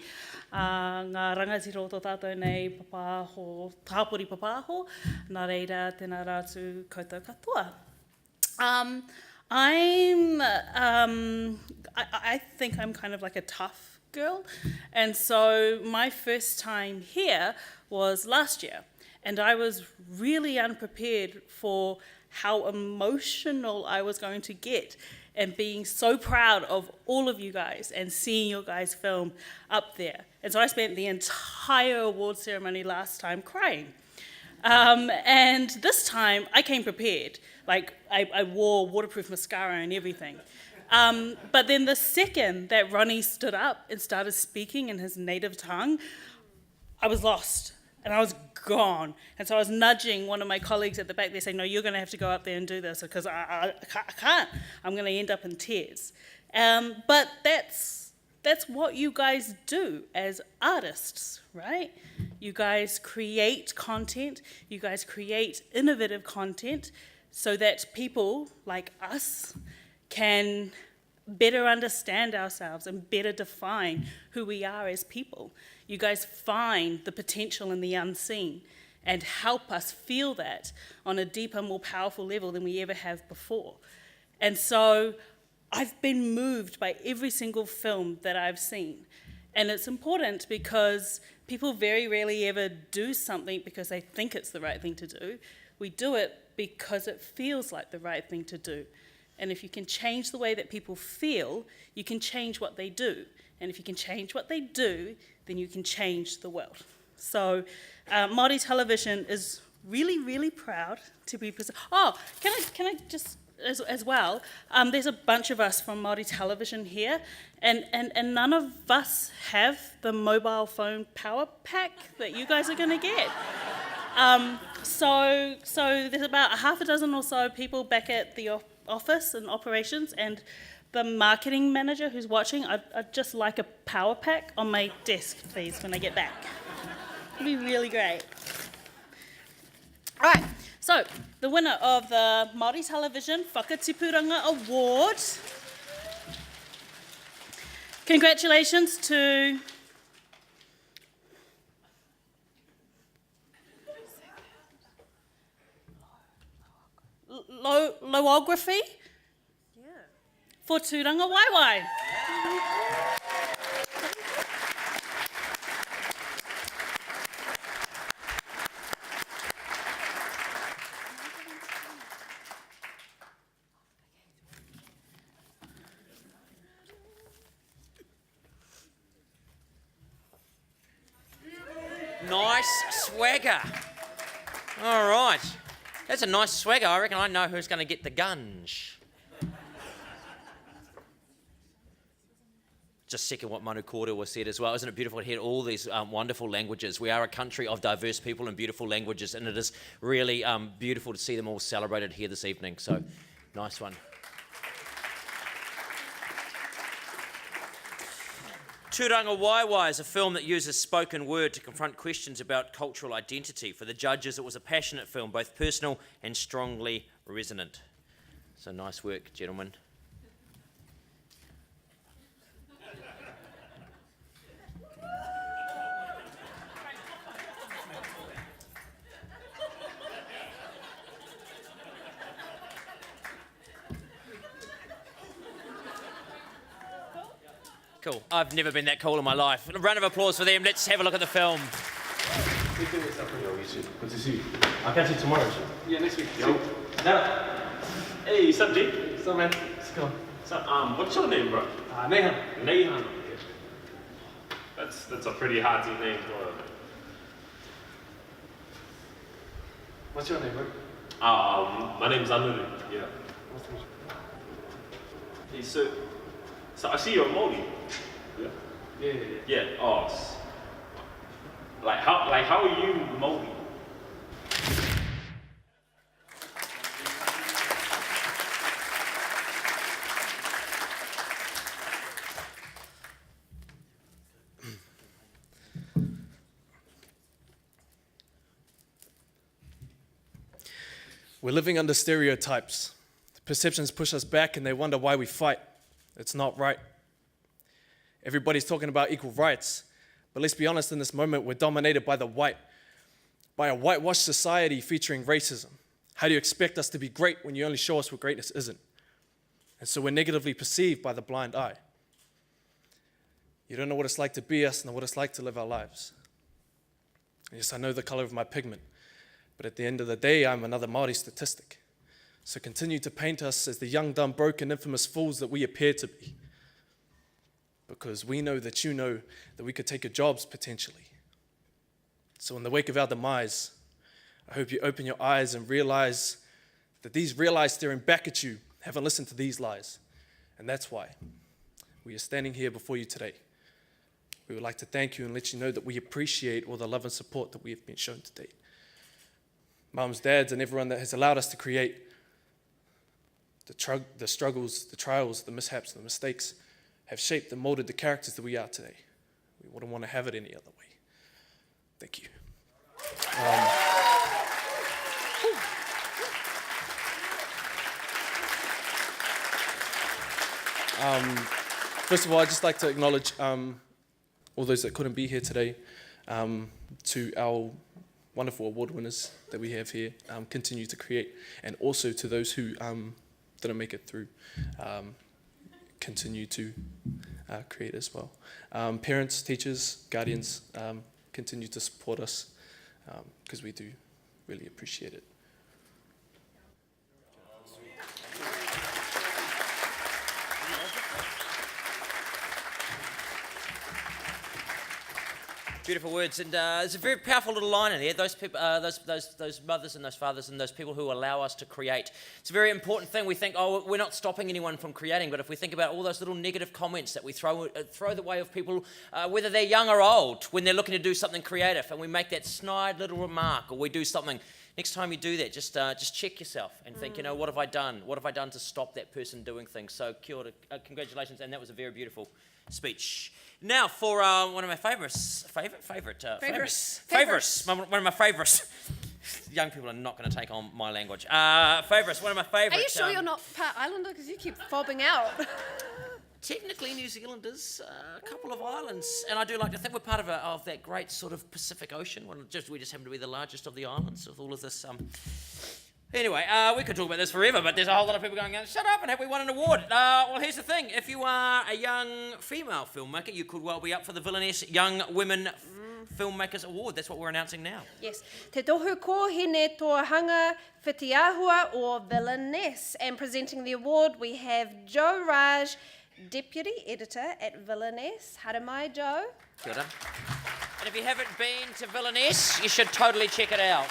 ngā rangatiro o tō tātou nei papāho, tāpori papāho, nā reira tēnā rātu koutou katoa. I think I'm kind of like a tough girl, and so my first time here was last year, and I was really unprepared for how emotional I was going to get and being so proud of all of you guys and seeing your guys' film up there. And so I spent the entire award ceremony last time crying. And this time I came prepared. Like I wore waterproof mascara and everything. But then the second that Ronnie stood up and started speaking in his native tongue, I was lost and I was gone. And so I was nudging one of my colleagues at the back there saying, no, you're going to have to go up there and do this because I can't. I'm going to end up in tears. But that's what you guys do as artists, right? You guys create content. You guys create innovative content so that people like us can better understand ourselves and better define who we are as people. You guys find the potential in the unseen and help us feel that on a deeper, more powerful level than we ever have before. And so I've been moved by every single film that I've seen. And it's important because people very rarely ever do something because they think it's the right thing to do. We do it because it feels like the right thing to do. And if you can change the way that people feel, you can change what they do. And if you can change what they do, then you can change the world. So Māori Television is really, really proud to be present. Oh, can I just, as well, there's a bunch of us from Māori Television here, and none of us have the mobile phone power pack that you guys are going to get. So there's about half a dozen or so people back at the office and operations, and the marketing manager who's watching, I'd just like a power pack on my desk, please, when I get back. It'd be really great. All right, so the winner of the Māori Television Whakatipuranga Award. Congratulations to Lowography for Tūranga Waiwai. Nice swagger. All right. That's a nice swagger. I reckon I know who's going to get the gunge. Just second what Manu Kōrua said as well. Isn't it beautiful to hear all these wonderful languages? We are a country of diverse people and beautiful languages, and it is really beautiful to see them all celebrated here this evening. So, nice one. Tūranga Waiwai is a film that uses spoken word to confront questions about cultural identity. For the judges, it was a passionate film, both personal and strongly resonant. So nice work, gentlemen. Cool. I've never been that cool in my life. A round of applause for them. Let's have a look at the film. Good to see you. I'll catch you tomorrow. Yeah, next week. Yo. Hey, what's up, Jake? What's up, man? Let's go. What's up? What's your name, bro? Nehan. Nehan. That's a pretty hearty name, bro. What's your name, bro? My name's Anuru. Yeah. Hey, so I see you're a Māori. Yeah. Yeah. Oh. How are you Māori? We're living under stereotypes. Perceptions push us back and they wonder why we fight. It's not right. Everybody's talking about equal rights, but let's be honest, in this moment, we're dominated by a whitewashed society featuring racism. How do you expect us to be great when you only show us what greatness isn't? And so we're negatively perceived by the blind eye. You don't know what it's like to be us, nor what it's like to live our lives. Yes, I know the color of my pigment, but at the end of the day, I'm another Māori statistic. So continue to paint us as the young, dumb, broken, infamous fools that we appear to be. Because we know that you know that we could take your jobs potentially. So in the wake of our demise, I hope you open your eyes and realize that these real eyes staring back at you haven't listened to these lies. And that's why we are standing here before you today. We would like to thank you and let you know that we appreciate all the love and support that we have been shown to date. Mums, dads, and everyone that has allowed us to create the struggles, the trials, the mishaps, the mistakes have shaped and molded the characters that we are today. We wouldn't want to have it any other way. Thank you. First of all, I'd just like to acknowledge all those that couldn't be here today, to our wonderful award winners that we have here, continue to create, and also to those who didn't make it through, continue to create as well. Parents, teachers, guardians, continue to support us, because we do really appreciate it. Beautiful words, and there's a very powerful little line in there. Those people, those mothers and those fathers and those people who allow us to create. It's a very important thing. We think, oh, we're not stopping anyone from creating, but if we think about all those little negative comments that we throw the way of people, whether they're young or old, when they're looking to do something creative, and we make that snide little remark, or we do something. Next time you do that, just check yourself and think, you know, what have I done? What have I done to stop that person doing things? So, kia ora, congratulations, and that was a very beautiful speech. Now for one of my favourites. One of my favourites. Young people are not going to take on my language. Favourites, one of my favourites. Are you sure you're not part Islander? Because you keep fobbing out. Technically, New Zealanders, a couple of islands, and I do like to think we're part of that great sort of Pacific Ocean. We just happen to be the largest of the islands with all of this. Anyway, we could talk about this forever, but there's a whole lot of people going, shut up, and have we won an award? Well, here's the thing. If you are a young female filmmaker, you could well be up for the Villianesse Young Women Filmmakers Award. That's what we're announcing now. Yes. Te tohu kōhine tō hanga whitiahua o Villianesse. And presenting the award, we have Joe Raj, Deputy Editor at Villianesse. Hara mai, Joe. Kia ora. And if you haven't been to Villianesse, you should totally check it out.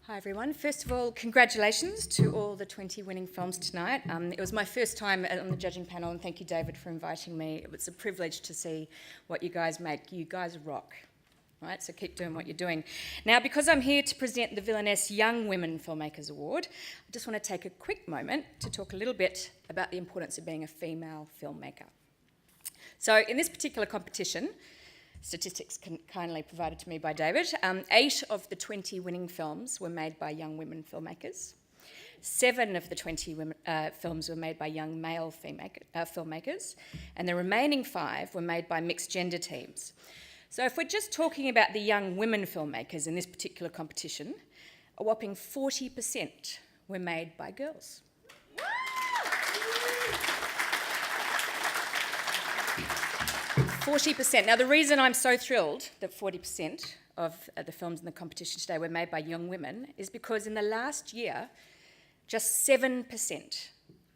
Hi everyone. First of all, congratulations to all the 20 winning films tonight. It was my first time on the judging panel, and thank you, David, for inviting me. It was a privilege to see what you guys make. You guys rock, right? So keep doing what you're doing. Now, because I'm here to present the Villianesse Young Women Filmmakers Award, I just want to take a quick moment to talk a little bit about the importance of being a female filmmaker. So in this particular competition, statistics kindly provided to me by David, 8 of the 20 winning films were made by young women filmmakers. 7 of the 20 films were made by young male filmmakers, and the remaining 5 were made by mixed gender teams. So if we're just talking about the young women filmmakers in this particular competition, a whopping 40% were made by girls. 40%. Now, the reason I'm so thrilled that 40% of the films in the competition today were made by young women is because in the last year, just 7%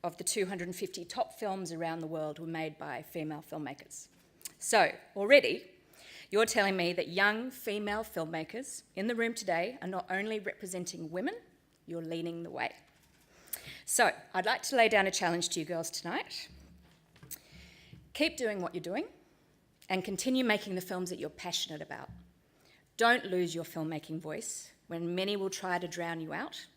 of the 250 top films around the world were made by female filmmakers. So, already, you're telling me that young female filmmakers in the room today are not only representing women, you're leading the way. So, I'd like to lay down a challenge to you girls tonight. Keep doing what you're doing, and continue making the films that you're passionate about. Don't lose your filmmaking voice when many will try to drown you out.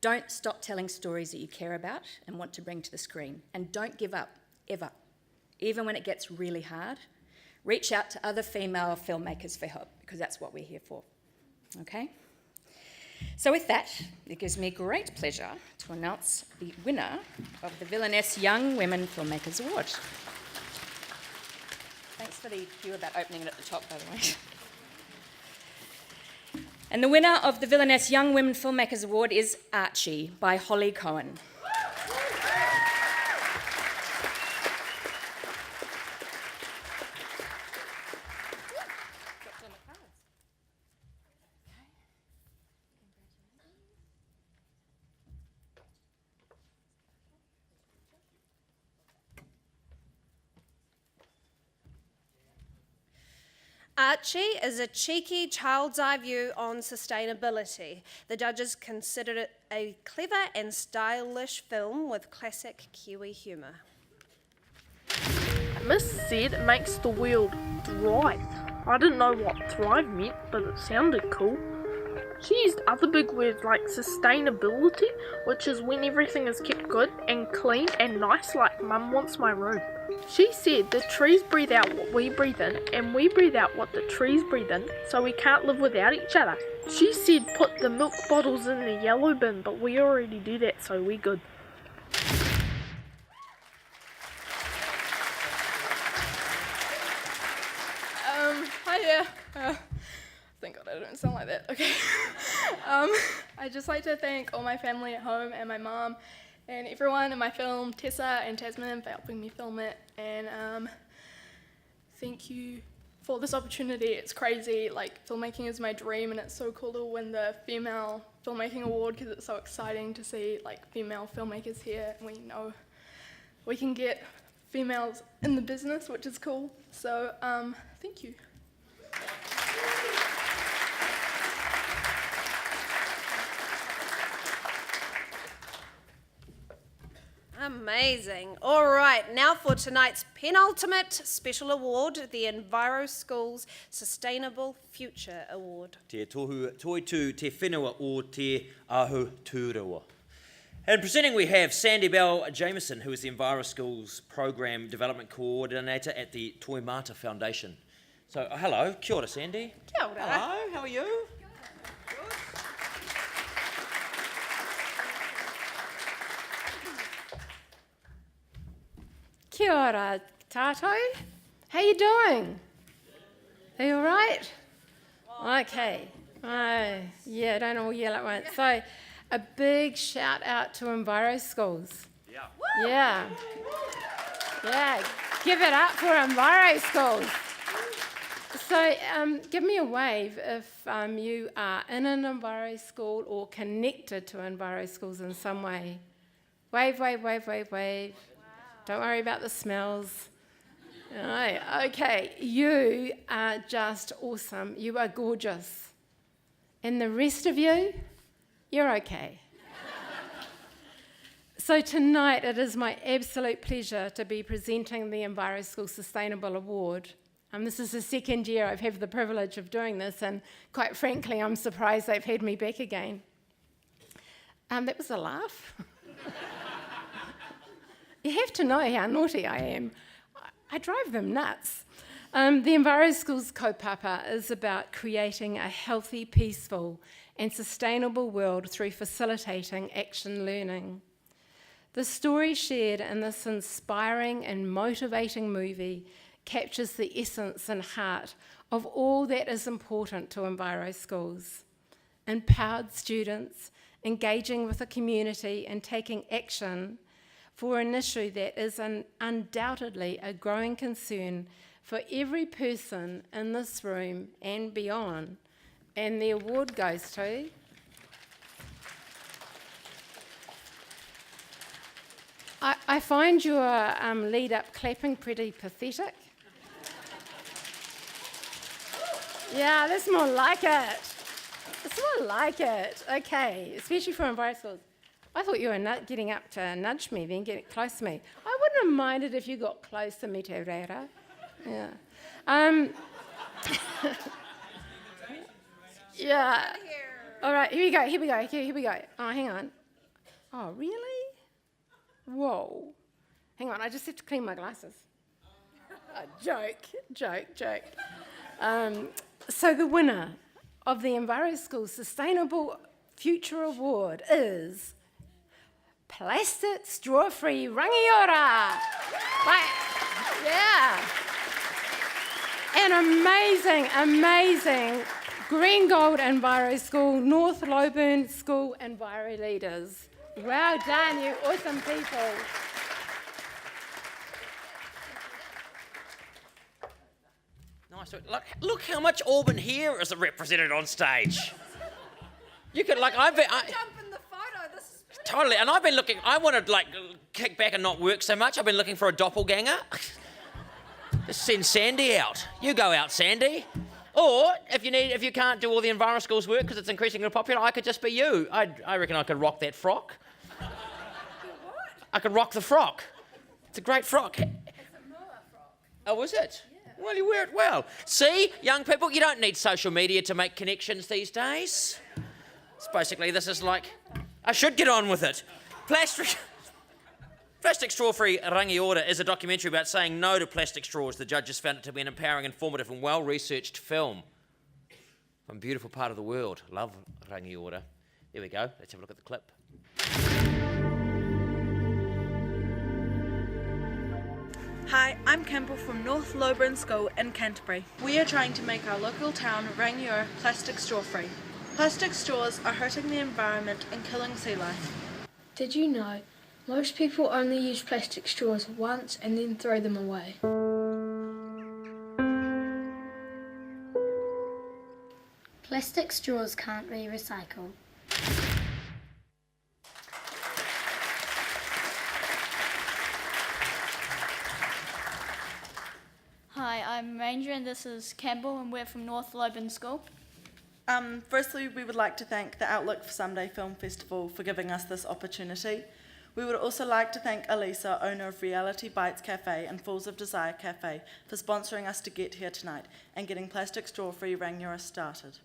Don't stop telling stories that you care about and want to bring to the screen. And don't give up, ever. Even when it gets really hard, reach out to other female filmmakers for help, because that's what we're here for. Okay? So with that, it gives me great pleasure to announce the winner of the Villianesse Young Women Filmmakers Award. Thanks for the cue about opening it at the top, by the way. And the winner of the Villianesse Young Women Filmmakers Award is Archie by Holly Cohen. Archie is a cheeky child's eye view on sustainability. The judges considered it a clever and stylish film with classic Kiwi humour. Miss said it makes the world thrive. I didn't know what thrive meant, but it sounded cool. She used other big words like sustainability, which is when everything is kept good and clean and nice like Mum wants my room. She said the trees breathe out what we breathe in, and we breathe out what the trees breathe in, so we can't live without each other. She said put the milk bottles in the yellow bin, but we already do that, so we good. Hiya. Thank God I don't sound like that. Okay. I'd just like to thank all my family at home and my mom and everyone in my film, Tessa and Tasman, for helping me film it. And thank you for this opportunity. It's crazy. Like, filmmaking is my dream, and it's so cool to win the Female Filmmaking Award because it's so exciting to see like female filmmakers here. And we know we can get females in the business, which is cool. So thank you. Amazing. All right, now for tonight's penultimate special award, the Enviroschools Sustainable Future Award. Te tohu toitu te whenua o te ahu tūrewa. And presenting we have Sandy Bell Jameson, who is the Enviroschools Program Development Coordinator at the Tuigamala Foundation. So, hello, kia ora, Sandy. Kia ora. Hello, how are you? Kia ora, tātou. How you doing? Are you all right? Okay. Yeah, don't all yell at once. So, a big shout out to Enviroschools. Yeah. Yeah. Yeah. Give it up for Enviroschools. So, give me a wave if you are in an Enviroschool or connected to Enviroschools in some way. Wave, wave, wave, wave, wave. Don't worry about the smells. Right, okay, you are just awesome. You are gorgeous. And the rest of you, you're okay. So tonight it is my absolute pleasure to be presenting the Enviroschools Sustainable Award. This is the second year I've had the privilege of doing this, and quite frankly, I'm surprised they've had me back again. That was a laugh. You have to know how naughty I am. I drive them nuts. The Enviroschools kaupapa is about creating a healthy, peaceful and sustainable world through facilitating action learning. The story shared in this inspiring and motivating movie captures the essence and heart of all that is important to Enviroschools. Empowered students engaging with the community and taking action for an issue that is undoubtedly a growing concern for every person in this room and beyond. And the award goes to I find your lead up clapping pretty pathetic. Yeah, that's more like it. It's more like it. Okay, especially for Enviroschools. I thought you were getting up to nudge me, then get close to me. I wouldn't have minded if you got close to me, Te Reira. Yeah. Yeah. All right, here we go. Oh, hang on. Oh, really? Whoa. Hang on, I just have to clean my glasses. Joke. So the winner of the Enviroschools Sustainable Future Award is Plastic Straw-Free Rangiora. Yeah. An amazing Green Gold Enviroschool, North Lowdown School Enviro leaders. Well done, you awesome people. Nice. Look how much Auburn here is represented on stage. You could jump in the photo. This is Totally, and I've been looking. I want to kick back and not work so much. I've been looking for a doppelganger. Just send Sandy out. You go out, Sandy. Or if you can't do all the Enviroschools work because it's increasingly popular, I could just be you. I reckon I could rock that frock. I could rock the frock. It's a great frock. Oh, is it? Yeah. Well, you wear it well. See, young people, you don't need social media to make connections these days. It's basically, this is like, I should get on with it. Plastic Straw-Free Rangiora is a documentary about saying no to plastic straws. The judges found it to be an empowering, informative and well-researched film from a beautiful part of the world. Love Rangiora. There we go. Let's have a look at the clip. Hi, I'm Campbell from North Lowdown School in Canterbury. We are trying to make our local town, Rangiora, plastic straw-free. Plastic straws are hurting the environment and killing sea life. Did you know most people only use plastic straws once and then throw them away? Plastic straws can't be recycled. Hi, I'm Ranger and this is Campbell and we're from North Lowdown School. Firstly, we would like to thank the Outlook for Someday Film Festival for giving us this opportunity. We would also like to thank Elisa, owner of Reality Bites Cafe and Falls of Desire Cafe, for sponsoring us to get here tonight and getting plastic straw-free Rangiora started.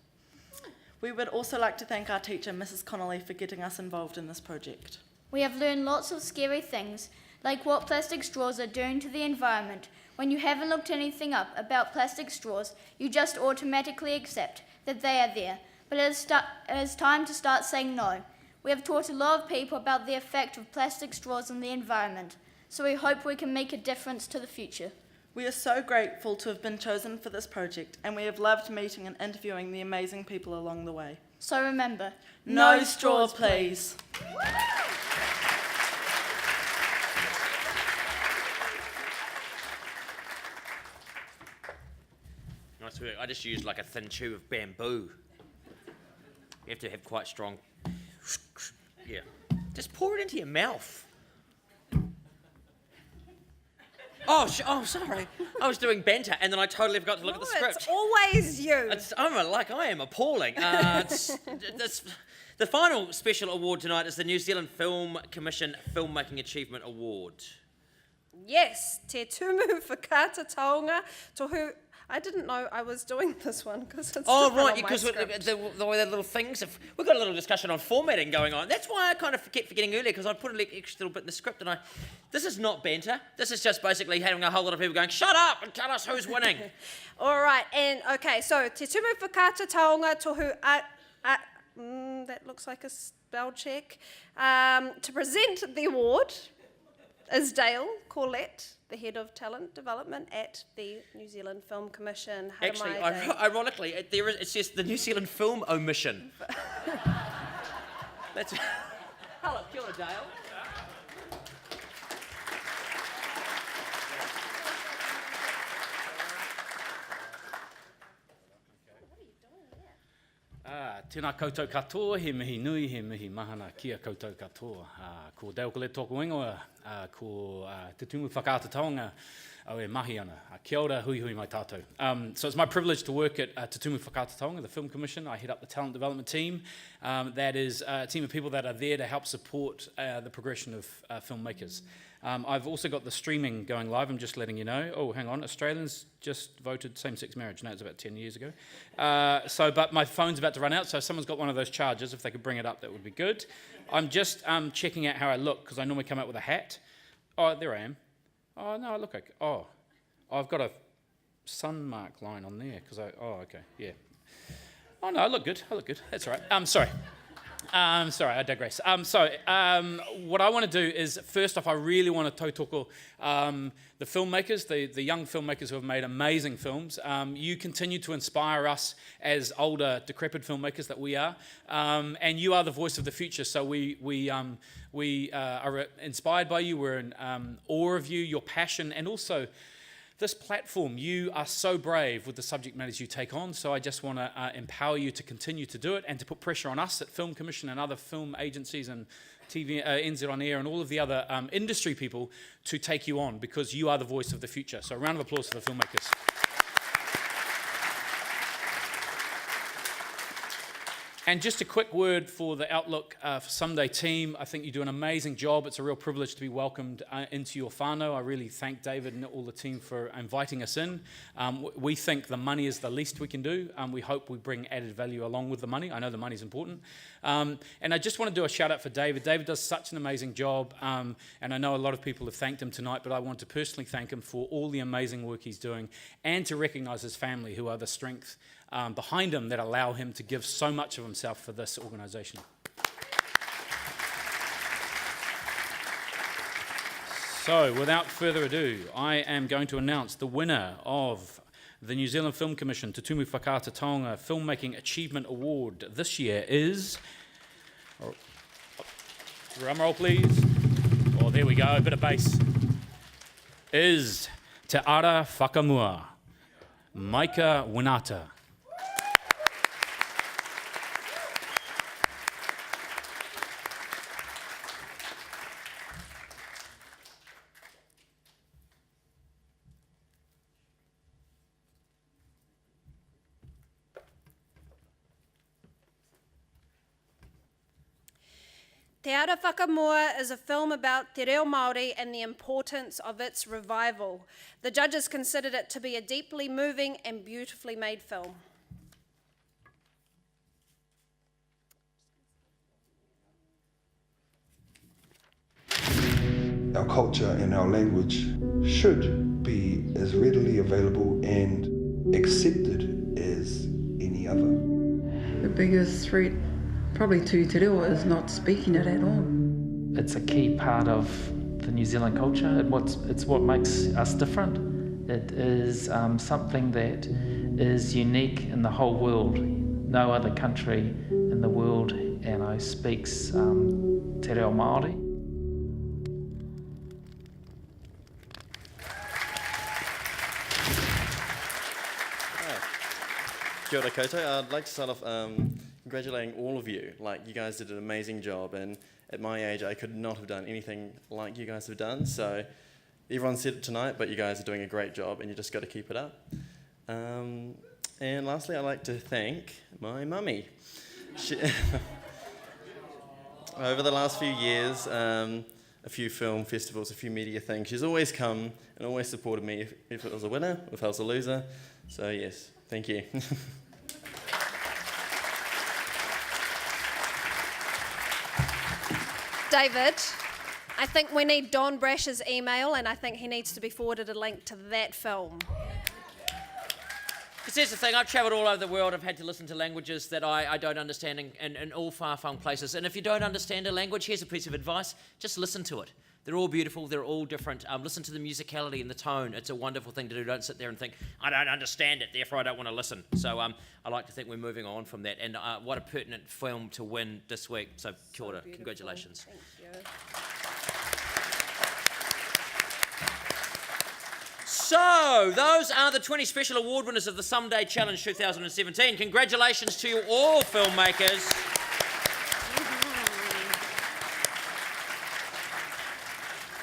We would also like to thank our teacher, Mrs. Connolly, for getting us involved in this project. We have learned lots of scary things, like what plastic straws are doing to the environment. When you haven't looked anything up about plastic straws, you just automatically accept that they are there. But it is time to start saying no. We have taught a lot of people about the effect of plastic straws on the environment, so we hope we can make a difference to the future. We are so grateful to have been chosen for this project, and we have loved meeting and interviewing the amazing people along the way. So remember, no straw, please. Nice work. I just used like a thin tube of bamboo. You have to have quite strong. Yeah. Just pour it into your mouth. Oh, sorry. I was doing banter and then I totally forgot to look at the script. It's always you. I am appalling. The final special award tonight is the New Zealand Film Commission Filmmaking Achievement Award. Yes, Te Tumu Whakata Taonga Tohu. I didn't know I was doing this one because it's because the way the little things have... We've got a little discussion on formatting going on. That's why I kind of kept forgetting earlier because I put an extra little bit in the script and this is not banter. This is just basically having a whole lot of people going, shut up and tell us who's winning. All right, and okay, so Te Tumu Whakata Taonga Tohu... that looks like a spell check. To present the award is Dale Corlett, the head of talent development at the New Zealand Film Commission. Actually, ironically, it says the New Zealand Film Omission. That's. Hello, kia ora, Dale. Tēnā koutou katoa, he mihi nui, he mihi mahana kia koutou katoa. Ko Dale Corlett tōku ingoa, ko Te Tumu Whakata Taonga, au e mahi ana. Kia ora, hui hui mai tātou. So it's my privilege to work at Te Tumu Whakata Taonga, the Film Commission. I head up the talent development team. That is a team of people that are there to help support the progression of filmmakers. I've also got the streaming going live, I'm just letting you know. Oh, hang on, Australians just voted same-sex marriage. No, it's about 10 years ago. But my phone's about to run out, so if someone's got one of those chargers, if they could bring it up, that would be good. I'm just checking out how I look, because I normally come out with a hat. Oh, there I am. Oh, no, I look okay. Oh, I've got a sun mark line on there because okay, yeah. Oh no, I look good. That's all right. Sorry. Sorry, I digress. What I want to do is, first off, I really want to tautoko the filmmakers, the young filmmakers who have made amazing films. You continue to inspire us as older, decrepit filmmakers that we are, and you are the voice of the future. So we are inspired by you. We're in awe of you, your passion, and also this platform. You are so brave with the subject matters you take on, so I just want to empower you to continue to do it and to put pressure on us at Film Commission and other film agencies and TV, NZ On Air and all of the other industry people to take you on, because you are the voice of the future. So a round of applause for the filmmakers. And just a quick word for the Outlook for Someday team. I think you do an amazing job. It's a real privilege to be welcomed into your whānau. I really thank David and all the team for inviting us in. We think the money is the least we can do. We hope we bring added value along with the money. I know the money is important. And I just want to do a shout out for David. David does such an amazing job. And I know a lot of people have thanked him tonight, but I want to personally thank him for all the amazing work he's doing, and to recognise his family, who are the strength behind him that allow him to give so much of himself for this organisation. So, without further ado, I am going to announce the winner of the New Zealand Film Commission Te Tumu Whakaata Taonga Filmmaking Achievement Award this year is... drum roll, please. Oh, there we go, a bit of bass. Is Te Ara Whakamua, Maika Winata. Te Ara Whakamua is a film about te reo Māori and the importance of its revival. The judges considered it to be a deeply moving and beautifully made film. Our culture and our language should be as readily available and accepted as any other. The biggest threat probably to te reo is not speaking it at all. It's a key part of the New Zealand culture. It's what makes us different. It is something that is unique in the whole world. No other country in the world, speaks te reo Māori. Kia ora koutou. I'd like to start off congratulating all of you. You guys did an amazing job, and at my age I could not have done anything like you guys have done. So everyone said it tonight, but you guys are doing a great job, and you just got to keep it up. And lastly, I'd like to thank my mummy. Over the last few years, a few film festivals, a few media things, she's always come and always supported me if it was a winner, if I was a loser. So yes, thank you. David, I think we need Don Brash's email, and I think he needs to be forwarded a link to that film. Because here's the thing, I've travelled all over the world. I've had to listen to languages that I don't understand in all far-flung places. And if you don't understand a language, here's a piece of advice. Just listen to it. They're all beautiful. They're all different. Listen to the musicality and the tone. It's a wonderful thing to do. Don't sit there and think, I don't understand it, therefore I don't want to listen. So I like to think we're moving on from that. And what a pertinent film to win this week. So kia ora. Congratulations. Thank you. So, those are the 20 special award winners of the Someday Challenge 2017. Congratulations to you all, filmmakers.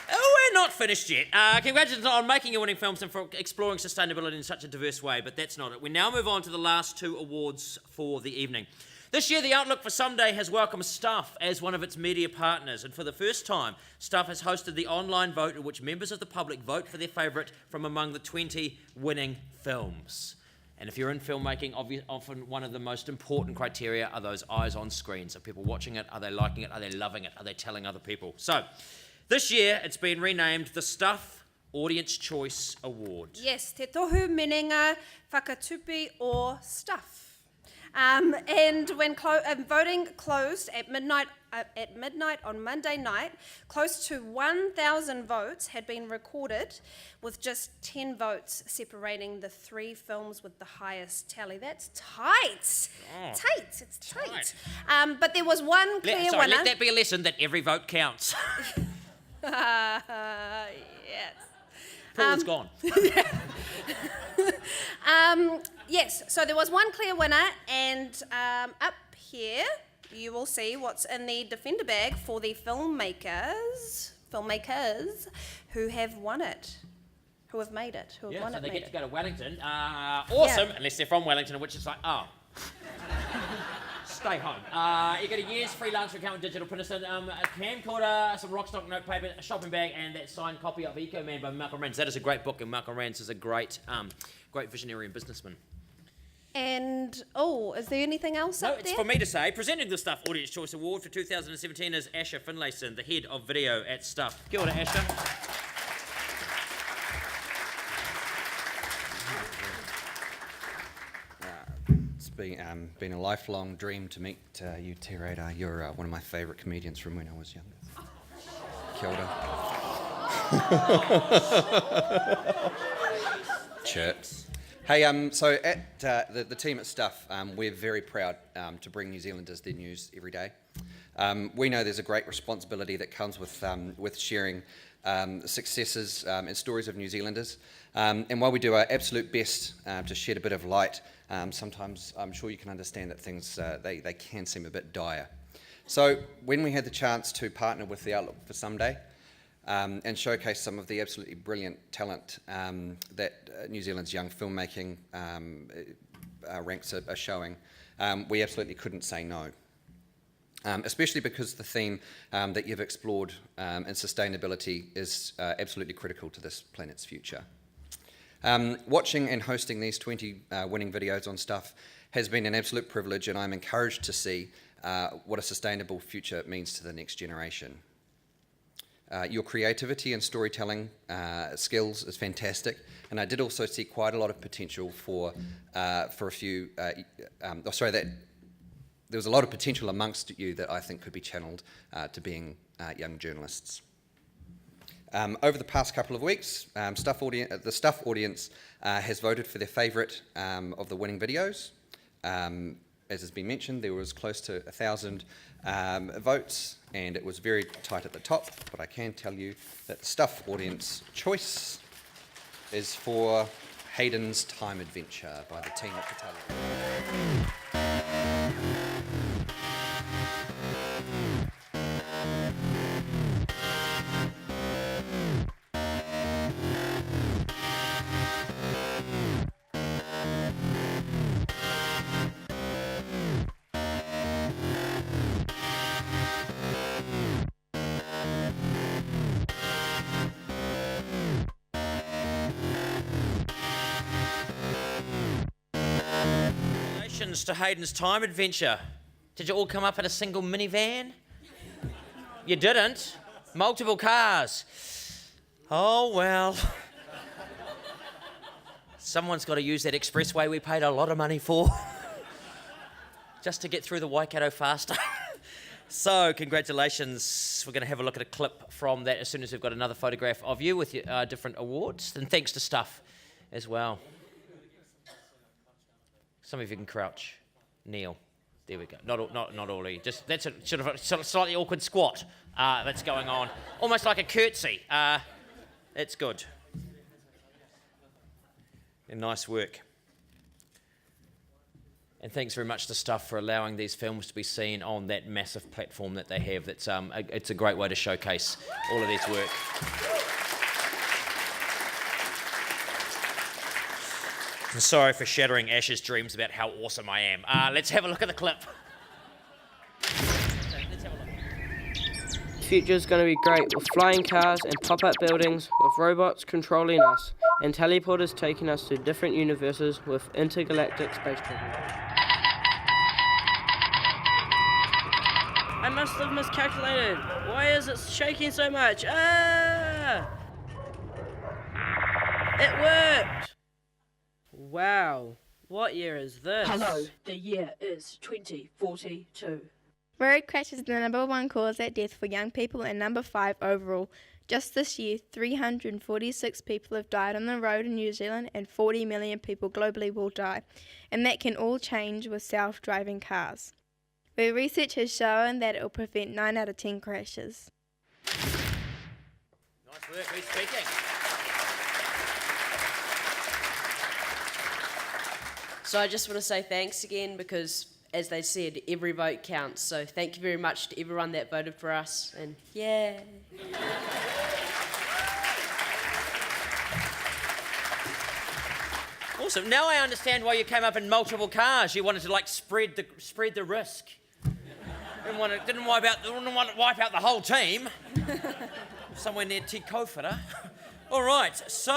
We're not finished yet. Congratulations on making your winning films and for exploring sustainability in such a diverse way, but that's not it. We now move on to the last two awards for the evening. This year, the Outlook for Someday has welcomed Stuff as one of its media partners, and for the first time, Stuff has hosted the online vote in which members of the public vote for their favourite from among the 20 winning films. And if you're in filmmaking, often one of the most important criteria are those eyes on screens. Are people watching it? Are they liking it? Are they loving it? Are they telling other people? So, this year, it's been renamed the Stuff Audience Choice Award. Yes, te tohu menenga, whakatupi or stuff. And when voting closed at midnight on Monday night, close to 1,000 votes had been recorded, with just 10 votes separating the 3 films with the highest tally. That's tight. Oh, It's tight. But there was one clear winner. Let that be a lesson that every vote counts. Yes. Paul is gone. Yes, so there was one clear winner, and up here you will see what's in the defender bag for the filmmakers who have won it, who have made it, who have won So it. they made get it. to go to Wellington. Awesome, unless they're from Wellington, which is like, stay home. You get a year's free lunch for Account Digital Printer, a camcorder, some Rockstock notepaper, a shopping bag, and that signed copy of Eco Man by Malcolm Rance. That is a great book, and Malcolm Rance is a great visionary and businessman. And, is there anything else No, up it's there? for me to say. Presenting the Stuff Audience Choice Award for 2017 is Asher Finlayson, the head of video at Stuff. Kia ora, Asher. It's been a lifelong dream to meet you, Te Reira. You're one of my favourite comedians from when I was younger. Kia ora. Chirps. Hey, so at the team at Stuff, we're very proud to bring New Zealanders their news every day. We know there's a great responsibility that comes with sharing successes and stories of New Zealanders. And while we do our absolute best to shed a bit of light, sometimes I'm sure you can understand that things they can seem a bit dire. So when we had the chance to partner with the Outlook for Someday and showcase some of the absolutely brilliant talent that New Zealand's young filmmaking ranks are showing, we absolutely couldn't say no. Especially because the theme that you've explored and sustainability is absolutely critical to this planet's future. Watching and hosting these 20 winning videos on Stuff has been an absolute privilege, and I'm encouraged to see what a sustainable future means to the next generation. Your creativity and storytelling skills is fantastic, and I did also see quite a lot of potential for a few. There was a lot of potential amongst you that I think could be channeled to being young journalists. Over the past couple of weeks, the Stuff audience has voted for their favourite of the winning videos. As has been mentioned, there was close to 1,000 votes, and it was very tight at the top, but I can tell you that the Stuff audience choice is for Hayden's Time Adventure by the team at Tearaway. Congratulations to Hayden's Time Adventure. Did you all come up in a single minivan? You didn't? Multiple cars. Oh, well. Someone's got to use that expressway we paid a lot of money for just to get through the Waikato faster. So, congratulations. We're going to have a look at a clip from that as soon as we've got another photograph of you with your different awards. And thanks to Stuff as well. Some of you can crouch. Kneel. There we go. Not all of you. Just that's a sort of slightly awkward squat that's going on. Almost like a curtsy. It's good. And nice work. And thanks very much to Stuff for allowing these films to be seen on that massive platform that they have. That's it's a great way to showcase all of this work. I'm sorry for shattering Ash's dreams about how awesome I am. Let's have a look at the clip. The future's going to be great with flying cars and pop-up buildings with robots controlling us and teleporters taking us to different universes with intergalactic space travel. I must have miscalculated. Why is it shaking so much? Ah! It worked! Wow, what year is this? Hello, the year is 2042. Road crash is the number 1 cause at death for young people and number 5 overall. Just this year, 346 people have died on the road in New Zealand and 40 million people globally will die. And that can all change with self-driving cars. Where research has shown that it will prevent 9 out of 10 crashes. Nice work, who's speaking? So I just want to say thanks again because, as they said, every vote counts. So thank you very much to everyone that voted for us. And yeah. Awesome. Now I understand why you came up in multiple cars. You wanted to spread the risk. Didn't want to wipe out the whole team. Somewhere near Te Kōwhara. All right, so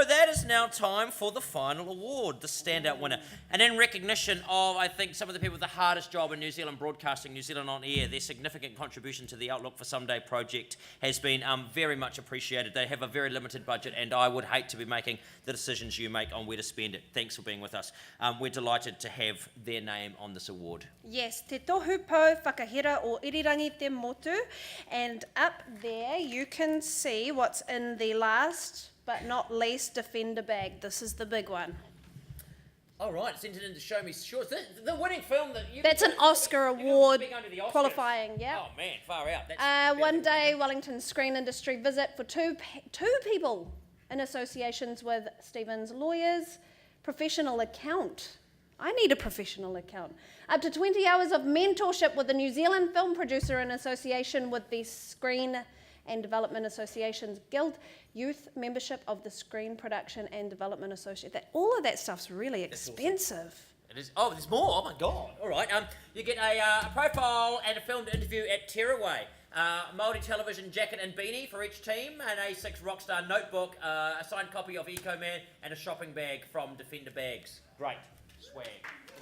that is now time for the final award, the Standout Winner. And in recognition of, I think, some of the people with the hardest job in New Zealand broadcasting, New Zealand On Air, their significant contribution to the Outlook for Someday project has been very much appreciated. They have a very limited budget, and I would hate to be making the decisions you make on where to spend it. Thanks for being with us. We're delighted to have their name on this award. Yes, Te Tohu Pou Whakahira o Irirangi Te Motu. And up there you can see what's in the last but not least defender bag. This is the big one. All right, sent it in to show me shorts. The winning film that you... That's an Oscar award big under the Oscars. qualifying, yeah. Oh man, far out. That's One day Wellington Screen Industry visit for two people in associations with Stephen's lawyers. Professional account. I need a professional account. Up to 20 hours of mentorship with the New Zealand Film Producer in association with the Screen and Development Associations Guild, youth membership of the Screen Production and Development Association. All of that stuff's really expensive. It is. Oh, there's more. Oh my God. All right. You get a profile and a filmed interview at Tearaway. Māori television jacket and beanie for each team, an A6 Rockstar notebook, a signed copy of Eco Man, and a shopping bag from Defender Bags. Great swag.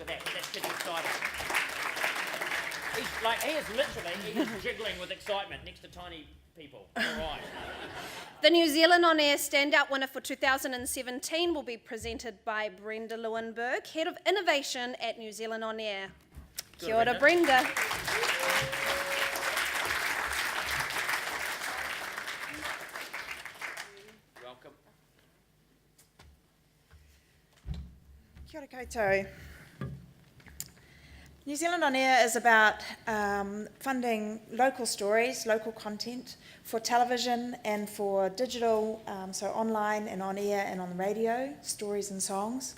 Look at that. That's kid's excited. He is jiggling with excitement next to tiny people. All right. The New Zealand On Air Standout Winner for 2017 will be presented by Brenda Lewinberg, Head of Innovation at New Zealand On Air. Kia ora, Brenda. Welcome. Kia ora koutou. New Zealand On Air is about funding local stories, local content for television and for digital, so online and on air and on the radio, stories and songs.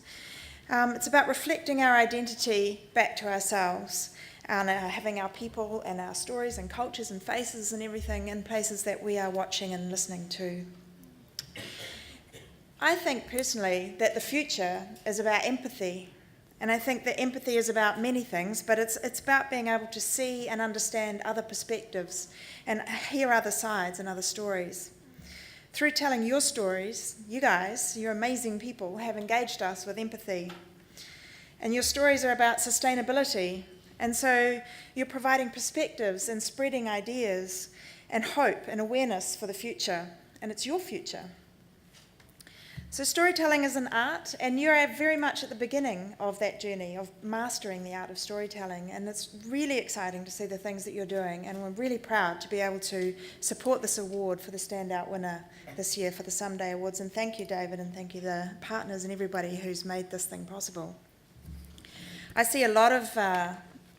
It's about reflecting our identity back to ourselves and having our people and our stories and cultures and faces and everything in places that we are watching and listening to. I think personally that the future is about empathy. And I think that empathy is about many things, but it's about being able to see and understand other perspectives and hear other sides and other stories. Through telling your stories, you guys, you're amazing people, have engaged us with empathy. And your stories are about sustainability. And so you're providing perspectives and spreading ideas and hope and awareness for the future. And it's your future. So storytelling is an art, and you're very much at the beginning of that journey of mastering the art of storytelling, and it's really exciting to see the things that you're doing, and we're really proud to be able to support this award for the Standout Winner this year for the Someday Awards, and thank you, David, and thank you the partners and everybody who's made this thing possible. I see a lot of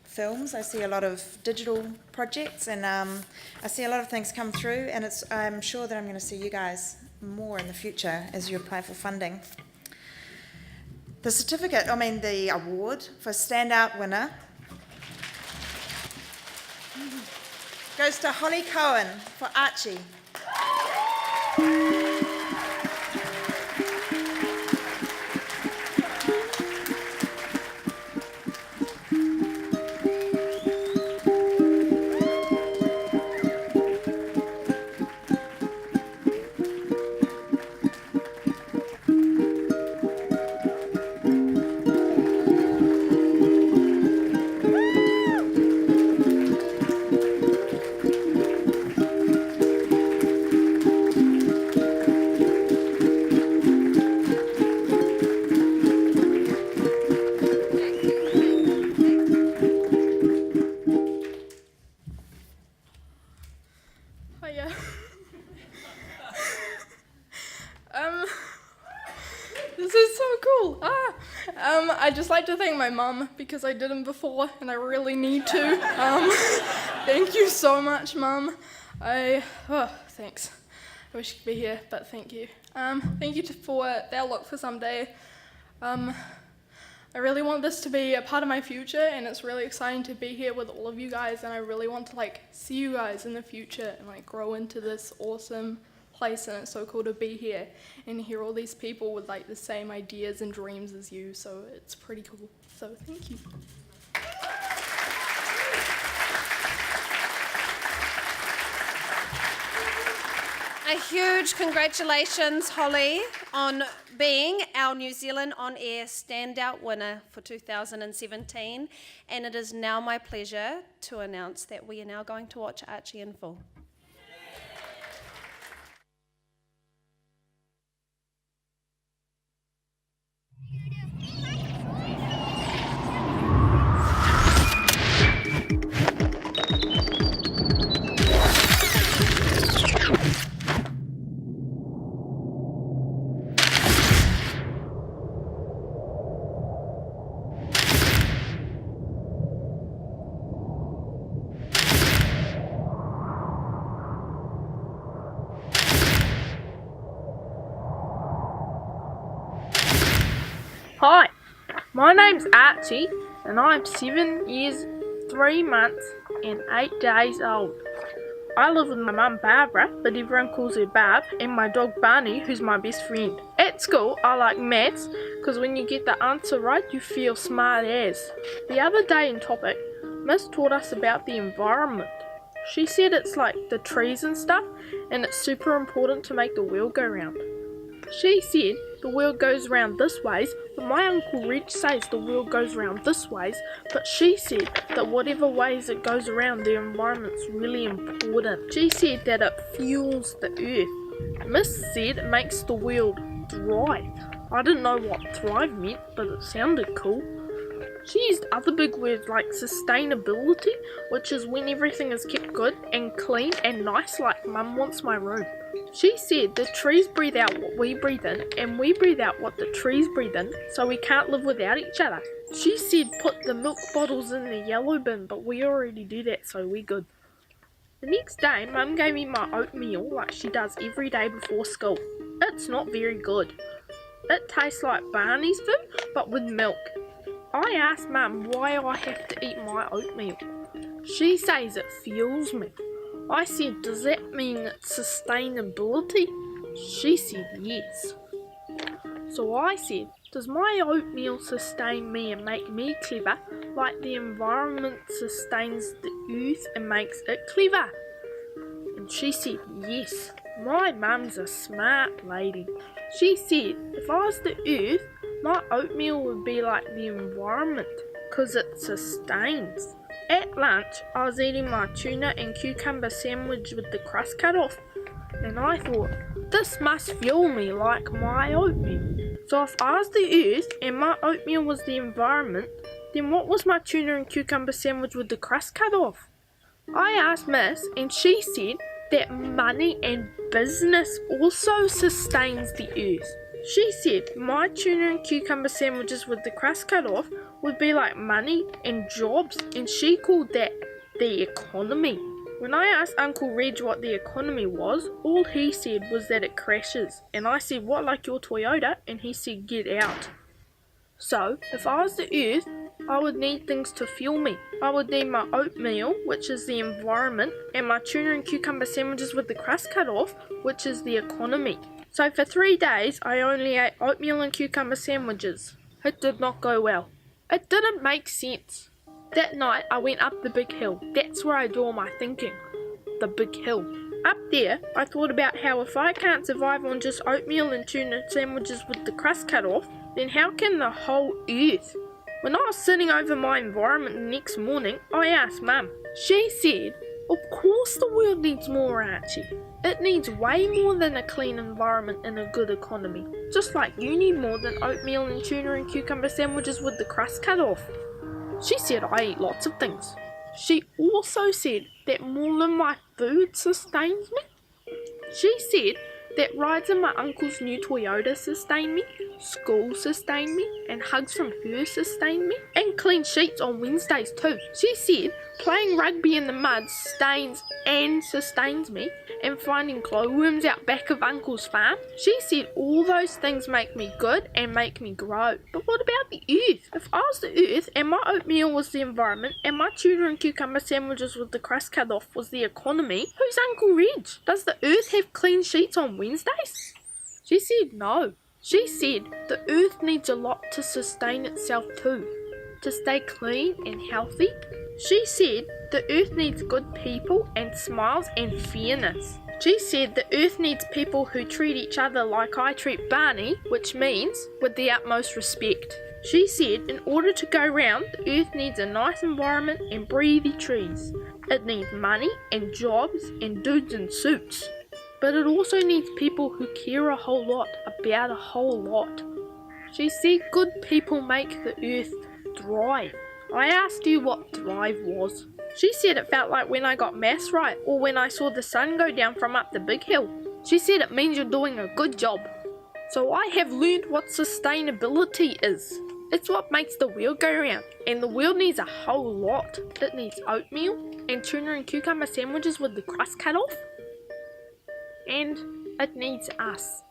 films, I see a lot of digital projects, and I see a lot of things come through, and I'm sure that I'm going to see you guys more in the future as you apply for funding. The award for Standout Winner goes to Holly Cohen for Archie. Hiya. This is so cool. I'd just like to thank my mum because I didn't before and I really need to. Thank you so much, Mum. Thanks. I wish you could be here, but thank you. Thank you for the outlook for someday. I really want this to be a part of my future, and it's really exciting to be here with all of you guys, and I really want to see you guys in the future and grow into this awesome place, and it's so cool to be here and hear all these people with the same ideas and dreams as you, so it's pretty cool. So thank you. A huge congratulations, Holly, on being our New Zealand On Air Standout Winner for 2017. And it is now my pleasure to announce that we are now going to watch Archie in full. Hi, my name's Archie and I'm 7 years, 3 months and 8 days old. I live with my mum Barbara, but everyone calls her Barb, and my dog Barney, who's my best friend. At school, I like maths because when you get the answer right, you feel smart as. The other day in topic, Miss taught us about the environment. She said it's like the trees and stuff, and it's super important to make the world go round. She said the world goes round this ways, but my Uncle Reg says the world goes round this ways, but she said that whatever ways it goes around, the environment's really important. She said that it fuels the earth. Miss said it makes the world thrive. I didn't know what thrive meant, but it sounded cool. She used other big words like sustainability, which is when everything is kept good and clean and nice like Mum wants my room. She said the trees breathe out what we breathe in, and we breathe out what the trees breathe in, so we can't live without each other. She said put the milk bottles in the yellow bin, but we already do that, so we're good. The next day, Mum gave me my oatmeal like she does every day before school. It's not very good. It tastes like Barney's food, but with milk. I asked Mum why I have to eat my oatmeal. She says it fuels me. I said, does that mean it's sustainability? She said yes. So I said, does my oatmeal sustain me and make me clever, like the environment sustains the earth and makes it clever? And she said yes. My mum's a smart lady. She said, if I was the earth, my oatmeal would be like the environment, 'cause it sustains. At lunch, I was eating my tuna and cucumber sandwich with the crust cut off, and I thought, this must fuel me like my oatmeal. So if I was the earth and my oatmeal was the environment, then what was my tuna and cucumber sandwich with the crust cut off? I asked Miss, and she said that money and business also sustains the earth. She said my tuna and cucumber sandwiches with the crust cut off would be like money and jobs, and she called that the economy. When I asked Uncle Reg what the economy was, all he said was that it crashes, and I said, what, like your Toyota? And he said, get out. So, if I was the earth, I would need things to fuel me. I would need my oatmeal, which is the environment, and my tuna and cucumber sandwiches with the crust cut off, which is the economy. So for 3 days, I only ate oatmeal and cucumber sandwiches. It did not go well. It didn't make sense. That night, I went up the big hill. That's where I do all my thinking. The big hill. Up there, I thought about how if I can't survive on just oatmeal and tuna sandwiches with the crust cut off, then how can the whole earth? When I was sitting over my environment the next morning, I asked Mum. She said, of course the world needs more, Archie. It needs way more than a clean environment and a good economy. Just like you need more than oatmeal and tuna and cucumber sandwiches with the crust cut off. She said I eat lots of things. She also said that more than my food sustains me. She said that rides in my uncle's new Toyota sustain me, school sustain me, and hugs from her sustain me, and clean sheets on Wednesdays too. She said playing rugby in the mud stains and sustains me, and finding glowworms out back of uncle's farm. She said all those things make me good and make me grow. But what about the earth? If I was the earth and my oatmeal was the environment and my tuna and cucumber sandwiches with the crust cut off was the economy, who's Uncle Reg? Does the earth have clean sheets on Wednesdays? She said no. She said the earth needs a lot to sustain itself too, to stay clean and healthy. She said the earth needs good people and smiles and fairness. She said the earth needs people who treat each other like I treat Barney, which means with the utmost respect. She said in order to go round, the earth needs a nice environment and breathy trees. It needs money and jobs and dudes in suits. But it also needs people who care a whole lot about a whole lot. She said good people make the earth thrive. I asked you what thrive was. She said it felt like when I got maths right, or when I saw the sun go down from up the big hill. She said it means you're doing a good job. So I have learned what sustainability is. It's what makes the wheel go round, and the wheel needs a whole lot. It needs oatmeal, and tuna and cucumber sandwiches with the crust cut off. And it needs us.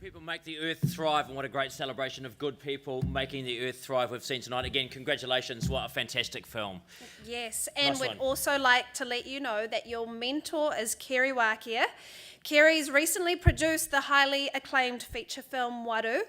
People make the earth thrive, and what a great celebration of good people making the earth thrive we've seen tonight. Again, congratulations, what a fantastic film. Yes, and Nice we'd one. also like to let you know that your mentor is Kerry Wakia. Kerry's recently produced the highly acclaimed feature film Waru.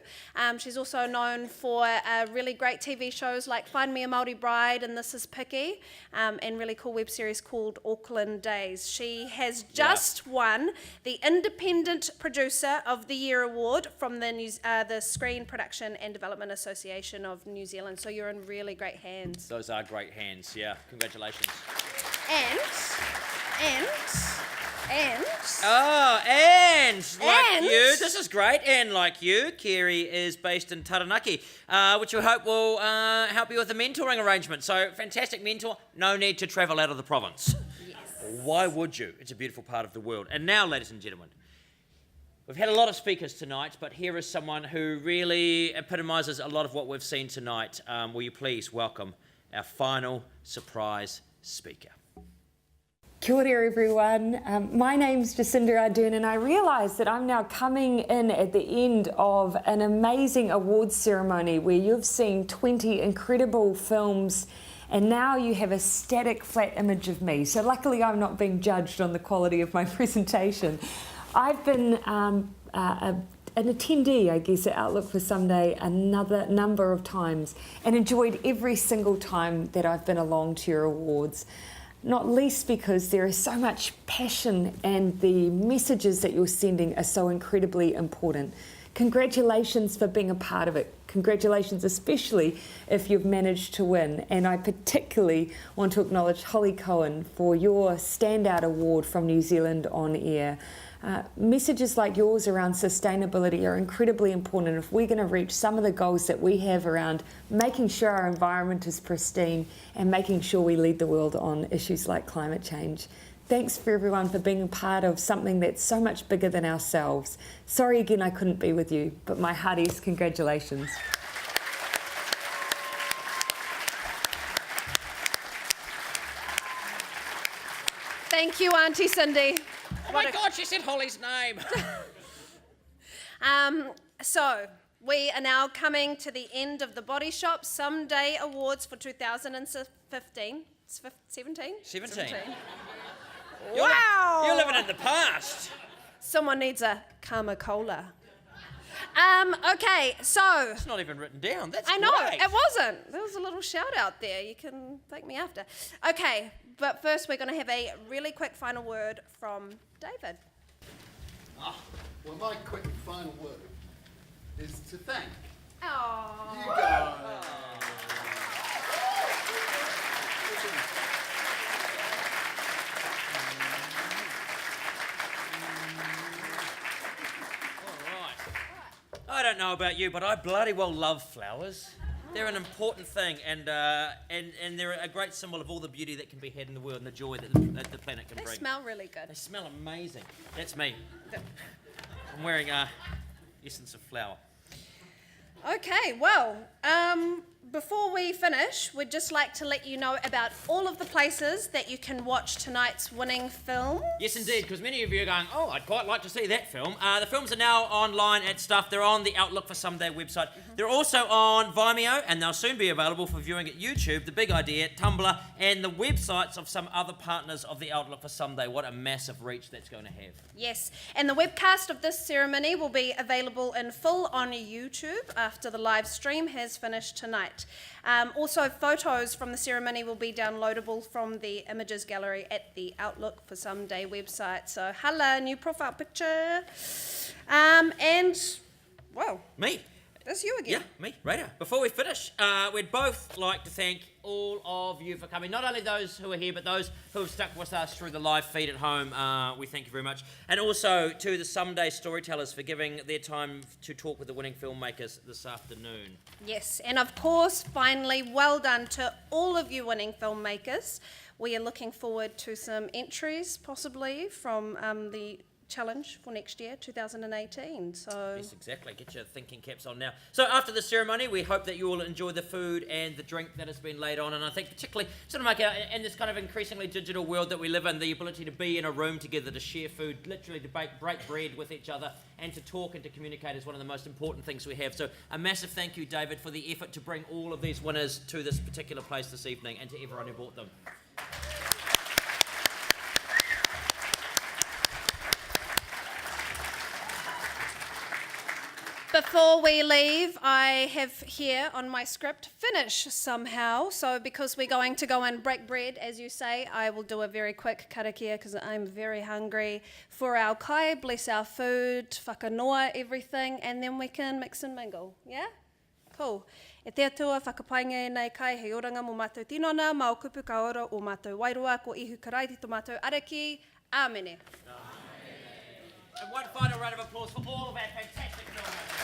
She's also known for really great TV shows like Find Me a Māori Bride and This Is Picky, and really cool web series called Auckland Days. She has just won the Independent Producer of the Year award from the Screen Production and Development Association of New Zealand. So you're in really great hands. Those are great hands, yeah. Congratulations. And Like you, this is great. And like you, Kerry is based in Taranaki, which we hope will help you with the mentoring arrangement. So fantastic mentor, no need to travel out of the province. Yes. Why would you? It's a beautiful part of the world. And now, ladies and gentlemen, we've had a lot of speakers tonight, but here is someone who really epitomises a lot of what we've seen tonight. Will you please welcome our final surprise speaker? Kia ora everyone, my name's Jacinda Ardern, and I realise that I'm now coming in at the end of an amazing awards ceremony where you've seen 20 incredible films and now you have a static flat image of me. So luckily I'm not being judged on the quality of my presentation. I've been an attendee, I guess, at Outlook for Someday another number of times and enjoyed every single time that I've been along to your awards. Not least because there is so much passion and the messages that you're sending are so incredibly important. Congratulations for being a part of it. Congratulations especially if you've managed to win. And I particularly want to acknowledge Holly Cohen for your Standout Award from New Zealand On Air. Messages like yours around sustainability are incredibly important if we're going to reach some of the goals that we have around making sure our environment is pristine and making sure we lead the world on issues like climate change. Thanks for everyone for being a part of something that's so much bigger than ourselves. Sorry again I couldn't be with you, but my heartiest congratulations. Thank you, Auntie Cindy. Oh my God, she said Holly's name. So, we are now coming to the end of the Body Shop Someday Awards for 2015. 17? 17. Wow! You're living in the past. Someone needs a karma cola. Okay, so... It's not even written down. That's I know, great. it wasn't. There was a little shout out there. You can thank me after. Okay, but first we're going to have a really quick final word from David. Well, my quick final word is to thank Oh. you guys. I don't know about you, but I bloody well love flowers. They're an important thing, and they're a great symbol of all the beauty that can be had in the world and the joy that the planet can They bring. smell really good. They smell amazing. That's me. I'm wearing essence of flower. Okay, well, before we finish, we'd just like to let you know about all of the places that you can watch tonight's winning film. Yes, indeed, because many of you are going, oh, I'd quite like to see that film. The films are now online at Stuff. They're on the Outlook for Someday website. They're also on Vimeo, and they'll soon be available for viewing at YouTube, The Big Idea, Tumblr, and the websites of some other partners of the Outlook for Someday. What a massive reach that's going to have. Yes, and the webcast of this ceremony will be available in full on YouTube after the live stream has finished tonight. Also, photos from the ceremony will be downloadable from the images gallery at the Outlook for Someday website. So, hello, new profile picture. And, well, Me. that's you again. Yeah, me, right here. Before we finish, we'd both like to thank all of you for coming. Not only those who are here, but those who have stuck with us through the live feed at home. We thank you very much. And also to the Someday Storytellers for giving their time to talk with the winning filmmakers this afternoon. Yes, and of course, finally, well done to all of you winning filmmakers. We are looking forward to some entries, possibly, from the challenge for next year, 2018. So Yes, exactly. Get your thinking caps on now. So after the ceremony, we hope that you all enjoy the food and the drink that has been laid on. And I think particularly sort of make in this kind of increasingly digital world that we live in, the ability to be in a room together, to share food, literally to break bread with each other, and to talk and to communicate is one of the most important things we have. So a massive thank you, David, for the effort to bring all of these winners to this particular place this evening, and to everyone who bought them. before we leave, I have here on my script, finish somehow. So because we're going to go and break bread, as you say, I will do a very quick karakia because I'm very hungry for our kai, bless our food, whakanoa, everything, and then we can mix and mingle. Yeah? Cool. E te atua whakapainga e nei kai, hei oranga mo mātou tinona, mao kupu ka ora o mātou wairoa, ko ihu karaiti to mātou araki. Āmene. And one final round of applause for all of our fantastic filmmakers.